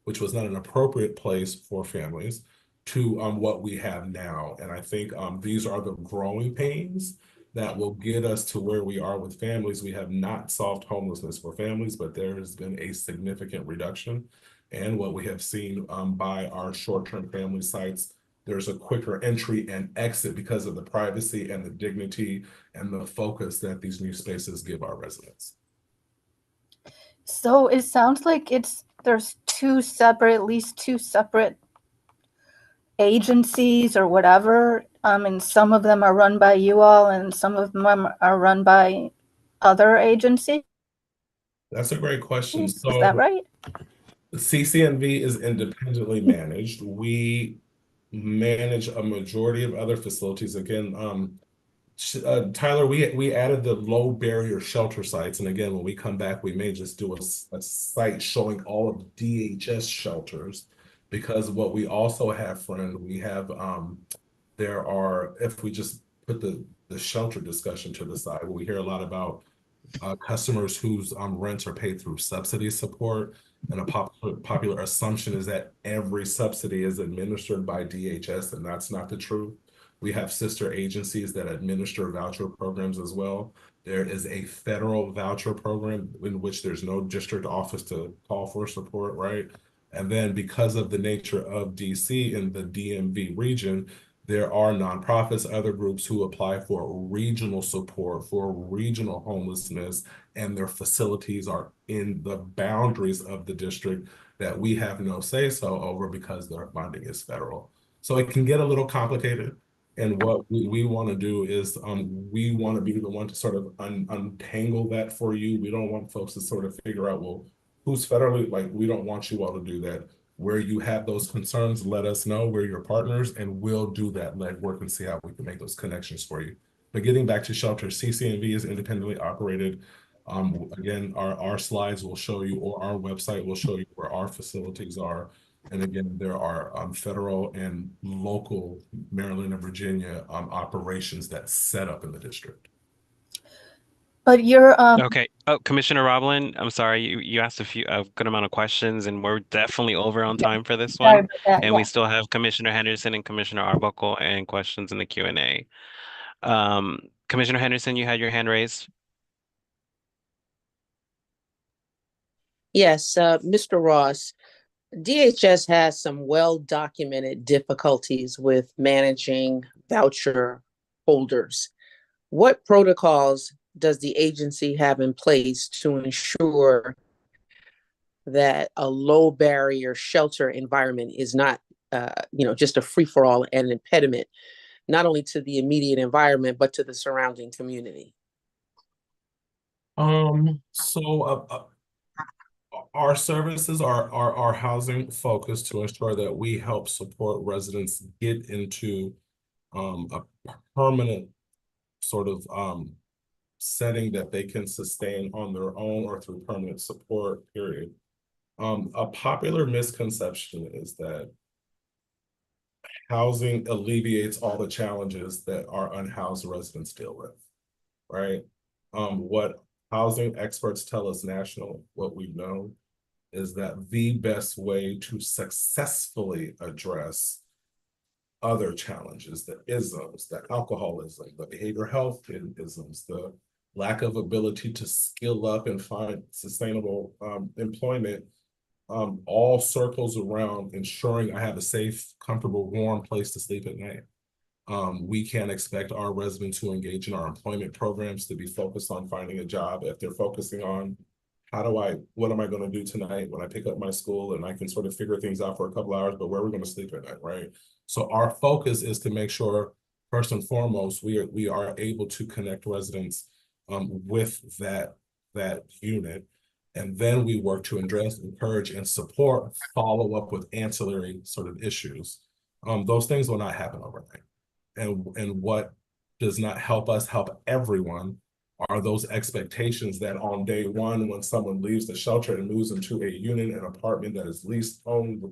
which was not an appropriate place for families, to what we have now. And I think these are the growing pains that will get us to where we are with families. We have not solved homelessness for families, but there has been a significant reduction. And what we have seen by our short-term family sites, there's a quicker entry and exit because of the privacy and the dignity and the focus that these new spaces give our residents. So it sounds like there's at least two separate agencies or whatever, and some of them are run by you all and some of them are run by other agencies. That's a great question. Is that right? CCNV is independently managed. We manage a majority of other facilities. Again, Tyler, we added the low barrier shelter sites. And again, when we come back, we may just do a site showing all of DHS shelters, because what we also have, friend, we have, there are, if we just put the shelter discussion to the side, we hear a lot about customers whose rents are paid through subsidy support. And a popular assumption is that every subsidy is administered by DHS, and that's not the truth. We have sister agencies that administer voucher programs as well. There is a federal voucher program in which there's no district office to call for support, right? And then because of the nature of DC and the DMV region, there are nonprofits, other groups who apply for regional support for regional homelessness, and their facilities are in the boundaries of the district that we have no say-so over because their funding is federal. So it can get a little complicated. And what we want to do is we want to be the one to sort of untangle that for you. We don't want folks to sort of figure out, well, who's federally, like, we don't want you all to do that. Where you have those concerns, let us know. We're your partners, and we'll do that legwork and see how we can make those connections for you. But getting back to shelter, CCNV is independently operated. Again, our slides will show you, or our website will show you where our facilities are. And again, there are federal and local Maryland and Virginia operations that set up in the district. But you're Okay. Oh, Commissioner Roblin, I'm sorry. You asked a good amount of questions, and we're definitely over on yeah, time for this sorry one. about that. And we Yeah. still have Commissioner Henderson and Commissioner Arbuckle and questions in the Q&A. Commissioner Henderson, you had your hand raised. Yes, Mr. Ross, DHS has some well-documented difficulties with managing voucher holders. What protocols does the agency have in place to ensure that a low barrier shelter environment is not, just a free-for-all and an impediment, not only to the immediate environment, but to the surrounding community? So our services are housing focused to ensure that we help support residents get into a permanent sort of setting that they can sustain on their own or through permanent support, period. A popular misconception is that housing alleviates all the challenges that our unhoused residents deal with, right? What housing experts tell us nationally, what we know, is that the best way to successfully address other challenges, the isms, the alcoholism, the behavioral health isms, the lack of ability to skill up and find sustainable employment, all circles around ensuring I have a safe, comfortable, warm place to sleep at night. We can't expect our residents who engage in our employment programs to be focused on finding a job if they're focusing on what am I going to do tonight when I pick up my school, and I can sort of figure things out for a couple hours, but where are we going to sleep at night, right? So our focus is to make sure, first and foremost, we are able to connect residents with that unit. And then we work to address, encourage, and support follow up with ancillary sort of issues. Those things will not happen overnight. And what does not help us help everyone are those expectations that on day one, when someone leaves the shelter and moves into a unit, an apartment that is leased owned,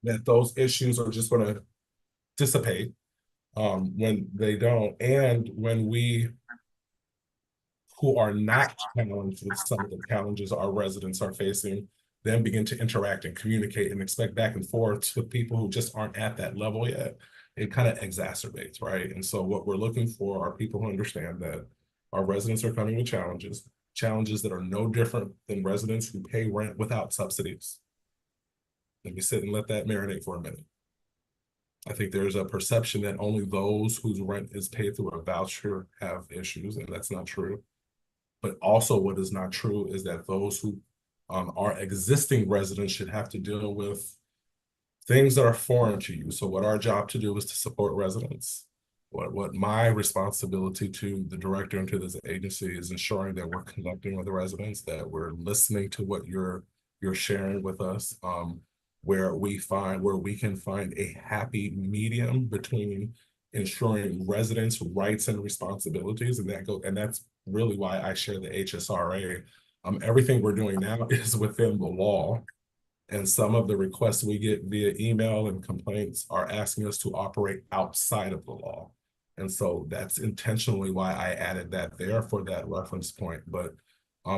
that those issues are just going to dissipate when they don't. And when we who are not challenged with some of the challenges our residents are facing, then begin to interact and communicate and expect back and forth with people who just aren't at that level yet, it kind of exacerbates, right? And so what we're looking for are people who understand that our residents are coming with challenges that are no different than residents who pay rent without subsidies. Let me sit and let that marinate for a minute. I think there's a perception that only those whose rent is paid through a voucher have issues, and that's not true. But also what is not true is that those who are existing residents should have to deal with things that are foreign to you. So what our job to do is to support residents. What my responsibility to the director and to this agency is ensuring that we're connecting with the residents, that we're listening to what you're sharing with us, where we can find a happy medium between ensuring residents' rights and responsibilities, and that's really why I share the HSRA. Everything we're doing now is within the law. And some of the requests we get via email and complaints are asking us to operate outside of the law. And so that's intentionally why I added that there for that reference point. But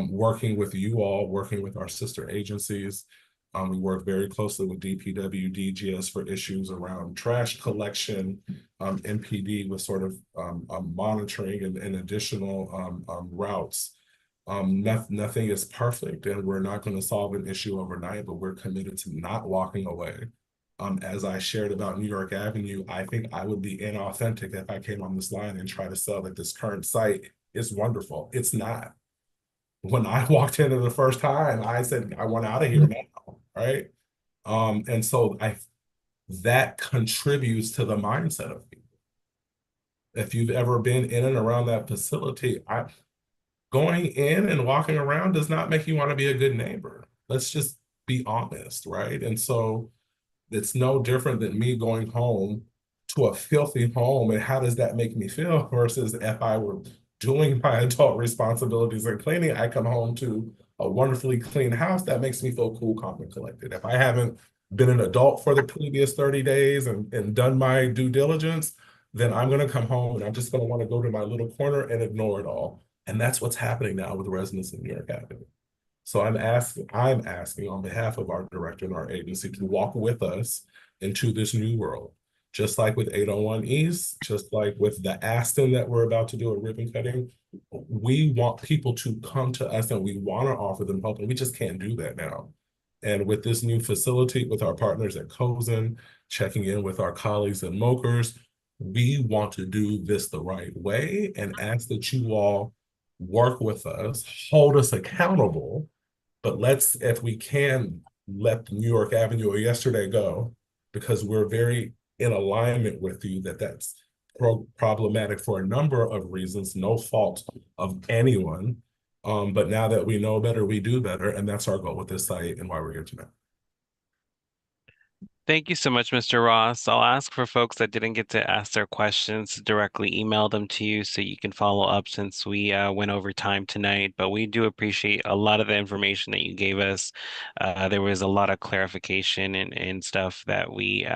working with you all, working with our sister agencies, we work very closely with DPW, DGS for issues around trash collection, MPD with sort of monitoring and additional routes. Nothing is perfect, and we're not going to solve an issue overnight, but we're committed to not walking away. As I shared about New York Avenue, I think I would be inauthentic if I came on this line and try to sell that this current site is wonderful. It's not. When I walked in the first time, I said, I want out of here now, right? And so that contributes to the mindset of people. If you've ever been in and around that facility, going in and walking around does not make you want to be a good neighbor. Let's just be honest, right? And so it's no different than me going home to a filthy home. And how does that make me feel versus if I were doing my adult responsibilities and cleaning, I come home to a wonderfully clean house that makes me feel cool, calm, and collected. If I haven't been an adult for the previous 30 days and done my due diligence, then I'm going to come home and I'm just going to want to go to my little corner and ignore it all. And that's what's happening now with residents in New York Avenue. So I'm asking on behalf of our director and our agency to walk with us into this new world. Just like with 801 East, just like with the Aston that we're about to do a ribbon cutting, we want people to come to us and we want to offer them help, and we just can't do that now. And with this new facility, with our partners at Cozen, checking in with our colleagues at Mokers, we want to do this the right way and ask that you all work with us, hold us accountable, but let's, if we can, let the New York Avenue or yesterday go, because we're very in alignment with you that that's problematic for a number of reasons, no fault of anyone. But now that we know better, we do better. And that's our goal with this site and why we're here tonight. Thank you so much, Mr. Ross. I'll ask for folks that didn't get to ask their questions to directly email them to you so you can follow up since we went over time tonight. But we do appreciate a lot of the information that you gave us. There was a lot of clarification and stuff that we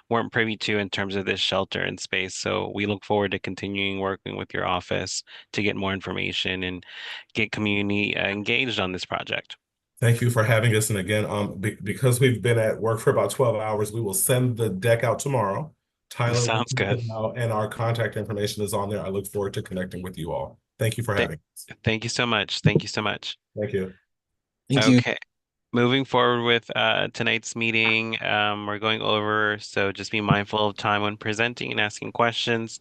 weren't privy to in terms of this shelter and space. So we look forward to continuing working with your office to get more information and get community engaged on this project. Thank you for having us. And again, because we've been at work for about 12 hours, we will send the deck out tomorrow. Tyler will Sounds good. and our contact information is on there. I look forward to connecting with you all. Thank you for having us. Thank you so much. Thank you so much. Thank you. Thank you. Okay. Moving forward with tonight's meeting, we're going over, so just be mindful of time when presenting and asking questions.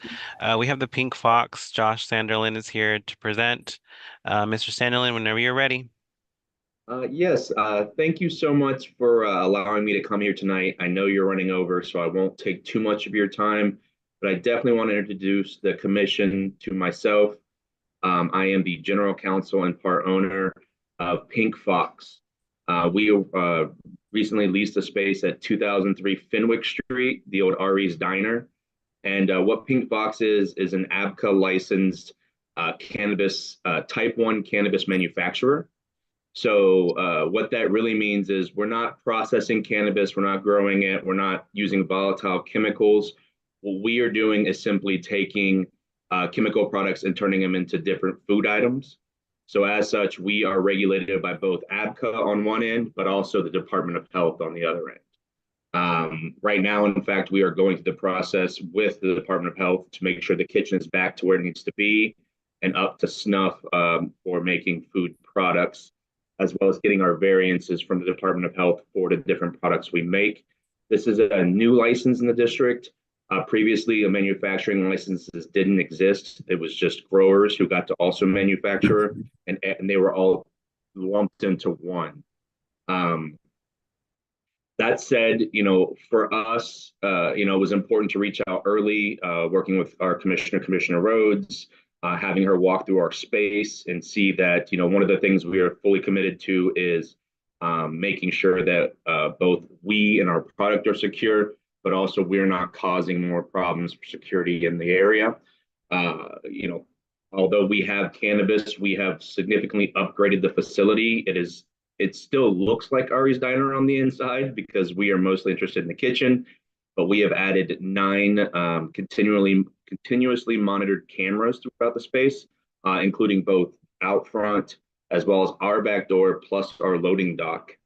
We have the Pink Fox. Josh Sanderlin is here to present. Mr. Sanderlin, whenever you're ready. Yes, thank you so much for allowing me to come here tonight. I know you're running over, so I won't take too much of your time, but I definitely want to introduce the commission to myself. I am the general counsel and part owner of Pink Fox. We recently leased a space at 2003 Fenwick Street, the old Ari's Diner. And what Pink Fox is an ABCA licensed cannabis, type 1 cannabis manufacturer. So what that really means is we're not processing cannabis, we're not growing it, we're not using volatile chemicals. What we are doing is simply taking chemical products and turning them into different food items. So as such, we are regulated by both ABCA on one end, but also the Department of Health on the other end. Right now, in fact, we are going through the process with the Department of Health to make sure the kitchen is back to where it needs to be and up to snuff for making food products, as well as getting our variances from the Department of Health for the different products we make. This is a new license in the district. Previously, a manufacturing licenses didn't exist. It was just growers who got to also manufacture, and they were all lumped into one. That said, for us, it was important to reach out early, working with our Commissioner Rhodes, having her walk through our space and see that, one of the things we are fully committed to is making sure that both we and our product are secure, but also we're not causing more problems for security in the area. Although we have cannabis, we have significantly upgraded the facility. It still looks like Ari's Diner on the inside because we are mostly interested in the kitchen, but we have added 9 continuously monitored cameras throughout the space, including both out front as well as our back door plus our loading dock.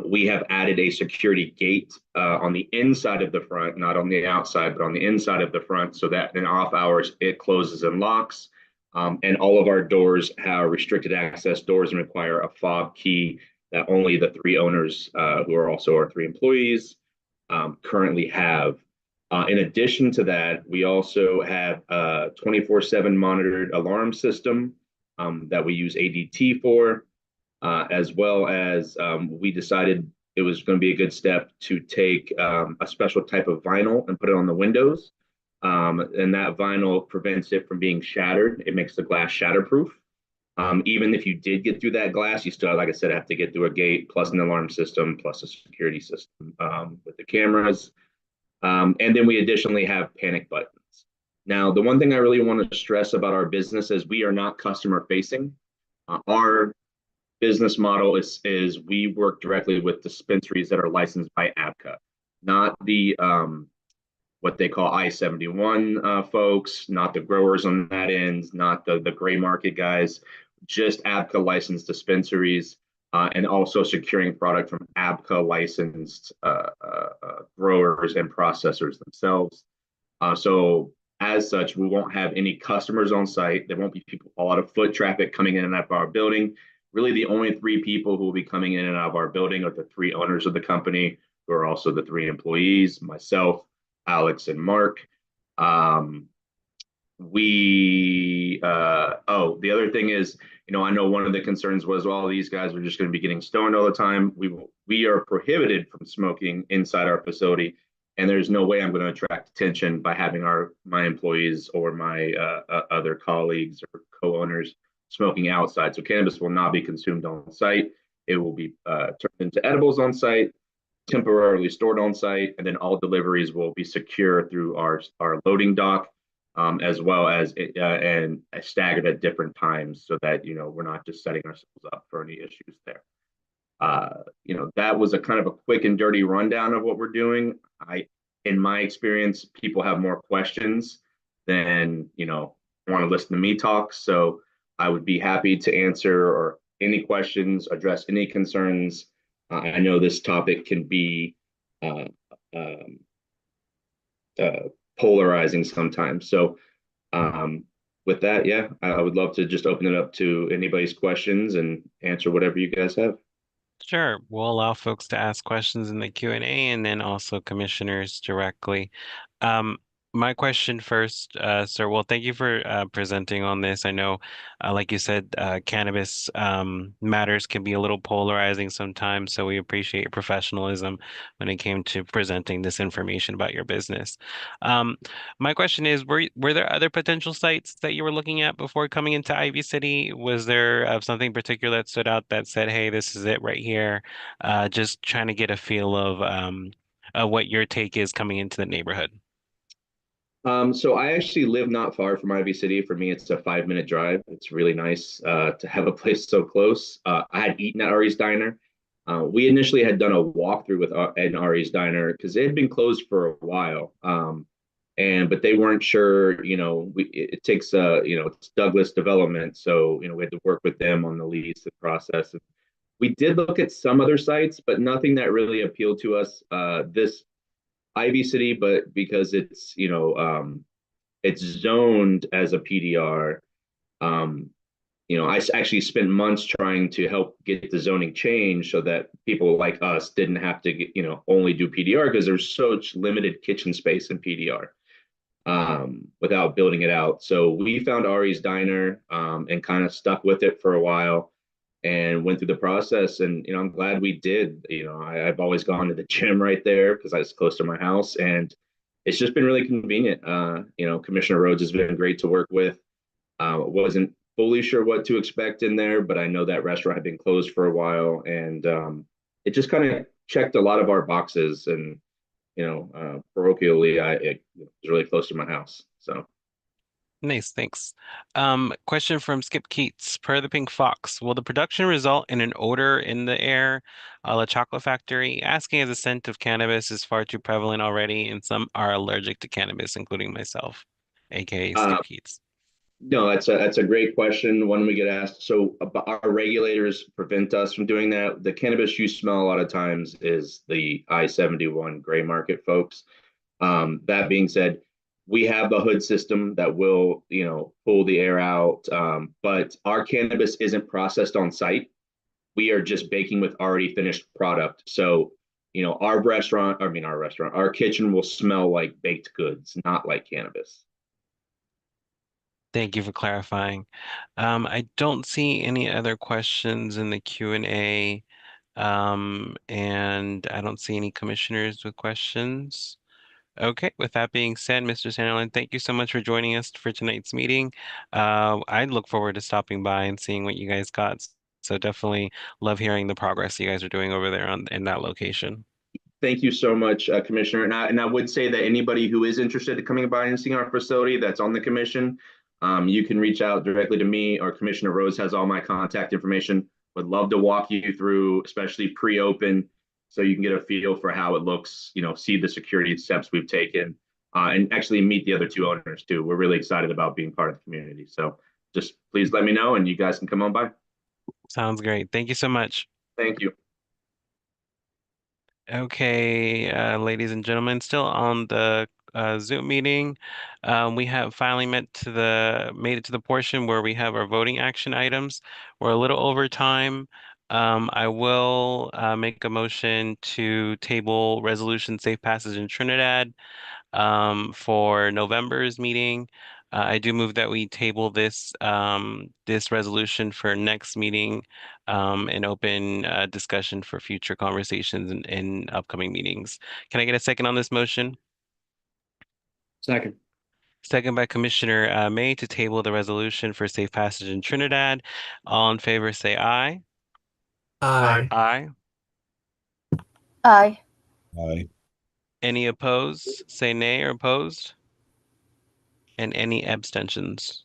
We have added a security gate on the inside of the front, not on the outside, but on the inside of the front, so that in off hours it closes and locks. And all of our doors have restricted access doors and require a fob key that only the 3 owners, who are also our 3 employees, currently have. In addition to that, we also have a 24/7 monitored alarm system that we use ADT for, as well as we decided it was going to be a good step to take a special type of vinyl and put it on the windows. And that vinyl prevents it from being shattered. It makes the glass shatterproof. Even if you did get through that glass, you still, like I said, have to get through a gate, plus an alarm system, plus a security system with the cameras. And then we additionally have panic buttons. Now, the one thing I really want to stress about our business is we are not customer facing. Our business model is we work directly with dispensaries that are licensed by ABCA, not the what they call I-71 folks, not the growers on that end, not the gray market guys, just ABCA licensed dispensaries, and also securing product from ABCA licensed growers and processors themselves. So as such, we won't have any customers on site. There won't be a lot of foot traffic coming in and out of our building. Really, the only three people who will be coming in and out of our building are the three owners of the company, who are also the three employees, myself, Alex, and Mark. The other thing is, I know one of the concerns was, well, these guys are just going to be getting stoned all the time. We are prohibited from smoking inside our facility, and there's no way I'm going to attract attention by having my employees or my other colleagues or co-owners smoking outside. So cannabis will not be consumed on site. It will be turned into edibles on site, temporarily stored on site, and then all deliveries will be secure through our loading dock, as well as and staggered at different times, so that we're not just setting ourselves up for any issues there. That was a kind of a quick and dirty rundown of what we're doing. In my experience, people have more questions than want to listen to me talk. So I would be happy to answer or any questions, address any concerns. I know this topic can be polarizing sometimes. So with that, yeah, I would love to just open it up to anybody's questions and answer whatever you guys have. Sure. We'll allow folks to ask questions in the Q&A and then also commissioners directly. My question first, sir. Well, thank you for presenting on this. I know, like you said, cannabis matters can be a little polarizing sometimes, so we appreciate your professionalism when it came to presenting this information about your business. My question is, were there other potential sites that you were looking at before coming into Ivy City? Was there something particular that stood out that said, "Hey, this is it right here"? Just trying to get a feel of what your take is coming into the neighborhood. So I actually live not far from Ivy City. For me, it's a 5-minute drive. It's really nice to have a place so close. I had eaten at Ari's Diner. We initially had done a walkthrough with Ed and Ari's Diner because it had been closed for a while. But they weren't sure, it takes, it's Douglas development. So, we had to work with them on the lease and process. We did look at some other sites, but nothing that really appealed to us. This Ivy City, but because it's zoned as a PDR. I actually spent months trying to help get the zoning changed so that people like us didn't have to only do PDR, because there's such limited kitchen space in PDR without building it out. So we found Ari's Diner and kind of stuck with it for a while and went through the process. And I'm glad we did. I've always gone to the gym right there because I was close to my house, and it's just been really convenient. Commissioner Rhodes has been great to work with. Wasn't fully sure what to expect in there, but I know that restaurant had been closed for a while, and it just kind of checked a lot of our boxes. And parochially, it was really close to my house. So. Nice, thanks. Question from Skip Keats. Per the Pink Fox, will the production result in an odor in the air, a la chocolate factory? Asking as the scent of cannabis is far too prevalent already, and some are allergic to cannabis, including myself, aka Skip Keats. No, that's a great question. One we get asked. So our regulators prevent us from doing that. The cannabis you smell a lot of times is the I-71 gray market folks. That being said, we have the hood system that will, pull the air out. But our cannabis isn't processed on site. We are just baking with already finished product. So, our kitchen will smell like baked goods, not like cannabis. Thank you for clarifying. I don't see any other questions in the Q&A, and I don't see any commissioners with questions. Okay, with that being said, Mr. Sanderlin, thank you so much for joining us for tonight's meeting. I look forward to stopping by and seeing what you guys got. So definitely love hearing the progress you guys are doing over there in that location. Thank you so much, Commissioner. And I would say that anybody who is interested in coming by and seeing our facility that's on the commission, you can reach out directly to me, or Commissioner Rose has all my contact information. Would love to walk you through, especially pre-open, so you can get a feel for how it looks, see the security steps we've taken. and actually meet the other two owners too. We're really excited about being part of the community. So just please let me know and you guys can come on by. Sounds great. Thank you so much. Thank you. Okay, ladies and gentlemen, still on the Zoom meeting. We have finally made it to the portion where we have our voting action items. We're a little over time. I will make a motion to table resolution safe passage in Trinidad for November's meeting. I do move that we table this resolution for next meeting and open discussion for future conversations in upcoming meetings. Can I get a second on this motion? Second. Second by Commissioner May to table the resolution for safe passage in Trinidad. All in favor, say aye. Aye. Aye. Aye. Aye. Any opposed, say nay or opposed. And any abstentions?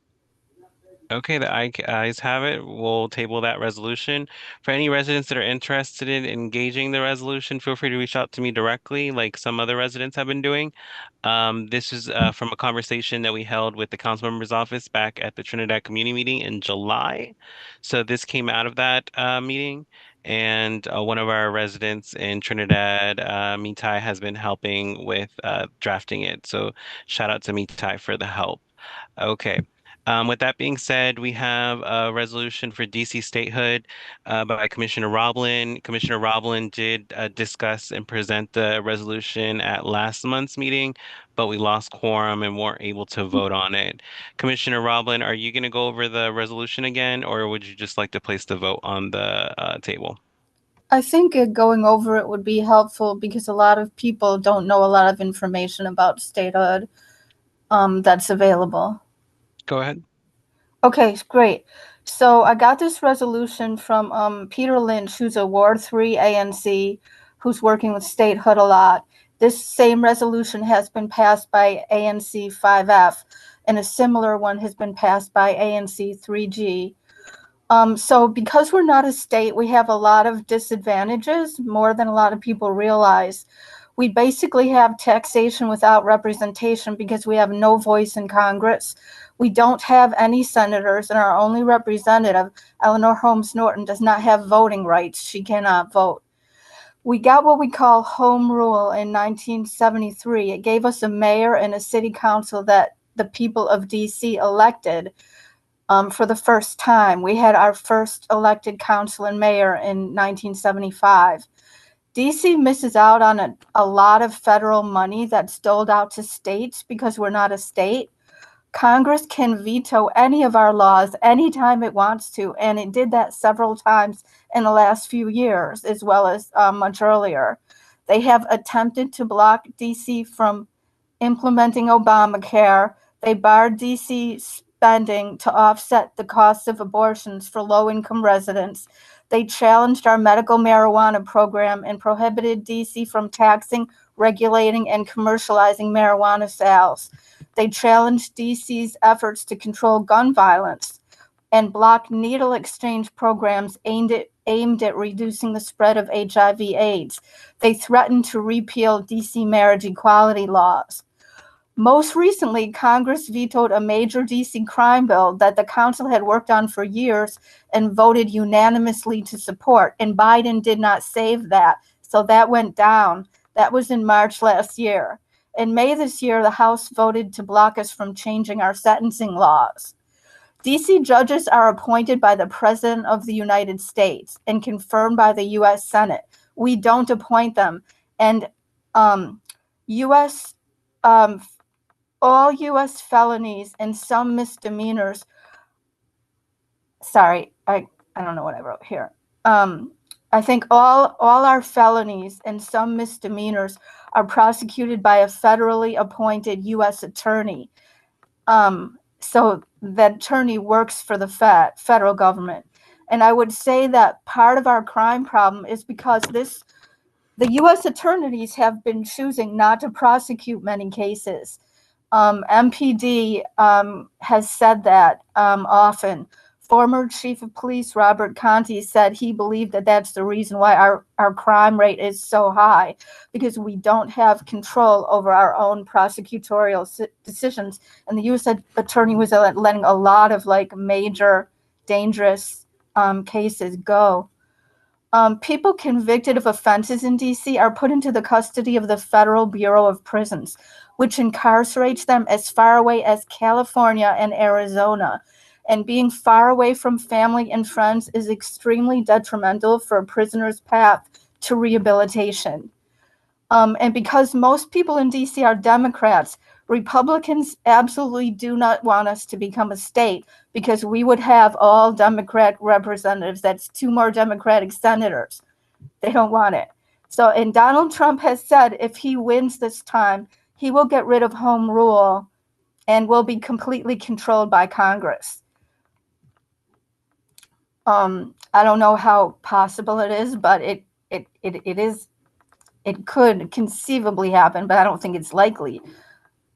Okay, the ayes have it. We'll table that resolution. For any residents that are interested in engaging the resolution, feel free to reach out to me directly, like some other residents have been doing. This is from a conversation that we held with the council member's office back at the Trinidad community meeting in July. So this came out of that meeting, and one of our residents in Trinidad, Mitai, has been helping with drafting it. So shout out to Mitai for the help. Okay. With that being said, we have a resolution for DC statehood by Commissioner Roblin. Commissioner Roblin did discuss and present the resolution at last month's meeting, but we lost quorum and weren't able to vote on it. Commissioner Roblin, are you going to go over the resolution again, or would you just like to place the vote on the table? I think going over it would be helpful because a lot of people don't know a lot of information about statehood that's available. Go ahead. Okay, great. So I got this resolution from Peter Lynch, who's a Ward 3 ANC, who's working with statehood a lot. This same resolution has been passed by ANC 5F, and a similar one has been passed by ANC 3G. So because we're not a state, we have a lot of disadvantages, more than a lot of people realize. We basically have taxation without representation because we have no voice in Congress. We don't have any senators, and our only representative, Eleanor Holmes Norton, does not have voting rights. She cannot vote. We got what we call home rule in 1973. It gave us a mayor and a city council that the people of DC elected for the first time. We had our first elected council and mayor in 1975. DC misses out on a lot of federal money that's doled out to states because we're not a state. Congress can veto any of our laws anytime it wants to, and it did that several times in the last few years, as well as much earlier. They have attempted to block DC from implementing Obamacare. They barred DC spending to offset the cost of abortions for low-income residents. They challenged our medical marijuana program and prohibited DC from taxing, regulating, and commercializing marijuana sales. They challenged DC's efforts to control gun violence and block needle exchange programs aimed at reducing the spread of HIV/AIDS. They threatened to repeal DC marriage equality laws. Most recently, Congress vetoed a major DC crime bill that the council had worked on for years and voted unanimously to support, and Biden did not save that, so that went down. That was in March last year. In May this year, the House voted to block us from changing our sentencing laws. DC judges are appointed by the President of the United States and confirmed by the U.S. Senate. We don't appoint them. And all U.S. felonies and some misdemeanors. Sorry, I don't know what I wrote here. I think all our felonies and some misdemeanors are prosecuted by a federally appointed U.S. attorney. So that attorney works for the federal government. And I would say that part of our crime problem is because the U.S. attorneys have been choosing not to prosecute many cases. MPD has said that often. former chief of police Robert Conti said he believed that that's the reason why our crime rate is so high, because we don't have control over our own prosecutorial decisions. And the U.S. attorney was letting a lot of like major dangerous cases go. People convicted of offenses in D.C. are put into the custody of the Federal Bureau of Prisons, which incarcerates them as far away as California and Arizona. And being far away from family and friends is extremely detrimental for a prisoner's path to rehabilitation. And because most people in DC are Democrats, Republicans absolutely do not want us to become a state, because we would have all Democrat representatives. That's 2 more Democratic senators. They don't want it. So, and Donald Trump has said if he wins this time, he will get rid of home rule and will be completely controlled by Congress. I don't know how possible it is, but it is. It could conceivably happen, but I don't think it's likely.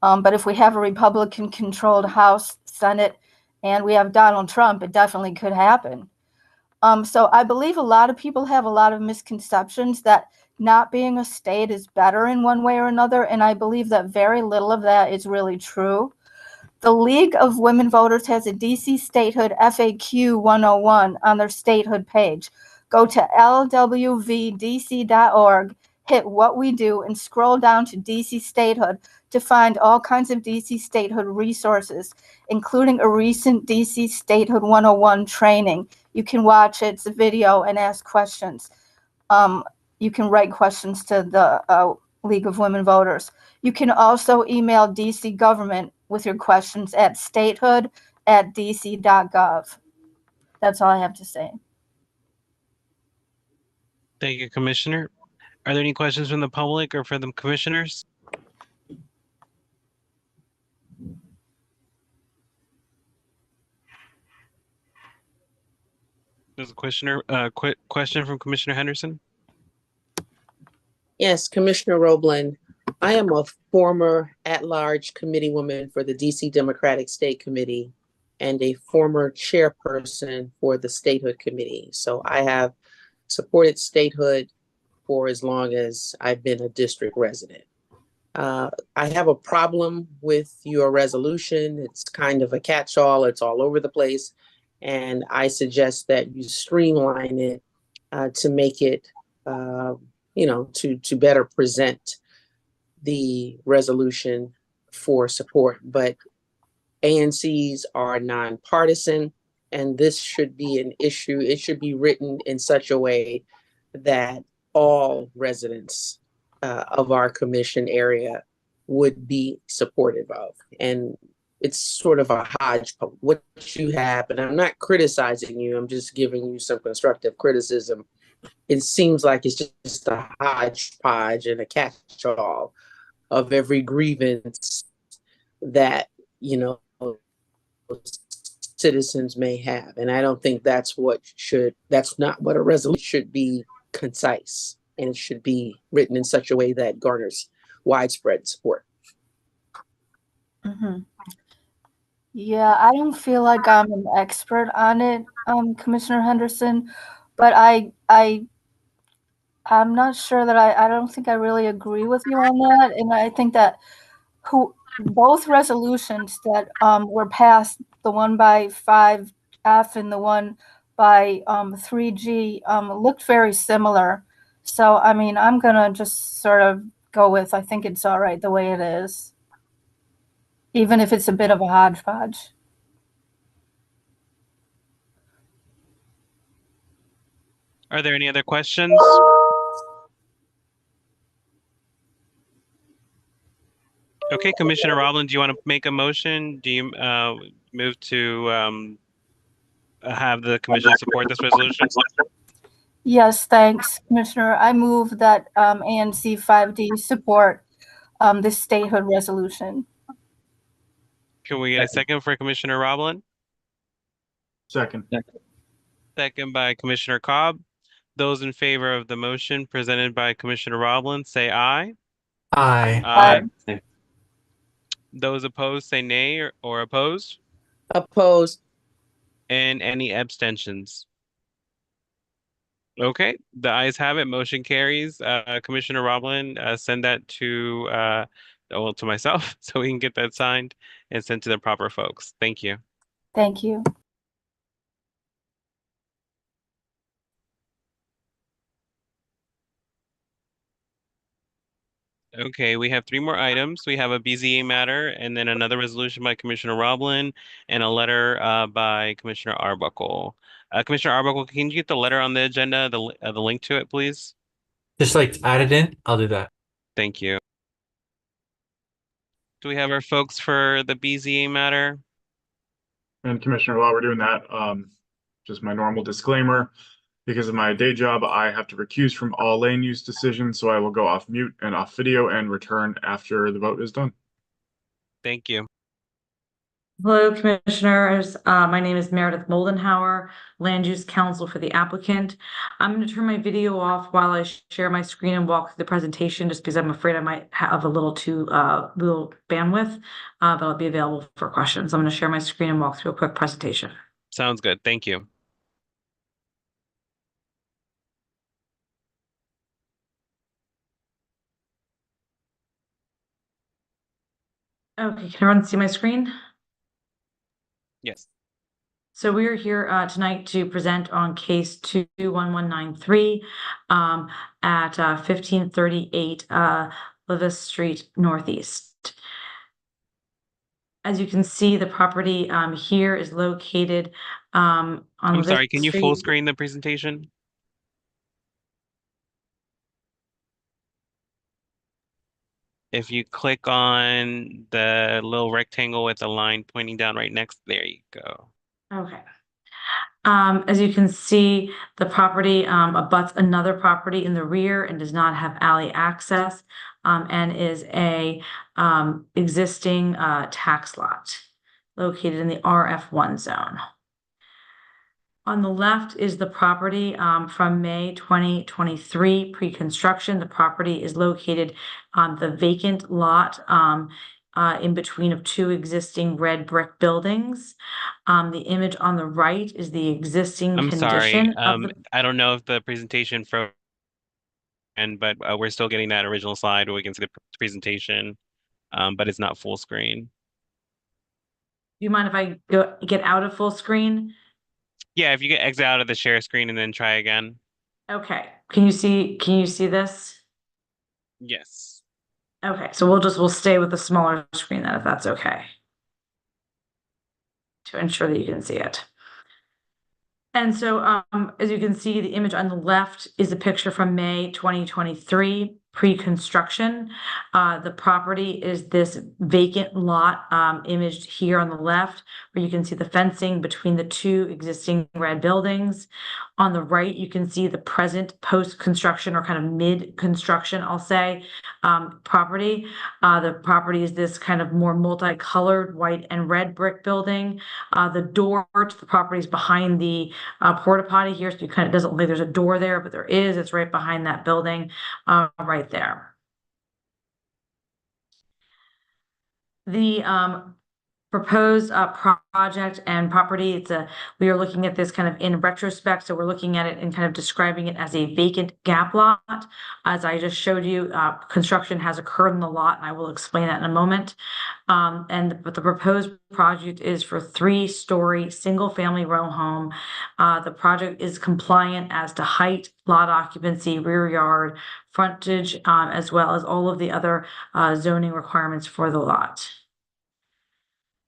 But if we have a Republican-controlled House, Senate, and we have Donald Trump, it definitely could happen. So I believe a lot of people have a lot of misconceptions that not being a state is better in one way or another, and I believe that very little of that is really true. The League of Women Voters has a DC Statehood FAQ 101 on their statehood page. Go to lwvdc.org, hit what we do, and scroll down to DC Statehood to find all kinds of DC Statehood resources, including a recent DC Statehood 101 training. You can watch its video and ask questions. You can write questions to the League of Women Voters. You can also email DC government with your questions at statehood@dc.gov. That's all I have to say. Thank you, Commissioner. Are there any questions from the public or for the commissioners? There's a quick question from Commissioner Henderson. Yes, Commissioner Roblin, I am a former at-large committee woman for the DC Democratic State Committee and a former chairperson for the Statehood Committee. So I have supported statehood for as long as I've been a district resident. I have a problem with your resolution. It's kind of a catch-all. It's all over the place. And I suggest that you streamline it to make it, to better present the resolution for support. But ANCs are nonpartisan, and this should be an issue. It should be written in such a way that all residents of our commission area would be supportive of. And it's sort of a hodgepodge. What you have, and I'm not criticizing you, I'm just giving you some constructive criticism. It seems like it's just a hodgepodge and a catch-all of every grievance that, citizens may have. And I don't think that's not what a resolution should be. Concise, and it should be written in such a way that garners widespread support. Mm-hmm. Yeah, I don't feel like I'm an expert on it, Commissioner Henderson, but I'm not sure that I don't think I really agree with you on that. And I think that both resolutions that were passed, the one by 5F and the one by 3G, looked very similar. So, I mean, I'm going to just sort of go with, I think it's all right the way it is, even if it's a bit of a hodgepodge. Are there any other questions? Okay, Commissioner Roblin, do you want to make a motion? Do you move to have the commission support this resolution? Yes, thanks, Commissioner. I move that ANC 5D support this statehood resolution. Can we get a second for Commissioner Roblin? Second. Second by Commissioner Cobb. Those in favor of the motion presented by Commissioner Roblin, say aye. Aye. Aye. Those opposed, say nay or opposed. Opposed. And any abstentions? Okay, the ayes have it. Motion carries. Commissioner Roblin, send that to well, to myself so we can get that signed and sent to the proper folks. Thank you. Thank you. Okay, we have three more items. We have a BZA matter and then another resolution by Commissioner Roblin and a letter by Commissioner Arbuckle. Commissioner Arbuckle, can you get the letter on the agenda, the link to it, please? Just like add it in, I'll do that. Thank you. Do we have our folks for the BZA matter? And Commissioner, while we're doing that, just my normal disclaimer, because of my day job, I have to recuse from all land use decisions, so I will go off mute and off video and return after the vote is done. Thank you. Hello, Commissioners. My name is Meredith Moldenhauer, Land Use Counsel for the applicant. I'm going to turn my video off while I share my screen and walk through the presentation, just because I'm afraid I might have a little little bandwidth, but I'll be available for questions. I'm going to share my screen and walk through a quick presentation. Sounds good. Thank you. Okay, can everyone see my screen? Yes. So we are here tonight to present on case 21193 at 1538 Levis Street Northeast. As you can see, the property here is located on I'm sorry, Levis can you Street. full screen the presentation? If you click on the little rectangle with the line pointing down right next, there you go. Okay. As you can see, the property abuts another property in the rear and does not have alley access, and is a existing tax lot located in the RF1 zone. On the left is the property from May 2023 pre-construction. The property is located on the vacant lot in between of two existing red brick buildings. The image on the right is the existing I'm sorry. condition of the. I don't know if the presentation but we're still getting that original slide where we can see the presentation, but it's not full screen. Do you mind if I get out of full screen? Yeah, if you get exit out of the share screen and then try again. Okay. Can you see this? Yes. Okay, so we'll stay with the smaller screen then, if that's okay, to ensure that you can see it. And so, as you can see, the image on the left is a picture from May 2023, pre-construction. The property is this vacant lot, imaged here on the left, where you can see the fencing between the two existing red buildings. On the right, you can see the present post-construction or kind of mid-construction, I'll say, property. The property is this kind of more multicolored white and red brick building. The door to the property is behind the porta potty here, so you kind of doesn't look like there's a door there, but there is. It's right behind that building, right there. The proposed project and property, we are looking at this kind of in retrospect, so we're looking at it and kind of describing it as a vacant gap lot. As I just showed you, construction has occurred in the lot, and I will explain that in a moment. But the proposed project is for 3-story single-family row home. The project is compliant as to height, lot occupancy, rear yard, frontage, as well as all of the other zoning requirements for the lot.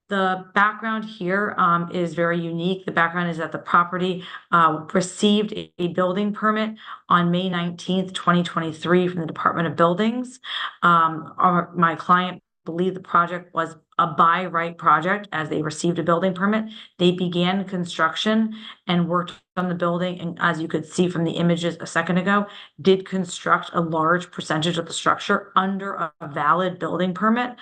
The background here is very unique. The background is that the property received a building permit on May 19th, 2023 from the Department of Buildings. My client believed the project was a by right project as they received a building permit. They began construction and worked on the building, and as you could see from the images a second ago, did construct a large percentage of the structure under a valid building permit.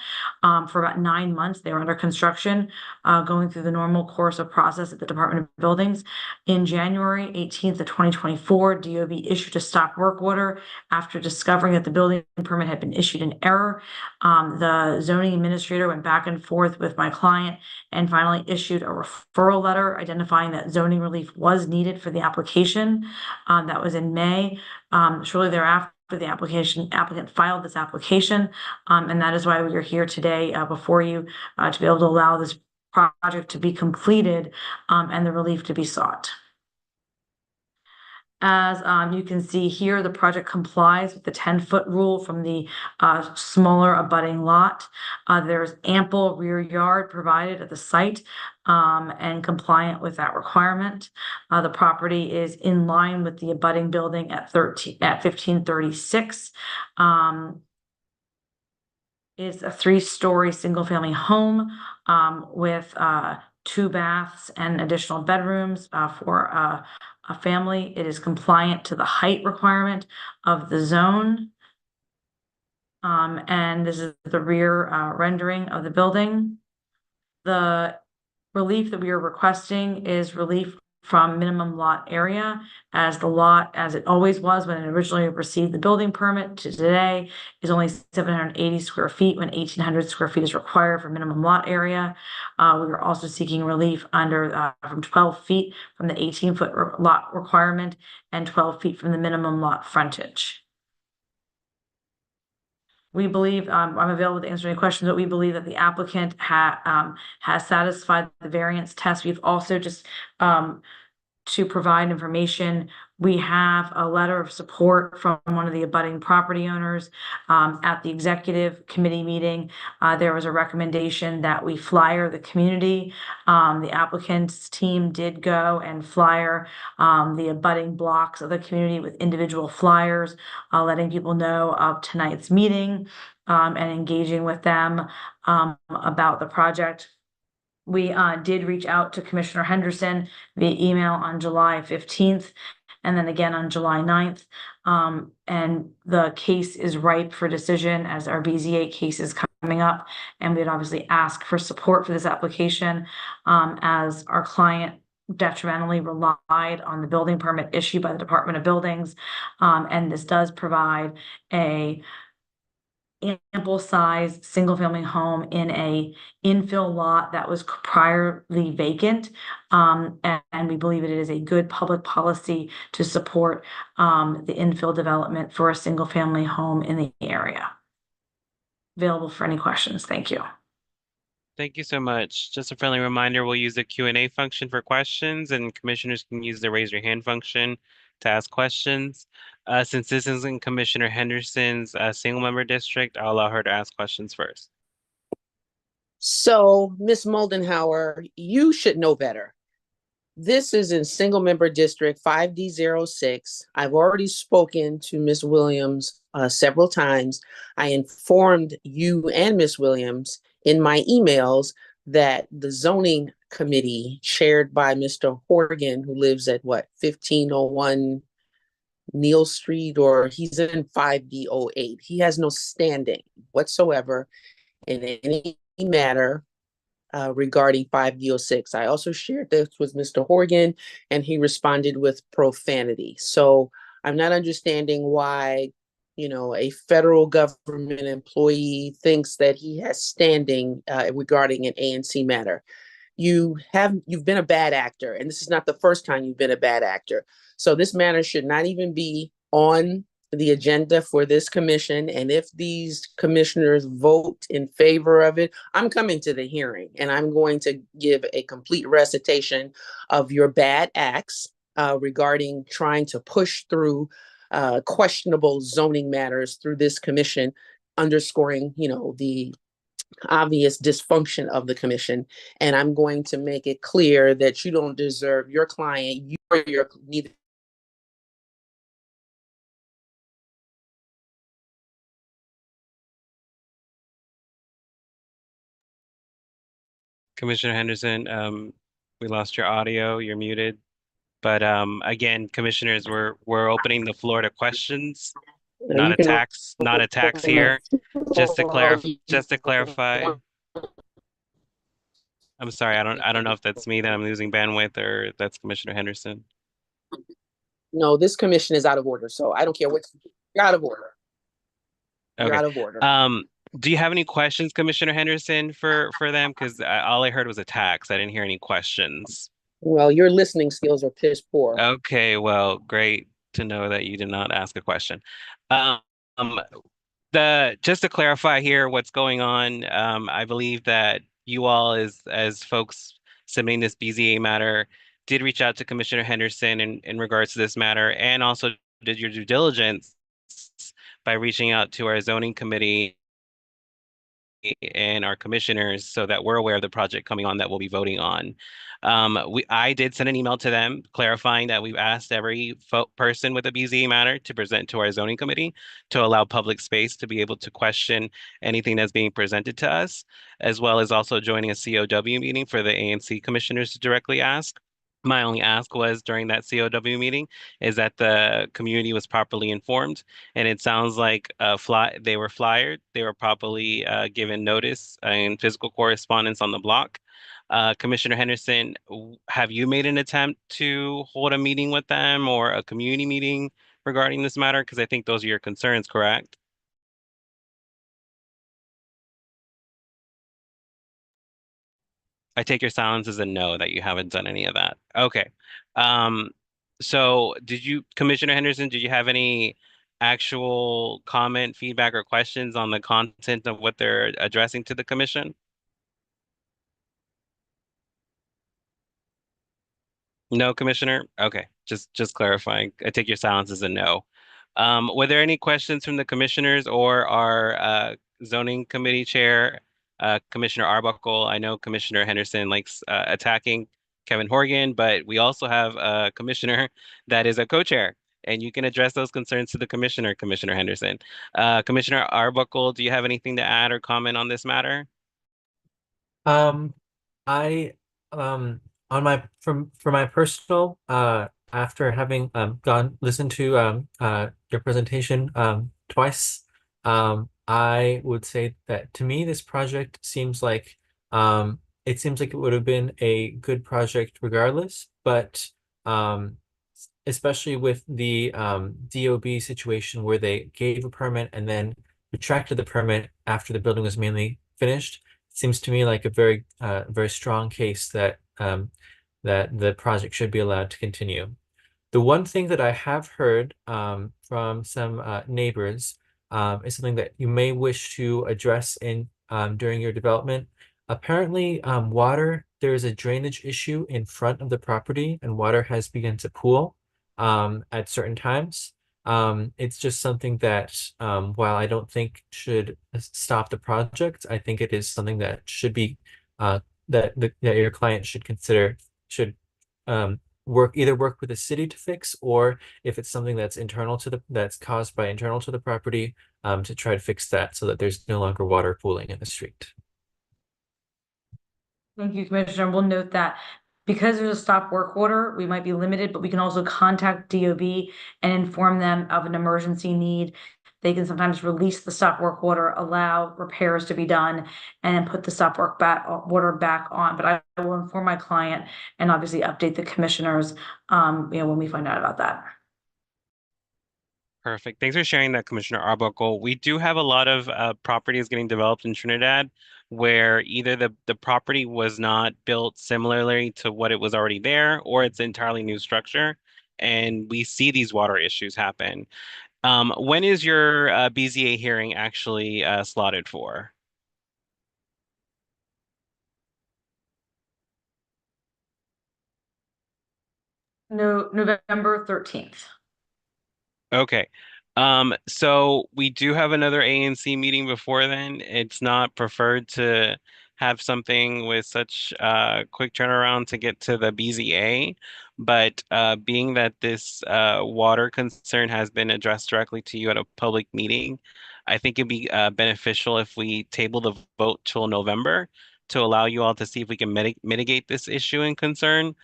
For about 9 months, they were under construction, going through the normal course of process at the Department of Buildings. In January 18th of 2024, DOB issued a stop work order after discovering that the building permit had been issued in error. The zoning administrator went back back and forth with my client and finally issued a referral letter identifying that zoning relief was needed for the application. That was in May. Shortly thereafter, the applicant filed this application, and that is why we are here today before you to be able to allow this project to be completed and the relief to be sought. As you can see here, the project complies with the 10-foot rule from the smaller abutting lot. There's ample rear yard provided at the site and compliant with that requirement. The property is in line with the abutting building at 1536. It's a 3-story single-family home with 2 baths and additional bedrooms for a family. It is compliant to the height requirement of the zone. And this is the rear rendering of the building. The relief that we are requesting is relief from minimum lot area, as the lot, as it always was when it originally received the building permit, to today is only 780 square feet when 1,800 square feet is required for minimum lot area. We are also seeking relief under from 12 feet from the 18-foot lot requirement and 12 feet from the minimum lot frontage. We believe, I'm available to answer any questions, but we believe that the applicant has satisfied the variance test. We've also just, to provide information, we have a letter of support from one of the abutting property owners. At the executive committee meeting, there was a recommendation that we flyer the community. The applicant's team did go and flyer the abutting blocks of the community with individual flyers, letting people know of tonight's meeting and engaging with them about the project. We did reach out to Commissioner Henderson via email on July 15th and then again on July 9th. And the case is ripe for decision as our BZA case is coming up. And we'd obviously ask for support for this application as our client detrimentally relied on the building permit issued by the Department of Buildings. And this does provide a ample size single family home in a infill lot that was priorly vacant. And we believe it is a good public policy to support the infill development for a single family home in the area. Available for any questions. Thank you. Thank you so much. Just a friendly reminder, we'll use the Q&A function for questions, and commissioners can use the raise your hand function to ask questions. Since this isn't Commissioner Henderson's single member district, I'll allow her to ask questions first. So, Ms. Moldenhauer, you should know better. This is in single member district 5D06. I've already spoken to Ms. Williams several times. I informed you and Ms. Williams in my emails that the zoning committee chaired by Mr. Horgan, who lives at 1501 Neal Street, or he's in 5D08. He has no standing whatsoever in any matter regarding 5D06. I also shared this with Mr. Horgan, and he responded with profanity. So I'm not understanding why, a federal government employee thinks that he has standing regarding an ANC matter. You've been a bad actor, and this is not the first time you've been a bad actor. So this matter should not even be on the agenda for this commission. And if these commissioners vote in favor of it, I'm coming to the hearing and I'm going to give a complete recitation of your bad acts regarding trying to push through questionable zoning matters through this commission, underscoring, the obvious dysfunction of the commission. And I'm going to make it clear that you don't deserve your client, you or neither. Commissioner Henderson, we lost your audio, you're muted. But again, commissioners, we're opening the floor to questions, not attacks here. Just to clarify. I'm sorry, I don't know if that's me that I'm losing bandwidth or that's Commissioner Henderson. No, this commission is out of order, so I don't care what. You're out of order. You're Okay. out of order. Do you have any questions, Commissioner Henderson, for them? Because all I heard was attacks. I didn't hear any questions. Well, your listening skills are piss poor. Okay, well, great to know that you did not ask a question. Um, the just to clarify here what's going on, I believe that you all as folks submitting this BZA matter did reach out to Commissioner Henderson in regards to this matter and also did your due diligence by reaching out to our zoning committee and our commissioners so that we're aware of the project coming on that we'll be voting on. I did send an email to them clarifying that we've asked every person with a BZ matter to present to our zoning committee to allow public space to be able to question anything that's being presented to us, as well as also joining a COW meeting for the ANC commissioners to directly ask. My only ask was during that COW meeting is that the community was properly informed, and it sounds like they were flyered, they were properly given notice and physical correspondence on the block. Commissioner Henderson, have you made an attempt to hold a meeting with them or a community meeting regarding this matter? Because I think those are your concerns, correct? I take your silence as a no, that you haven't done any of that. Okay. Um, so Commissioner Henderson, did you have any actual comment, feedback, or questions on the content of what they're addressing to the commission? No, Commissioner? Okay, just clarifying. I take your silence as a no. Were there any questions from the commissioners or our zoning committee chair, Commissioner Arbuckle? I know Commissioner Henderson likes attacking Kevin Horgan, but we also have a commissioner that is a co-chair, and you can address those concerns to the commissioner, Commissioner Henderson. Commissioner Arbuckle, do you have anything to add or comment on this matter? I on my from for my personal after having gone listened to your presentation twice, I would say that to me this project seems like it seems like it would have been a good project regardless, but um especially with the DOB situation where they gave a permit and then retracted the permit after the building was mainly finished. Seems to me like a very strong case that that the project should be allowed to continue. The one thing that I have heard from some neighbors is something that you may wish to address in during your development. Apparently, there is a drainage issue in front of the property, and water has begun to pool at certain times. It's just something that, while I don't think should stop the project, I think it is something that should be that your client should consider should work with the city to fix, or if it's something that's caused by internal to the property, to try to fix that so that there's no longer water pooling in the street. Thank you, Commissioner. We'll note that because there's a stop work order, we might be limited, but we can also contact DOB and inform them of an emergency need. They can sometimes release the stop work order, allow repairs to be done, and then put the stop work order back on. But I will inform my client and obviously update the commissioners, when we find out about that. Perfect. Thanks for sharing that, Commissioner Arbuckle. We do have a lot of properties getting developed in Trinidad where either the property was not built similarly to what it was already there, or it's entirely new structure. And we see these water issues happen. When is your BZA hearing actually slotted for? No, November 13th. Okay. So we do have another ANC meeting before then. It's not preferred to have something with such quick turnaround to get to the BZA, but being that this water concern has been addressed directly to you at a public meeting, I think it'd be beneficial if we table the vote till November to allow you all to see if we can mitigate this issue and concern,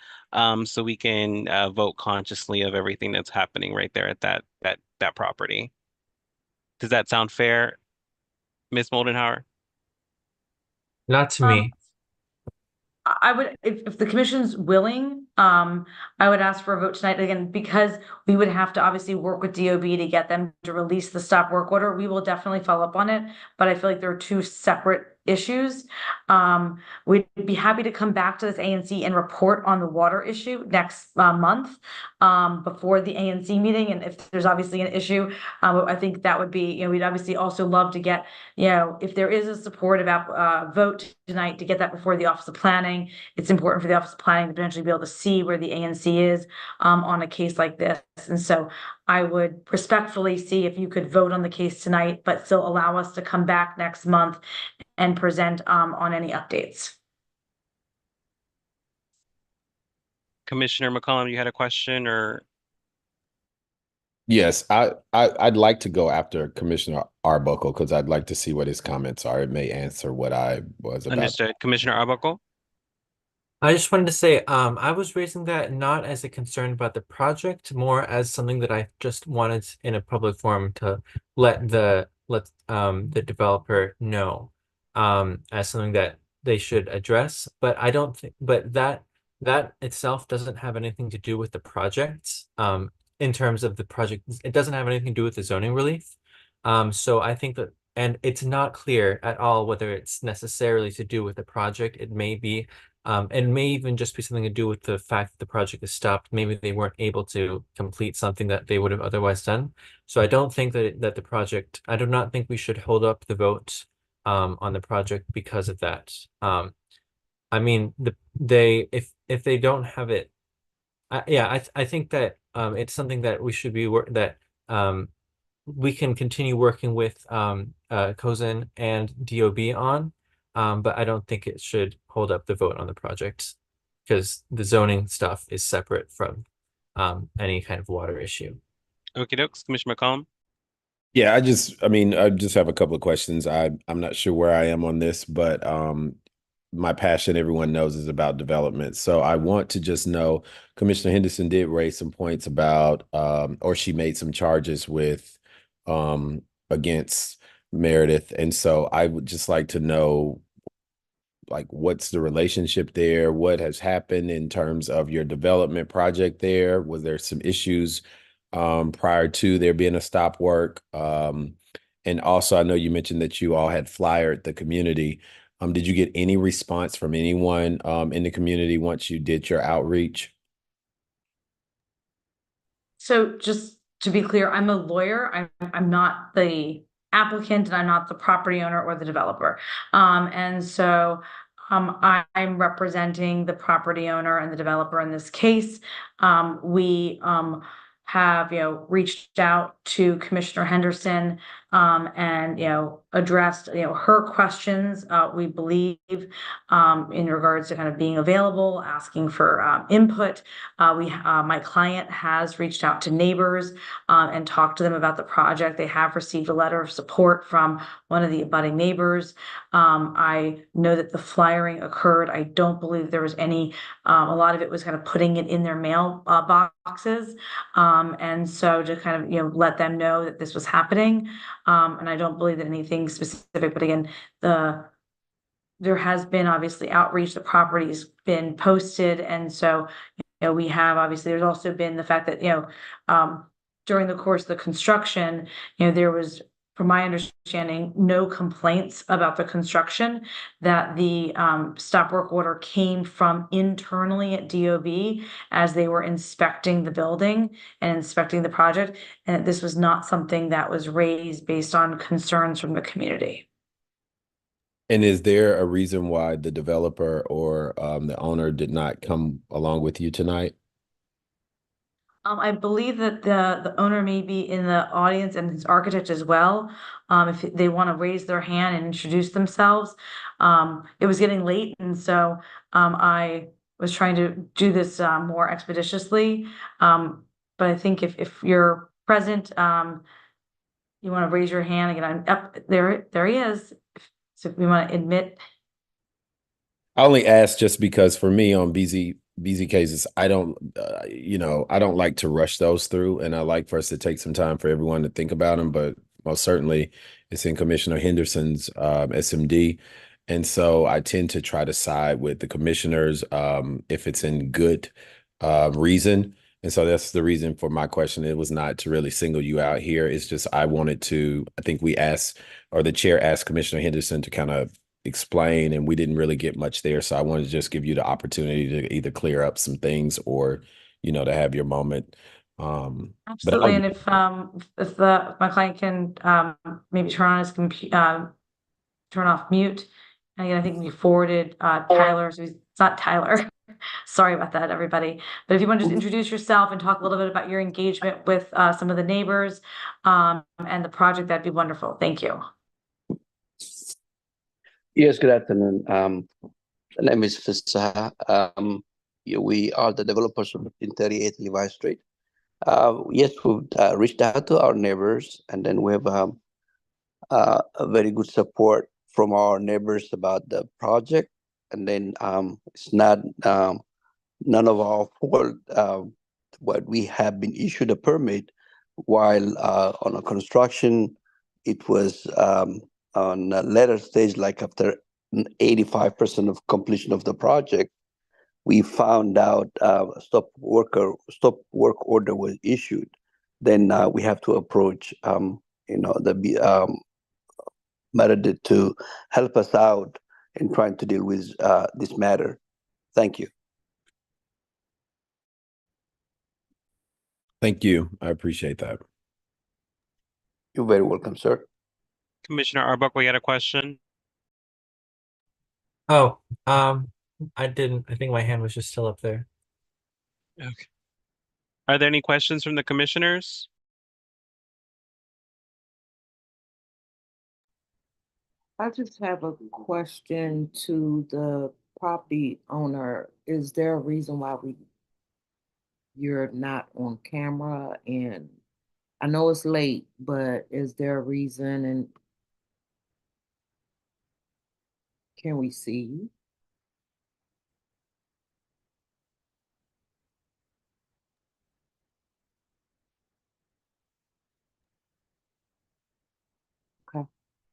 so we can vote consciously of everything that's happening right there at that property. Does that sound fair, Ms. Moldenhauer? Not to me. I would, if the commission's willing, I would ask for a vote tonight again, because we would have to obviously work with DOB to get them to release the stop work order. We will definitely follow up on it, but I feel like there are two separate issues. We'd be happy to come back to this ANC and report on the water issue next month, before the ANC meeting. And if there's obviously an issue, I think that would be, we'd obviously also love to get, if there is a support about vote tonight, to get that before the Office of Planning. It's important for the Office of Planning to potentially be able to see where the ANC is on a case like this. And so I would respectfully see if you could vote on the case tonight, but still allow us to come back next month and present on any updates. Commissioner McCollum, you had a question or? Yes, I'd like to go after Commissioner Arbuckle because I'd like to see what his comments are. It may answer what I was about. Understood. Commissioner Arbuckle? I just wanted to say, I was raising that not as a concern about the project, more as something that I just wanted in a public forum to let the developer know, as something that they should address. But I don't think, but that itself doesn't have anything to do with the project. In terms of the project, it doesn't have anything to do with the zoning relief. So I think that, and it's not clear at all whether it's necessarily to do with the project. It may be. And may even just be something to do with the fact that the project is stopped. Maybe they weren't able to complete something that they would have otherwise done. So I don't think that the project, I do not think we should hold up the vote on the project because of that. I mean, if they don't have it, I think that it's something that we should be we can continue working with COSN and DOB on. But I don't think it should hold up the vote on the project because the zoning stuff is separate from any kind of water issue. Okie dokes, Commissioner McCollum? Yeah, I just have a couple of questions. I'm not sure where I am on this, but my passion, everyone knows, is about development. So I want to just know, Commissioner Henderson did raise some points about, or she made some charges with against Meredith. And so I would just like to know, like, what's the relationship there? What has happened in terms of your development project there? Was there some issues prior to there being a stop work? And also, I know you mentioned that you all had flyered the community. Did you get any response from anyone in the community once you did your outreach? So just to be clear, I'm a lawyer. I'm not the applicant, and I'm not the property owner or the developer. And so I'm representing the property owner and the developer in this case. We have reached out to Commissioner Henderson and addressed her questions, we believe, in regards to kind of being available, asking for input. My client has reached out to neighbors and talked to them about the project. They have received a letter of support from one of the abutting neighbors. I know that the flyering occurred. I don't believe there was any, a lot of it was kind of putting it in their mail boxes. And so to kind of, let them know that this was happening. And I don't believe that anything specific, but again, there has been obviously outreach, the property's been posted. And so, we have, obviously, there's also been the fact that, during the course of the construction, there was, from my understanding, no complaints about the construction, that the stop work order came from internally at DOB as they were inspecting the building and inspecting the project. And this was not something that was raised based on concerns from the community. And is there a reason why the developer or the owner did not come along with you tonight? I believe that the owner may be in the audience, and his architect as well. If they want to raise their hand and introduce themselves. It was getting late, and so I was trying to do this more expeditiously. But I think if you're present, you want to raise your hand again. I'm up there. There he is. So if we want to admit. I only asked just because for me on BZ cases, I don't, I don't like to rush those through, and I like for us to take some time for everyone to think about them. But most certainly, it's in Commissioner Henderson's SMD, and so I tend to try to side with the commissioners if it's in good reason. And so that's the reason for my question. It was not to really single you out here. It's just I wanted to, I think we asked, or the chair asked Commissioner Henderson to kind of explain, and we didn't really get much there. So I wanted to just give you the opportunity to either clear up some things or, to have your moment. But Absolutely. And if my client can maybe turn on his computer, turn off mute. And again, I think we forwarded Tyler. So it's not Tyler. Sorry about that, everybody. But if you want to just introduce yourself and talk a little bit about your engagement with some of the neighbors and the project, that'd be wonderful. Thank you. Yes, good afternoon. The name is Fissa. We are the developers of 1538 Levi Street. Yes, we've reached out to our neighbors, and then we have a very good support from our neighbors about the project. And then it's not none of our fault. What we have been issued a permit while on a construction, it was on a later stage, like after 85% of completion of the project, we found out stop work order was issued. Then we have to approach the Meredith to help us out in trying to deal with this matter. Thank you. thank you. I appreciate that. You're very welcome, sir. Commissioner Arbuckle, you had a question? Oh, I didn't. I think my hand was just still up there. Okay. Are there any questions from the commissioners? I just have a question to the property owner. Is there a reason why you're not on camera? And I know it's late, but is there a reason, and can we see you? Okay.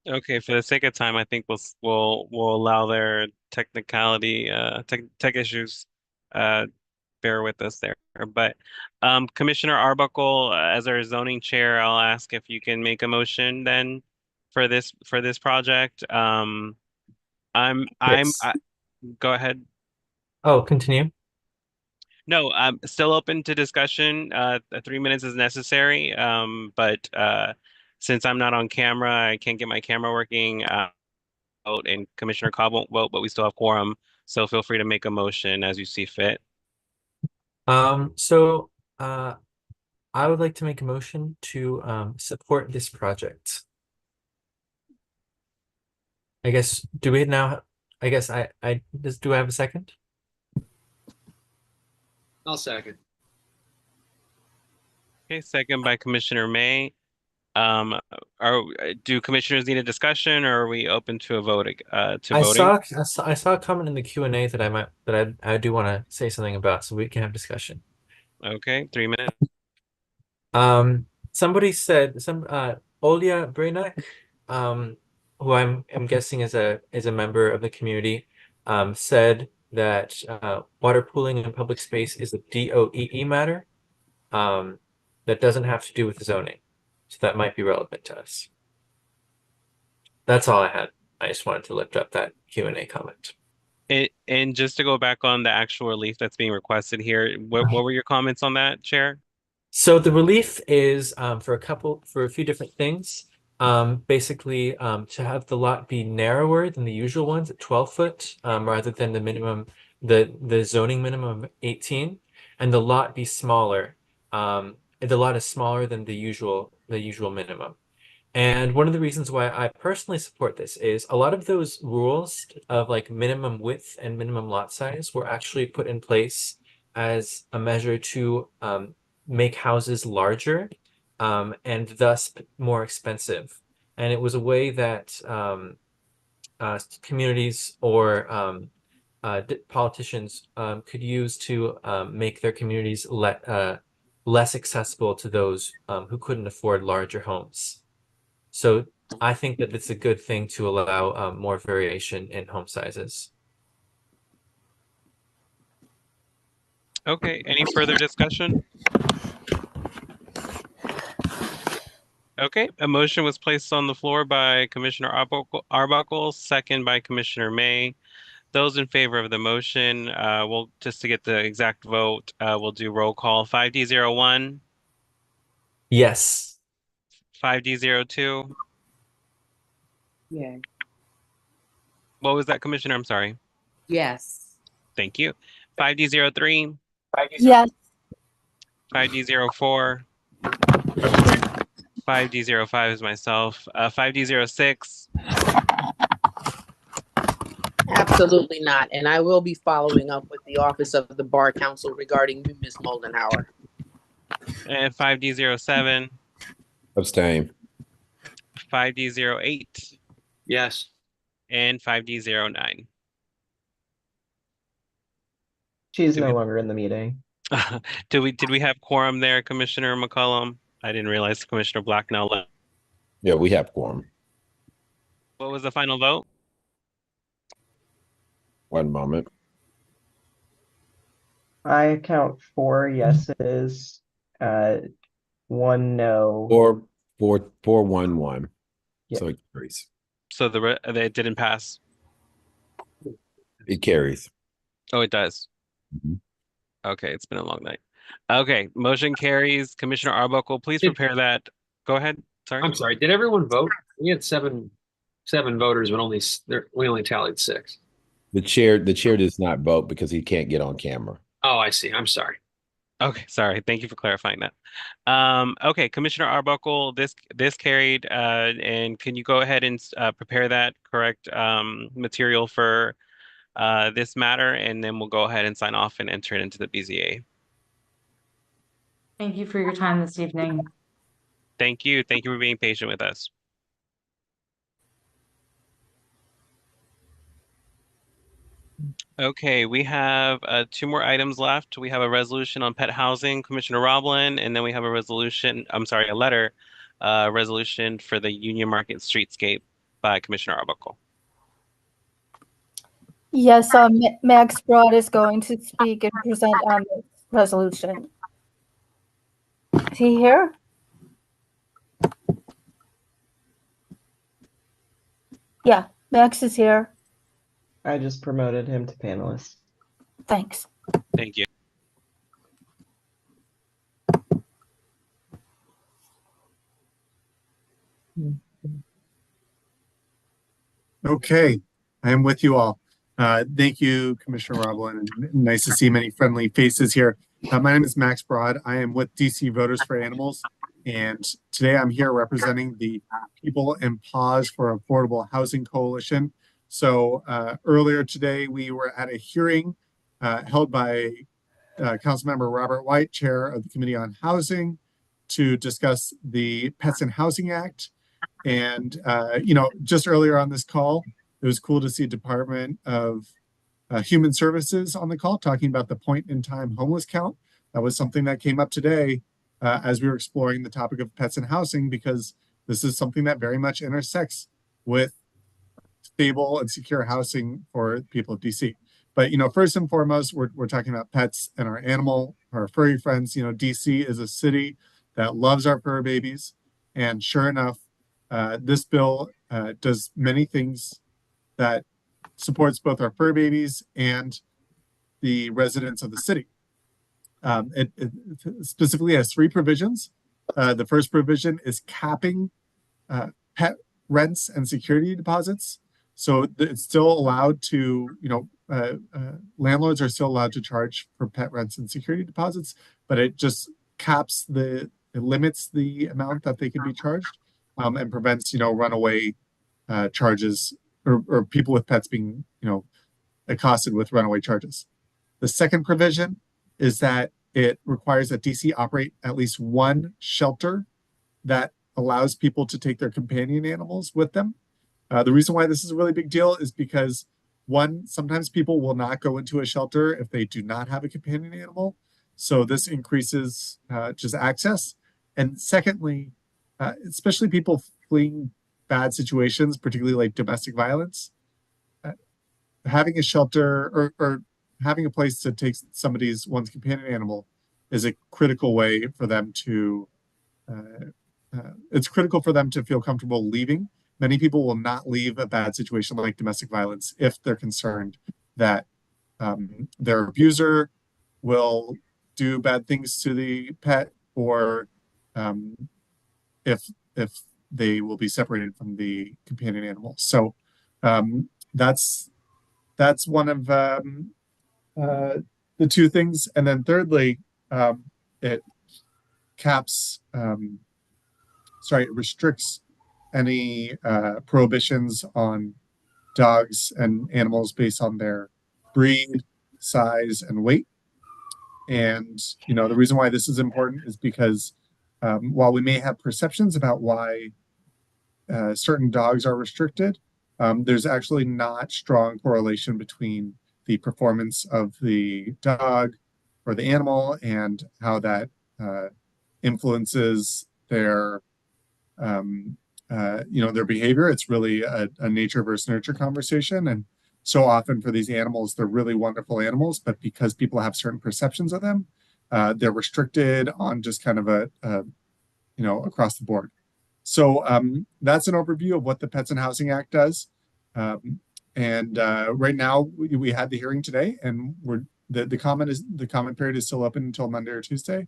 Okay, for the sake of time, I think we'll allow their technicality tech issues bear with us there. But Commissioner Arbuckle, as our zoning chair, I'll ask if you can make a motion then for this project. Yes. Go ahead. Oh, continue. No, I'm still open to discussion. 3 minutes is necessary. But since I'm not on camera, I can't get my camera working. Vote and Commissioner Cobb won't vote, but we still have quorum. So feel free to make a motion as you see fit. So I would like to make a motion to support this project. I guess, do we now, I guess do I have a second? I'll second. Okay, second by Commissioner May. Do commissioners need a discussion, or are we open to a vote to voting? I saw a comment in the Q&A that I do want to say something about, so we can have discussion. Okay, 3 minutes. Somebody said Olya Brainak, who I'm guessing is a member of the community, said that water pooling in public space is a DOEE matter that doesn't have to do with zoning. So that might be relevant to us. That's all I had. I just wanted to lift up that Q&A comment. And just to go back on the actual relief that's being requested here, what were your comments on that, Chair? So the relief is for a few different things. Basically, to have the lot be narrower than the usual ones at 12 foot, rather than the zoning minimum of 18, and the lot be smaller. The lot is smaller than the usual minimum. And one of the reasons why I personally support this is a lot of those rules of like minimum width and minimum lot size were actually put in place as a measure to make houses larger and thus more expensive. And it was a way that communities or politicians could use to make their communities less accessible to those who couldn't afford larger homes. So I think that it's a good thing to allow more variation in home sizes. Okay, any further discussion? Okay, a motion was placed on the floor by Commissioner Arbuckle, second by Commissioner May. Those in favor of the motion, we'll just to get the exact vote, we'll do roll call. 5D01, Yes. 5D02. Yeah. What was that, Commissioner? I'm sorry. Yes. Thank you. 5D03, Yes. 5D04, 5D05 is myself, 5D06. Absolutely not. And I will be following up with the Office of the Bar Council regarding you, Ms. Moldenhauer. And 5D07, Abstain. 5D08, Yes. and 5D09. She's no longer in the meeting. Did we have quorum there, Commissioner McCollum? I didn't realize Commissioner Blacknell left. Yeah, we have quorum. What was the final vote? One moment. I count 4 yeses, 1 no. 4-1-1. Yeah. So it carries. So it didn't pass. It carries. Oh, it does. Okay, it's been a long night. Okay, motion carries. Commissioner Arbuckle, please prepare that. Go ahead. Sorry. I'm sorry. Did everyone vote? We had seven voters, but we only tallied 6. The chair does not vote because he can't get on camera. Oh, I see. I'm sorry. Okay, sorry. Thank you for clarifying that. Okay, Commissioner Arbuckle, this carried, and can you go ahead and prepare that correct material for this matter, and then we'll go ahead and sign off and enter it into the BZA. Thank you for your time this evening. Thank you. Thank you for being patient with us. Okay, we have 2 more items left. We have a resolution on pet housing, Commissioner Roblin, and then we have a letter, resolution for the Union Market Streetscape by Commissioner Arbuckle. Yes, Max Broad is going to speak and present on this resolution. Is he here? Yeah, Max is here. I just promoted him to panelist. Thanks. Thank you. Okay, I am with you all. Thank you, Commissioner Roblin, and nice to see many friendly faces here. My name is Max Broad. I am with DC Voters for Animals, and today I'm here representing the People in Pause for Affordable Housing Coalition. So earlier today, we were at a hearing held by Councilmember Robert White, Chair of the Committee on Housing, to discuss the Pets and Housing Act. And, just earlier on this call, it was cool to see Department of Human Services on the call talking about the point-in-time homeless count. That was something that came up today as we were exploring the topic of pets and housing, because this is something that very much intersects with stable and secure housing for people of DC. But, first and foremost, we're talking about pets and our furry friends. DC is a city that loves our fur babies. And sure enough, this bill does many things that supports both our fur babies and the residents of the city. It specifically has 3 provisions. The first provision is capping pet rents and security deposits. So it's still allowed to, landlords are still allowed to charge for pet rents and security deposits, but it just it limits the amount that they can be charged, and prevents, runaway charges or people with pets being, accosted with runaway charges. The second provision is that it requires that DC operate at least one shelter that allows people to take their companion animals with them. The reason why this is a really big deal is because, one, sometimes people will not go into a shelter if they do not have a companion animal. So this increases just access. And secondly, especially people fleeing bad situations, particularly like domestic violence, having a shelter or having a place to take one's companion animal is a critical way for them to it's critical for them to feel comfortable leaving. Many people will not leave a bad situation like domestic violence if they're concerned that their abuser will do bad things to the pet, or um, if they will be separated from the companion animal. So um, that's one of the two things. And then thirdly, it caps, it restricts any prohibitions on dogs and animals based on their breed, size, and weight. And the reason why this is important is because while we may have perceptions about why certain dogs are restricted, there's actually not strong correlation between the performance of the dog or the animal and how that influences their their behavior. It's really a nature versus nurture conversation. And so often for these animals, they're really wonderful animals, but because people have certain perceptions of them, they're restricted on just kind of a across the board. So that's an overview of what the Pets and Housing Act does. And right now we had the hearing today, and the comment period is still open until Monday or Tuesday,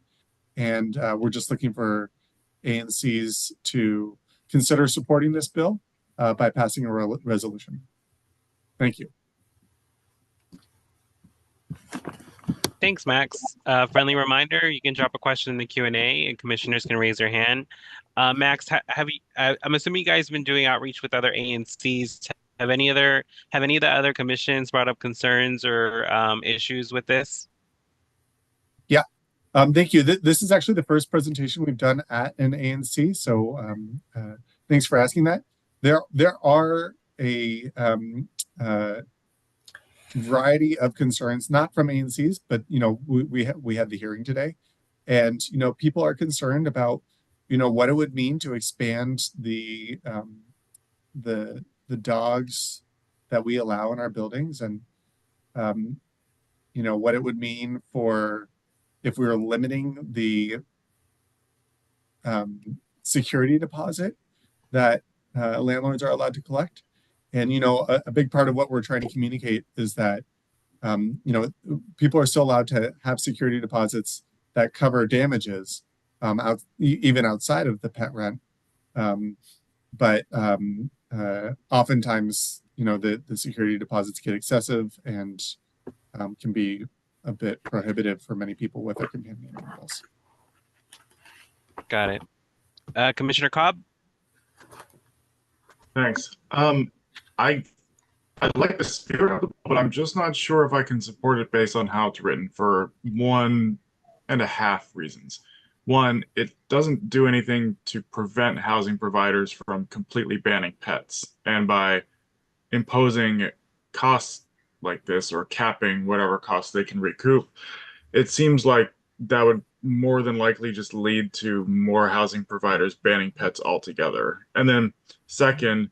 and we're just looking for ANCs to consider supporting this bill by passing a resolution. Thank you. Thanks, Max. Friendly reminder, you can drop a question in the Q&A and commissioners can raise their hand. Max, I'm assuming you guys have been doing outreach with other ANCs. Have any of the other commissions brought up concerns or issues with this? Yeah. Thank you. This is actually the first presentation we've done at an ANC, so thanks for asking that. There are a variety of concerns, not from ANCs, but we had the hearing today, and people are concerned about what it would mean to expand the dogs that we allow in our buildings, and what it would mean for if we were limiting the security deposit that landlords are allowed to collect. And a big part of what we're trying to communicate is that people are still allowed to have security deposits that cover damages even outside of the pet rent. But oftentimes, the security deposits get excessive and can be a bit prohibitive for many people with their companion animals. Got it. Commissioner Cobb? Thanks. I like the spirit of it, but I'm just not sure if I can support it based on how it's written for 1.5 reasons. One, it doesn't do anything to prevent housing providers from completely banning pets. And by imposing costs like this or capping whatever costs they can recoup, it seems like that would more than likely just lead to more housing providers banning pets altogether. And then second,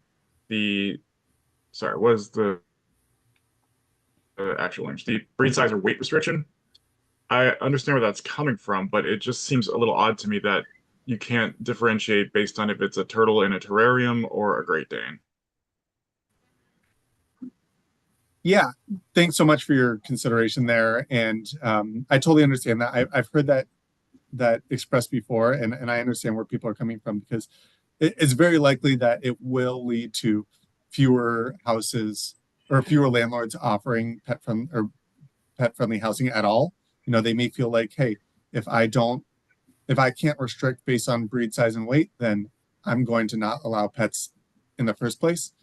what is the actual language? The breed size or weight restriction. I understand where that's coming from, but it just seems a little odd to me that you can't differentiate based on if it's a turtle in a terrarium or a Great Dane. Yeah, thanks so much for your consideration there, and I totally understand that. I've heard that expressed before, and I understand where people are coming from, because it's very likely that it will lead to fewer houses or fewer landlords offering pet-friendly housing at all. They may feel like, hey, if I can't restrict based on breed size and weight, then I'm going to not allow pets in the first place.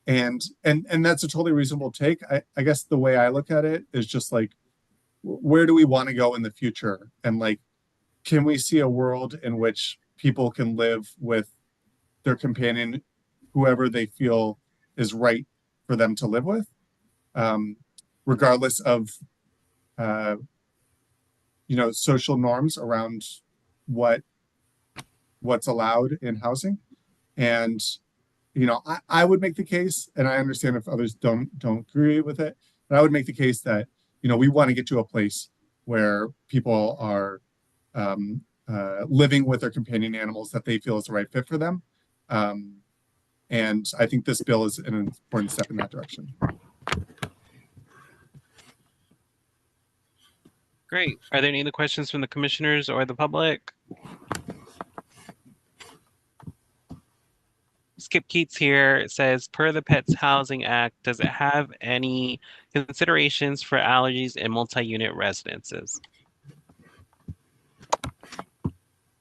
And that's a totally reasonable take. I guess the way I look at it is just like, where do we want to go in the future? And like, can we see a world in which people can live with their companion, whoever they feel is right for them to live with, regardless of social norms around what's allowed in housing? And I would make the case, and I understand if others don't agree with it, but I would make the case that we want to get to a place where people are living with their companion animals that they feel is the right fit for them. And I think this bill is an important step in that direction. Great. Are there any other questions from the commissioners or the public? Skip Keats here. It says, per the Pets Housing Act, does it have any considerations for allergies in multi-unit residences?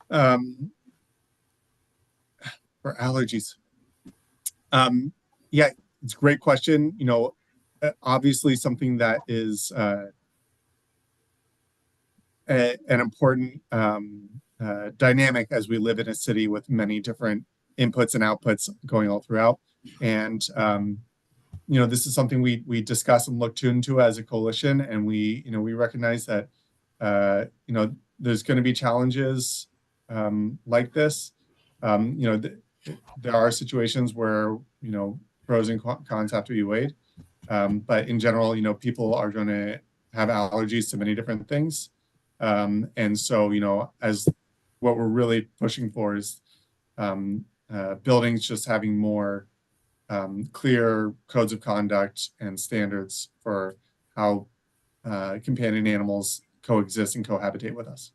For allergies. Yeah, it's a great question. Obviously something that is an important dynamic as we live in a city with many different inputs and outputs going all throughout. And this is something we discuss and look into as a coalition, and we recognize that there's going to be challenges like this. There are situations where pros and cons have to be weighed, but in general, people are going to have allergies to many different things, and so as what we're really pushing for is buildings just having more clear codes of conduct and standards for how companion animals coexist and cohabitate with us.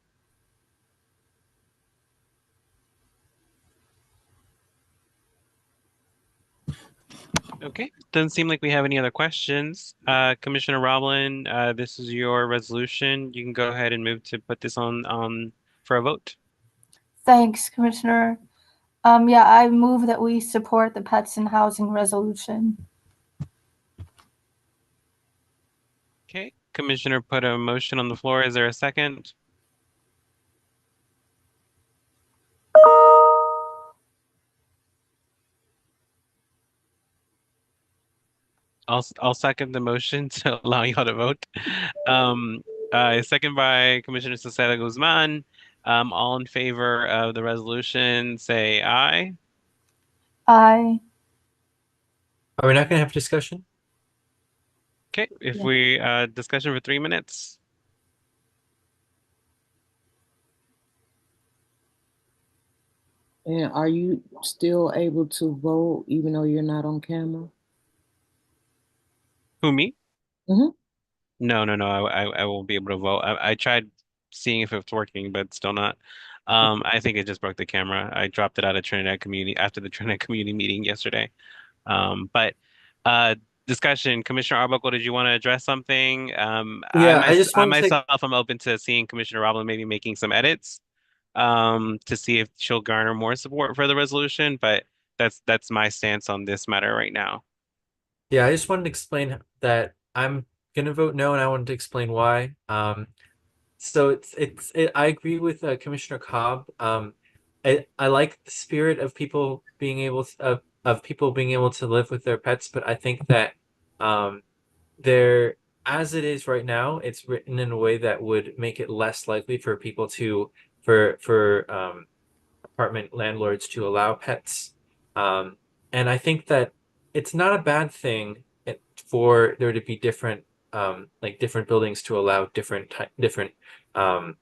Okay, doesn't seem like we have any other questions. Commissioner Roblin, this is your resolution. You can go ahead and move to put this on for a vote. Thanks, Commissioner. Yeah, I move that we support the Pets and Housing resolution. Okay, Commissioner put a motion on the floor. Is there a second? I'll second the motion to allow y'all to vote. Second by Commissioner Cesar Guzman. All in favor of the resolution, say aye. Aye. Are we not going to have discussion? Okay, if we discussion for 3 minutes. And are you still able to vote even though you're not on camera? Who, me? Mm-hmm. No. I won't be able to vote. I tried seeing if it's working, but still not. I think it just broke the camera. I dropped it out of Trinidad Community after the Trinidad Community meeting yesterday. But discussion, Commissioner Arbuckle, did you want to address something? Yeah, I just I want to say, myself, I'm open to seeing Commissioner Roblin maybe making some edits to see if she'll garner more support for the resolution, but that's my stance on this matter right now. yeah, I just wanted to explain that I'm gonna vote no, and I wanted to explain why. So I agree with Commissioner Cobb. I like the spirit of people being able to, of people being able to live with their pets, but I think that there, as it is right now, it's written in a way that would make it less likely for people to for apartment landlords to allow pets. And I think that it's not a bad thing for there to be different like different buildings to allow different um,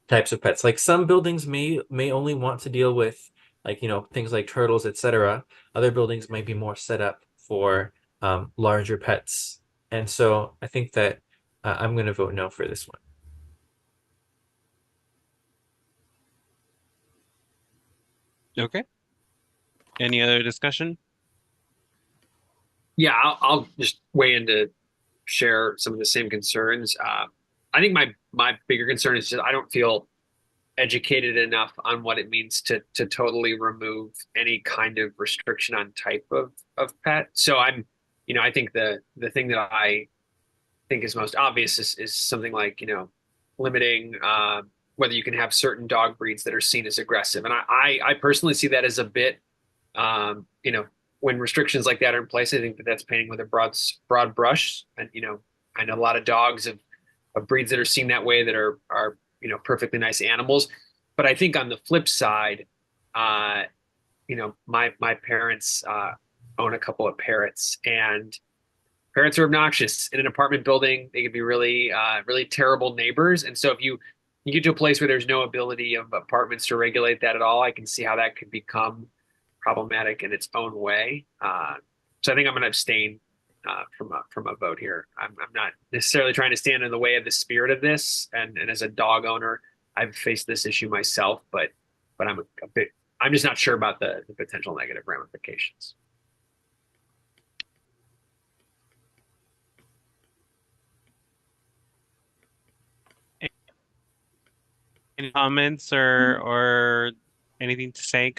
types of pets. Like some buildings may only want to deal with like things like turtles, etc. Other buildings might be more set up for larger pets. And so I think that I'm going to vote no for this one. Okay. Any other discussion? Yeah, I'll just weigh in to share some of the same concerns. I think my bigger concern is just I don't feel educated enough on what it means to totally remove any kind of restriction on type of pet. So I think the thing that I think is most obvious is something like limiting whether you can have certain dog breeds that are seen as aggressive, and I personally see that as a bit when restrictions like that are in place, I think that that's painting with a broad brush. And I know a lot of dogs of breeds that are seen that way that are perfectly nice animals. But I think on the flip side, my parents own a couple of parrots, and parents are obnoxious in an apartment building. They can be really, really terrible neighbors. And so if you get to a place where there's no ability of apartments to regulate that at all, I can see how that could become problematic in its own way. So I think I'm going to abstain from a vote here. I'm not necessarily trying to stand in the way of the spirit of this. And as a dog owner, I've faced this issue myself, but I'm just not sure about the potential negative ramifications. Any comments or anything to say?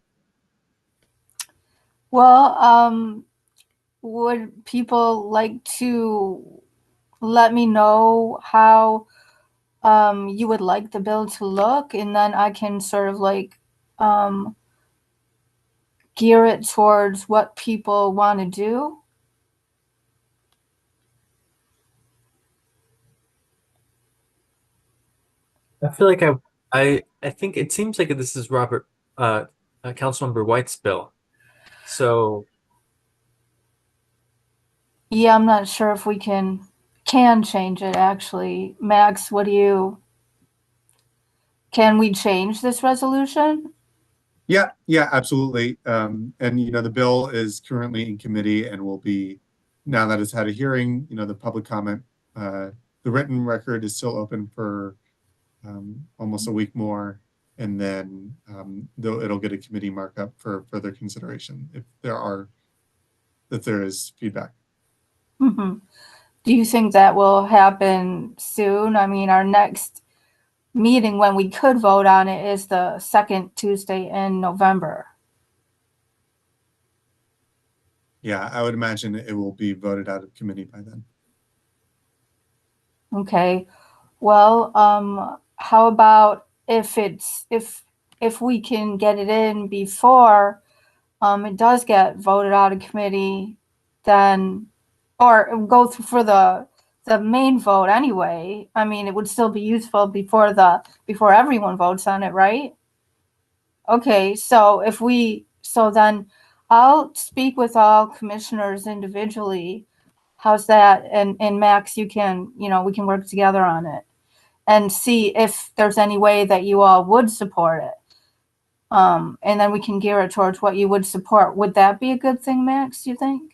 Well, would people like to let me know how you would like the bill to look, and then I can sort of like gear it towards what people want to do? I feel like I think it seems like this is Robert Councilmember White's bill. So Yeah, I'm not sure if we can change it actually. Max, can we change this resolution? Yeah, absolutely. And the bill is currently in committee and will be, now that it's had a hearing, the public comment, the written record is still open for almost a week more, and then it'll get a committee markup for further consideration if there is feedback. Mm-hmm. Do you think that will happen soon? I mean, our next meeting when we could vote on it is the second Tuesday in November. Yeah, I would imagine it will be voted out of committee by then. Okay. Well, how about if we can get it in before it does get voted out of committee, then or go through for the main vote anyway. I mean, it would still be useful before everyone votes on it, right? Okay, so then I'll speak with all commissioners individually. How's that? And Max, we can work together on it and see if there's any way that you all would support it. And then we can gear it towards what you would support. Would that be a good thing, Max, do you think?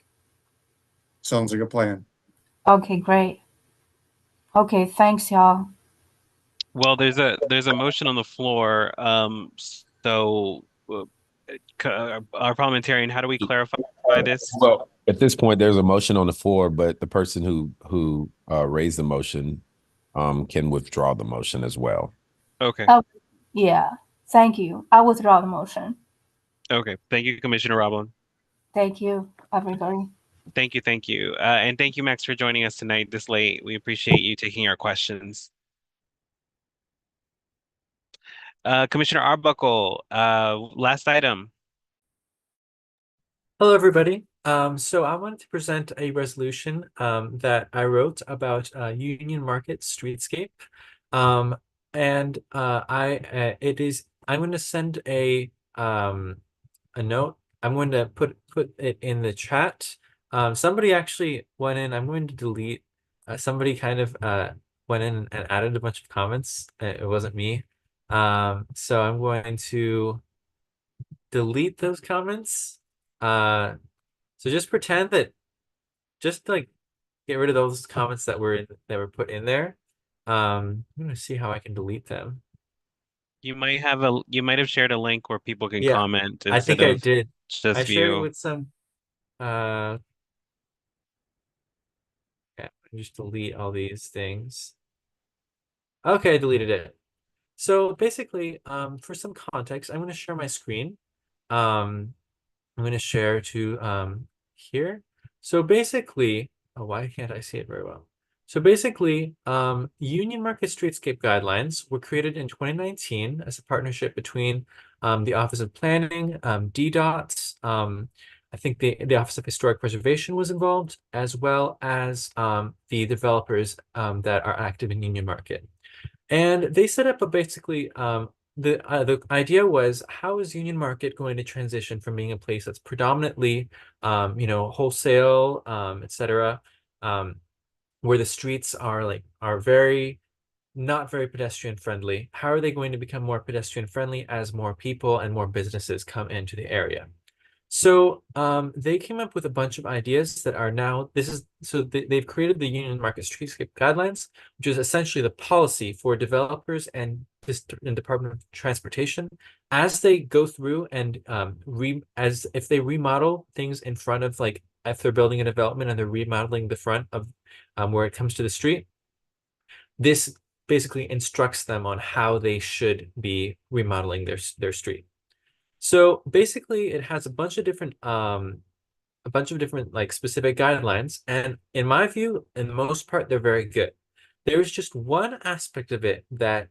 Sounds like a plan. Okay, great. Okay, thanks, y'all. Well, there's a motion on the floor. So our parliamentarian, how do we clarify this? Well, at this point, there's a motion on the floor, but the person who raised the motion can withdraw the motion as well. Okay. Oh, yeah. Thank you. I withdraw the motion. Okay. Thank you, Commissioner Roblin. Thank you, everybody. Thank you, thank you. And thank you, Max, for joining us tonight this late. We appreciate you taking our questions. Commissioner Arbuckle, last item. hello, everybody. So I wanted to present a resolution that I wrote about Union Market Streetscape. And I'm going to send a note. I'm going to put it in the chat. Somebody actually went in. I'm going to delete. Somebody kind of went in and added a bunch of comments. It wasn't me. So I'm going to delete those comments. So just pretend that, just like get rid of those comments that were put in there. I'm gonna see how I can delete them. You might have shared a link where people can Yeah, comment I instead think I of did. just I shared it view. with some. Yeah, just delete all these things. Okay, I deleted it. So basically, for some context, I'm going to share my screen. I'm going to share to here. So basically, oh, why can't I see it very well? So basically, Union Market Streetscape Guidelines were created in 2019 as a partnership between the Office of Planning, DDOT, I think the Office of Historic Preservation was involved, as well as the developers that are active in Union Market. And they set up basically the idea was, how is Union Market going to transition from being a place that's predominantly wholesale, etc., where the streets are very not very pedestrian friendly. How are they going to become more pedestrian friendly as more people and more businesses come into the area? So they came up with a bunch of ideas that are now, they've created the Union Market Streetscape Guidelines, which is essentially the policy for developers and Department of Transportation as they go through and as if they remodel things in front of, like, if they're building a development and they're remodeling the front of where it comes to the street, this basically instructs them on how they should be remodeling their street. So basically it has a bunch of different like specific guidelines, and in my view, in the most part, they're very good. There's just one aspect of it that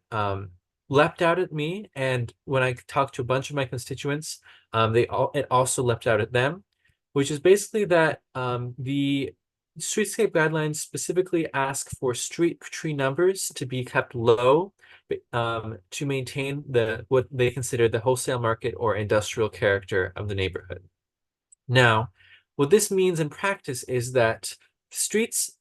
leapt out at me, and when I talked to a bunch of my constituents, it also leapt out at them, which is basically that the streetscape guidelines specifically ask for street tree numbers to be kept low, to maintain what they consider the wholesale market or industrial character of the neighborhood. Now, what this means in practice is that streets,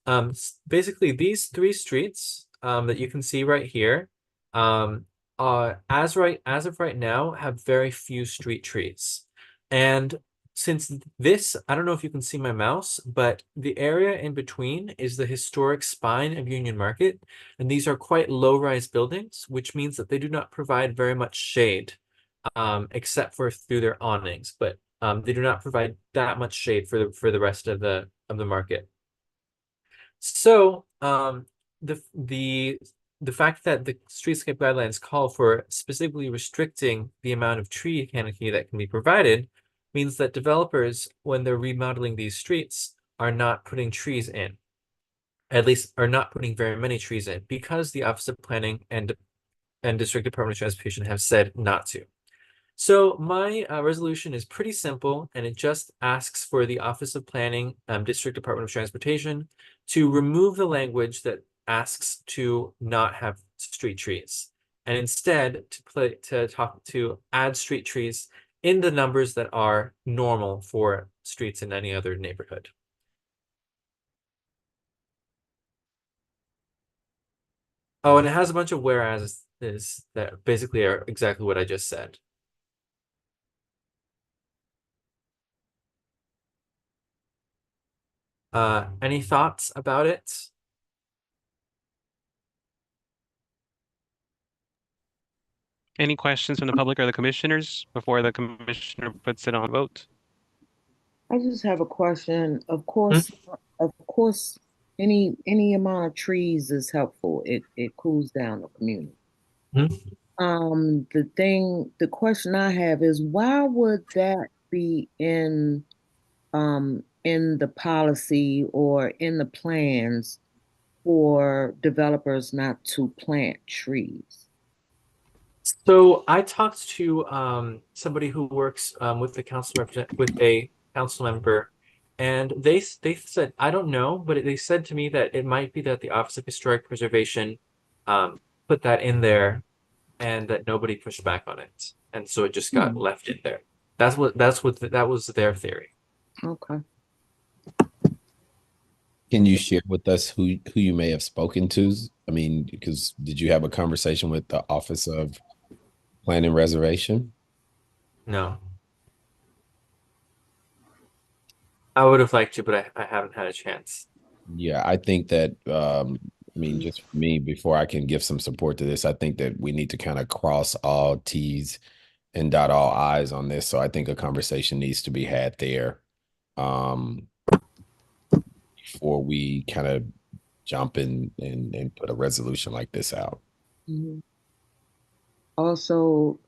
basically these three streets that you can see right here, as of right now, have very few street trees. And since this, I don't know if you can see my mouse, but the area in between is the historic spine of Union Market. And these are quite low-rise buildings, which means that they do not provide very much shade, except for through their awnings. But they do not provide that much shade for the rest of the market. So the fact that the streetscape guidelines call for specifically restricting the amount of tree canopy that can be provided means that developers, when they're remodeling these streets, are not putting trees in, at least are not putting very many trees in, because the Office of Planning and District Department of Transportation have said not to. So my resolution is pretty simple, and it just asks for the Office of Planning, District Department of Transportation, to remove the language that asks to not have street trees, and instead to add street trees in the numbers that are normal for streets in any other neighborhood. Oh, and it has a bunch of whereas that basically are exactly what I just said. Any thoughts about it? Any questions from the public or the commissioners before the commissioner puts it on vote? I just have a question. Of course, any amount of trees is helpful. It cools down the community. The question I have is, why would that be in the policy or in the plans for developers not to plant trees? So I talked to somebody who works with a council member, and they said, I don't know, but they said to me that it might be that the Office of Historic Preservation put that in there, and that nobody pushed back on it, and so it just got left in there. That was their theory. Okay. Can you share with us who you may have spoken to? I mean, because did you have a conversation with the Office of Planning Reservation? No. I would have liked to, but I haven't had a chance. Yeah, I think that I mean, just for me, before I can give some support to this, I think that we need to kind of cross all T's and dot all I's on this. So I think a conversation needs to be had there before we kind of jump in and put a resolution like this out. Mhm. Also,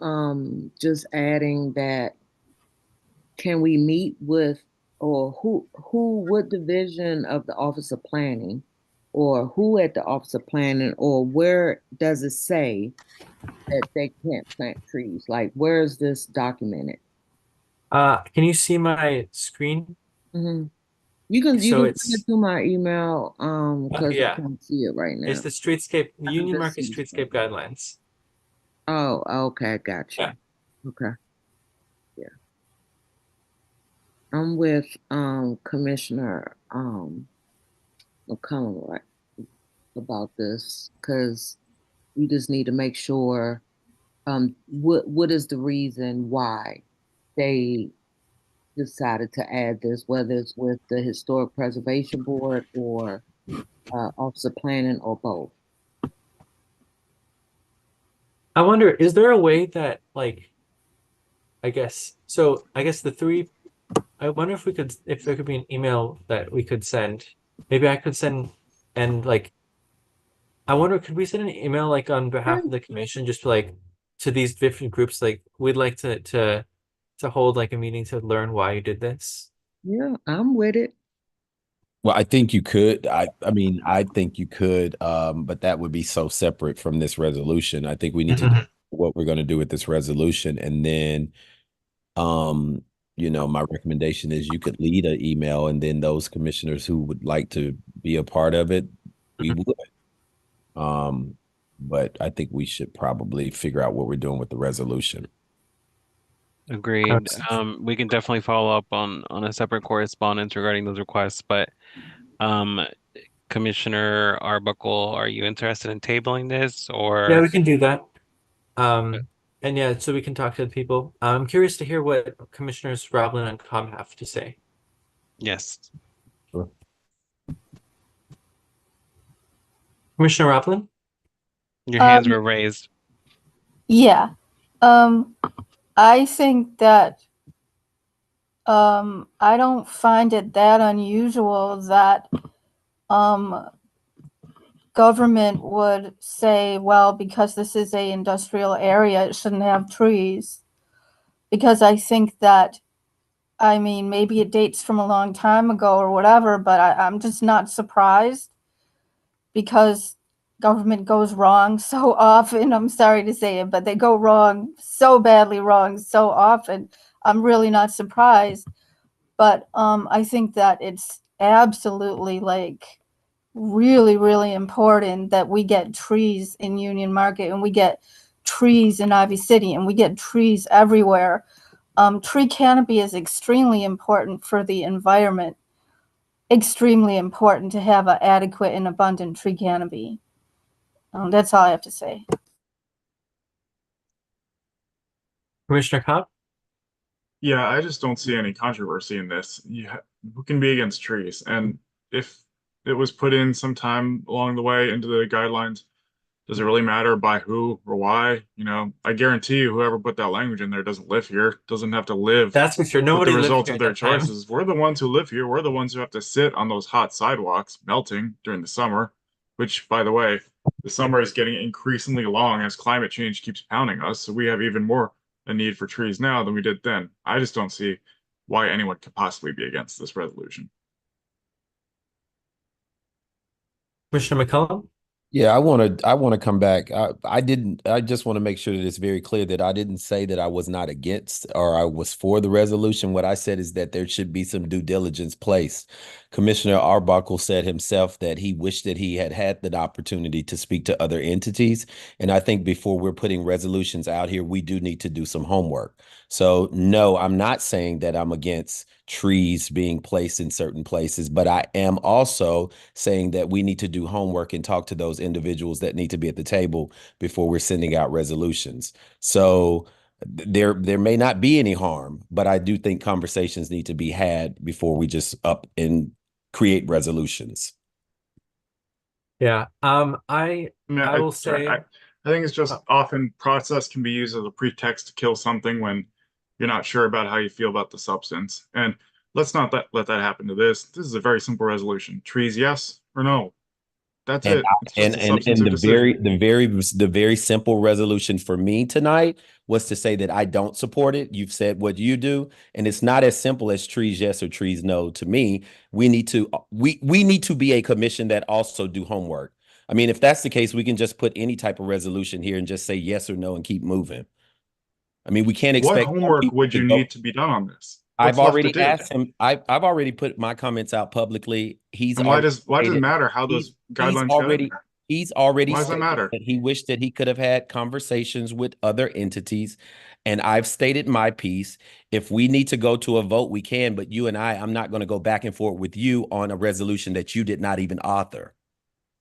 just adding that, can we meet with, or what division of the Office of Planning, or who at the Office of Planning, or where does it say that they can't plant trees? Like, where is this documented? Can you see my screen? Mm-hmm. You can So send it to my email, because I yeah, can't see it right it's now. the streetscape, I can Union just Market see the Streetscape Guidelines. Oh, okay, got you. Yeah. Okay. Yeah. I'm with Commissioner McCollum right about this, because we just need to make sure what is the reason why they decided to add this, whether it's with the Historic Preservation Board or Office of Planning or both. I wonder, is there a way that, like, I guess the three, I wonder if if there could be an email that we could send. Maybe I could send, and like, I wonder, could we send an email like on behalf of the commission, just like to these different groups, like we'd like to hold like a meeting to learn why you did this? Yeah, I'm with it. Well, I think you could. I mean, I think you could, but that would be so separate from this resolution. I think we need to know what we're going to do with this resolution, and then, um, my recommendation is you could lead an email, and then those commissioners who would like to be a part of it, we would. But I think we should probably figure out what we're doing with the resolution. Agreed. We can definitely follow up on a separate correspondence regarding those requests, but um, Commissioner Arbuckle, are you interested in tabling this Yeah, or? we can do that. And yeah, so we can talk to the people. I'm curious to hear what Commissioners Roblin and Cobb have to say. Yes. Sure. Commissioner Roblin? Your hands were raised. Yeah. I think that I don't find it that unusual that government would say, well, because this is a industrial area, it shouldn't have trees. Because I think that, I mean, maybe it dates from a long time ago or whatever, but I'm just not surprised because government goes wrong so often. I'm sorry to say it, but they go wrong so badly wrong so often. I'm really not surprised. But I think that it's absolutely like really, really important that we get trees in Union Market and we get trees in Ivy City and we get trees everywhere. Tree canopy is extremely important for the environment. Extremely important to have an adequate and abundant tree canopy. That's all I have to say. Commissioner Cobb? Yeah, I just don't see any controversy in this. Who can be against trees? And if it was put in sometime along the way into the guidelines, does it really matter by who or why? I guarantee you, whoever put that language in there doesn't live here, doesn't have to live That's for sure. with Nobody the lived results here of at their that time. choices. We're the ones who live here. We're the ones who have to sit on those hot sidewalks melting during the summer, which, by the way, the summer is getting increasingly long as climate change keeps pounding us. So we have even more a need for trees now than we did then. I just don't see why anyone could possibly be against this resolution. Commissioner McCollum? Yeah, I want to come back. I just want to make sure that it's very clear that I didn't say that I was not against or I was for the resolution. What I said is that there should be some due diligence placed. Commissioner Arbuckle said himself that he wished that he had had the opportunity to speak to other entities. And I think before we're putting resolutions out here, we do need to do some homework. So no, I'm not saying that I'm against trees being placed in certain places, but I am also saying that we need to do homework and talk to those individuals that need to be at the table before we're sending out resolutions. So there may not be any harm, but I do think conversations need to be had before we just up and create resolutions. Yeah. I will say I think it's just often process can be used as a pretext to kill something when you're not sure about how you feel about the substance. And let's not let that happen to this. This is a very simple resolution. Trees, yes or no. That's And it. It's just a substantive the decision. very simple resolution for me tonight was to say that I don't support it. You've said what you do, and it's not as simple as trees yes or trees no. To me, we need to be a commission that also do homework. I mean, if that's the case, we can just put any type of resolution here and just say yes or no and keep moving. I mean, we can't What expect homework people would to you go. need to be done on this? I've What's left to already do? asked him. I've already put my comments out publicly. He's And why already does it stated matter how those he's guidelines got in already there? He's already Why does that said matter? that he wished that he could have had conversations with other entities. And I've stated my piece. If we need to go to a vote, we can. But you and I'm not going to go back and forth with you on a resolution that you did not even author.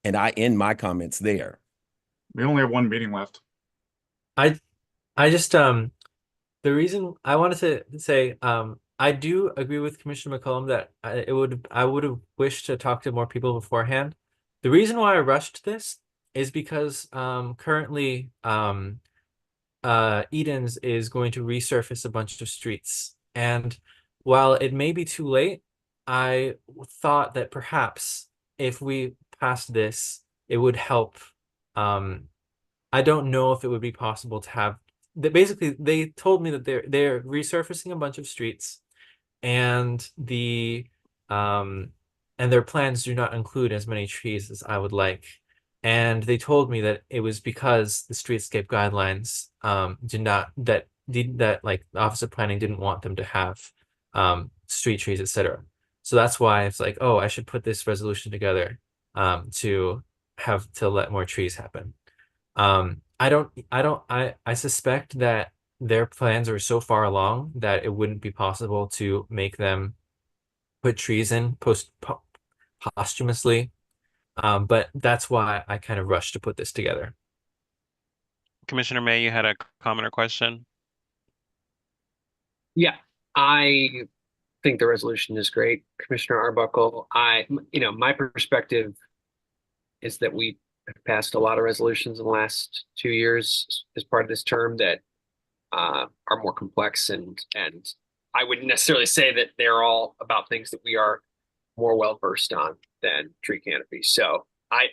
And I end my comments there. We only have one meeting left. I just the reason I wanted to say I do agree with Commissioner McCollum that I would have wished to talk to more people beforehand. The reason why I rushed this is because currently Edens is going to resurface a bunch of streets, and while it may be too late, I thought that perhaps if we passed this, it would help. I don't know if it would be possible to have that. Basically, they told me that they're resurfacing a bunch of streets, and um their plans do not include as many trees as I would like. And they told me that it was because the streetscape guidelines did not that like the Office of Planning didn't want them to have street trees, etc. So that's why it's like, oh, I should put this resolution together to have to let more trees happen. I suspect that their plans are so far along that it wouldn't be possible to make them put trees in posthumously. But that's why I kind of rushed to put this together. Commissioner May, you had a comment or question? Yeah, I think the resolution is great. Commissioner Arbuckle, my perspective is that we have passed a lot of resolutions in the last 2 years as part of this term that are more complex, and I wouldn't necessarily say that they're all about things that we are more well versed on than tree canopy. So I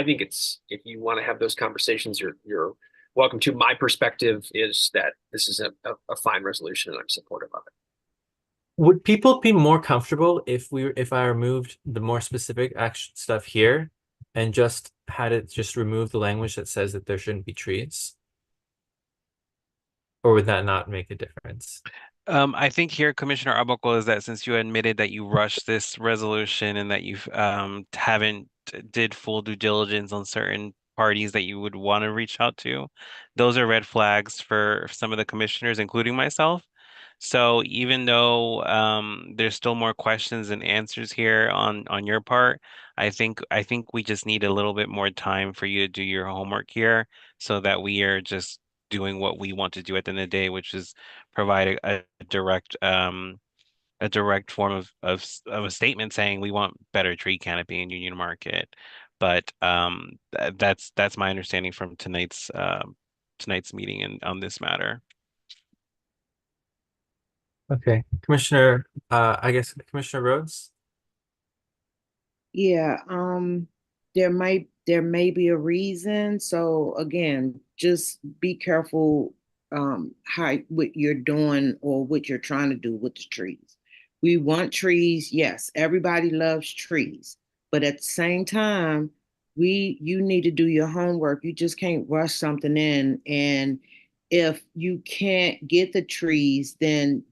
think it's, if you want to have those conversations, you're welcome to. My perspective is that this is a fine resolution and I'm supportive of it. Would people be more comfortable if I removed the more specific action stuff here and just had it just remove the language that says that there shouldn't be trees? Or would that not make a difference? I think here, Commissioner Arbuckle, is that since you admitted that you rushed this resolution and that you haven't did full due diligence on certain parties that you would want to reach out to, those are red flags for some of the commissioners, including myself. So even though there's still more questions and answers here on your part, I think we just need a little bit more time for you to do your homework here so that we are just doing what we want to do at the end of the day, which is provide a direct form of a statement saying we want better tree canopy in Union Market. But that's my understanding from tonight's meeting and on this matter. Okay, Commissioner, I guess Commissioner Rhodes. Yeah, there may be a reason. So again, just be careful how what you're doing or what you're trying to do with the trees. We want trees, yes, everybody loves trees, but at the same time, you need to do your homework. You just can't rush something in, and if you can't get the trees, then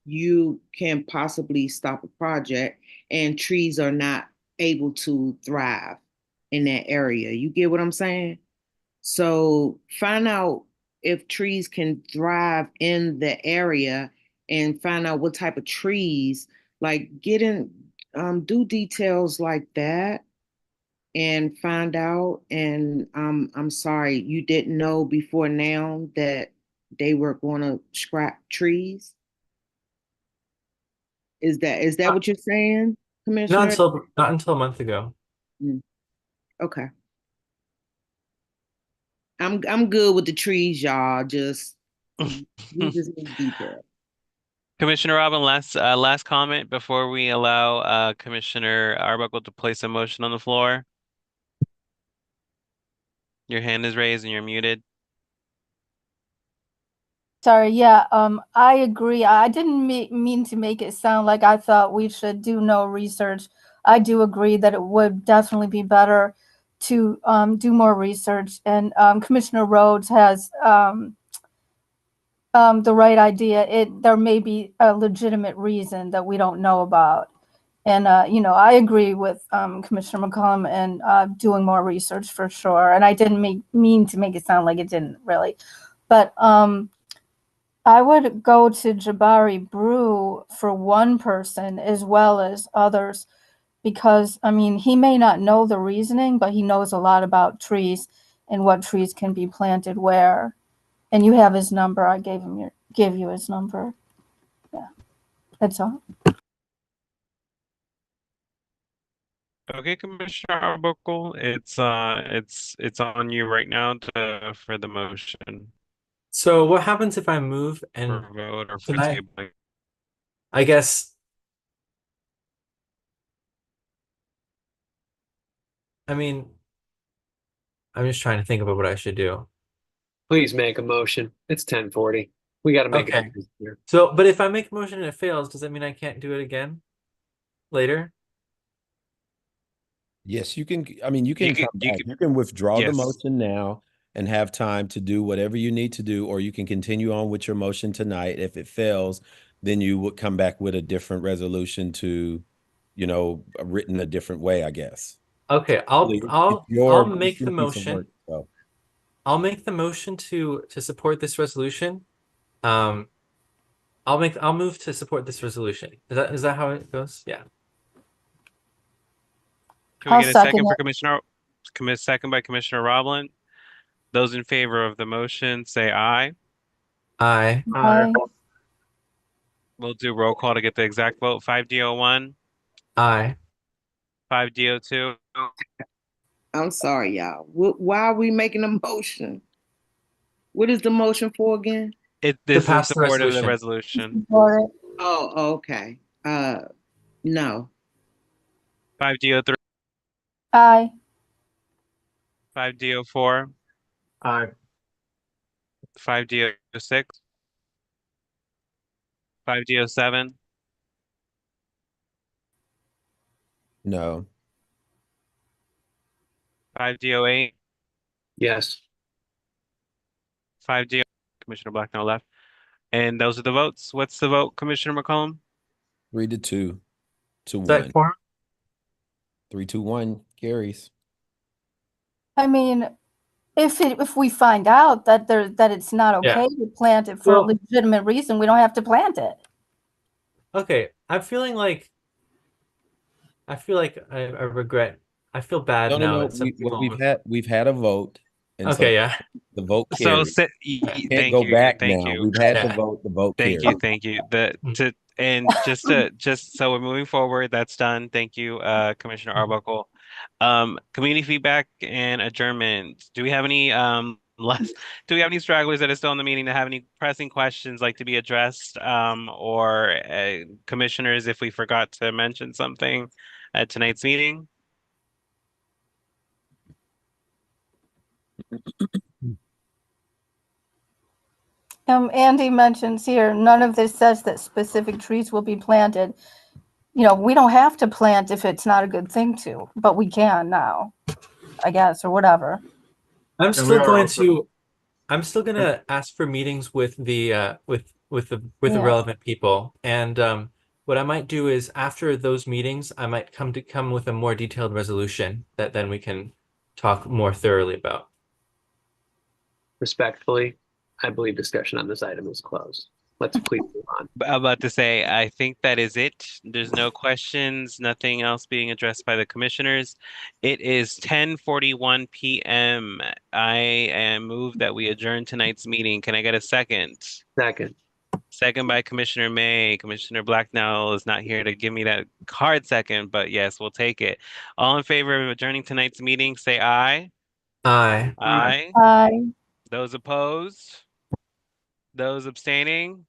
you can possibly stop a project, and trees are not able to thrive in that area. You get what I'm saying? So find out if trees can thrive in the area and find out what type of trees, like get in, do details like that and find out. And I'm sorry, you didn't know before now that they were going to scrap trees. Is that what you're saying, Commissioner? Not until a month ago. Mm, okay. I'm good with the trees, y'all. Just we just need detail. Commissioner Robin, last comment before we allow Commissioner Arbuckle to place a motion on the floor. Your hand is raised and you're muted. Sorry, yeah, I agree. I didn't mean to make it sound like I thought we should do no research. I do agree that it would definitely be better to do more research. And Commissioner Rhodes has the right idea. There may be a legitimate reason that we don't know about. And I agree with Commissioner McCollum and doing more research for sure. And I didn't mean to make it sound like it didn't really, but I would go to Jabari Brew for one person as well as others, because I mean he may not know the reasoning, but he knows a lot about trees and what trees can be planted where. And you have his number. I gave you his number. Yeah, that's all. Okay, Commissioner Arbuckle, it's on you right now for the motion So what happens if I move and for vote or for can tabling. I guess, I mean, I'm just trying to think about what I should do. Please make a motion. It's 10:40. We got to make Okay. it here. So, but if I make a motion and it fails, does that mean I can't do it again later? Yes, you can. I mean, you can come You back. can, You can withdraw the yes. motion now and have time to do whatever you need to do, or you can continue on with your motion tonight. If it fails, then you would come back with a different resolution to, written a different way, I guess. Okay, Really, it's I'll it's make your the piece of motion. work. So I'll make the motion to support this resolution. Um, I'll move to support this resolution. Is that how it goes? Yeah. Can we I'll get a second second for it. second by Commissioner Roblin? Those in favor of the motion say aye. Aye. Aye. We'll do roll call to get the exact vote. 5D01, Aye. 5D02. I'm sorry, y'all. Why are we making a motion? What is the motion for again? This is in pass the support of the resolution. resolution. Oh, okay. No. 5D03, Aye. 5D04, Aye. 5D06, 5D07, no. 5D08, Yes. 5D. Commissioner Blacknell left. And those are the votes. What's the vote, Commissioner McCollum? 3-2 to Is that 1. quorum? 3-1 carries. I mean, if we find out that it's not okay Yeah. to plant it for a Well, legitimate reason, we don't have to plant it. okay. I feel like I regret. I feel bad now No. that some people. We've had a vote, and so Okay, yeah. the vote So carries. Can't go back thank now. you. We've had the Yeah. vote. The vote Thank carries. you, thank you. Just so we're moving forward, that's done. Thank you, Commissioner Arbuckle. Community feedback and adjournment. Do we have any less do we have any stragglers that are still in the meeting that have any pressing questions like to be addressed? Or commissioners, if we forgot to mention something at tonight's meeting? Andy mentions here, none of this says that specific trees will be planted. We don't have to plant if it's not a good thing to, but we can now, I guess, or whatever. I'm And we still are going also, to I'm still gonna ask for meetings with the with the Yeah. relevant people. And what I might do is after those meetings, I might come with a more detailed resolution that then we can talk more thoroughly about. Respectfully, I believe discussion on this item is closed. Let's please move on. I'm about to say, I think that is it. There's no questions, nothing else being addressed by the commissioners. It is 10:41 p.m. I am moved that we adjourn tonight's meeting. Can I get a second? Second. Second by Commissioner May. Commissioner Blacknell is not here to give me that hard second, but yes, we'll take it. All in favor of adjourning tonight's meeting, say aye. Aye. Aye. Aye. Those opposed? Those abstaining?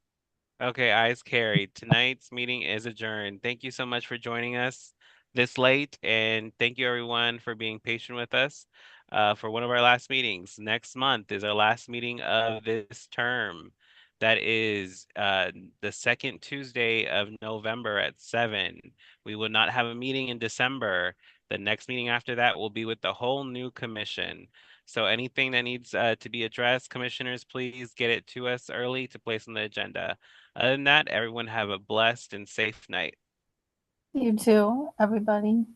Okay, ayes carried. Tonight's meeting is adjourned. Thank you so much for joining us this late, and thank you everyone for being patient with us for one of our last meetings. Next month is our last meeting of this term. That is the second Tuesday of November at 7. We will not have a meeting in December. The next meeting after that will be with the whole new commission. So anything that needs to be addressed, commissioners, please get it to us early to place on the agenda. Other than that, everyone have a blessed and safe night. You too, everybody.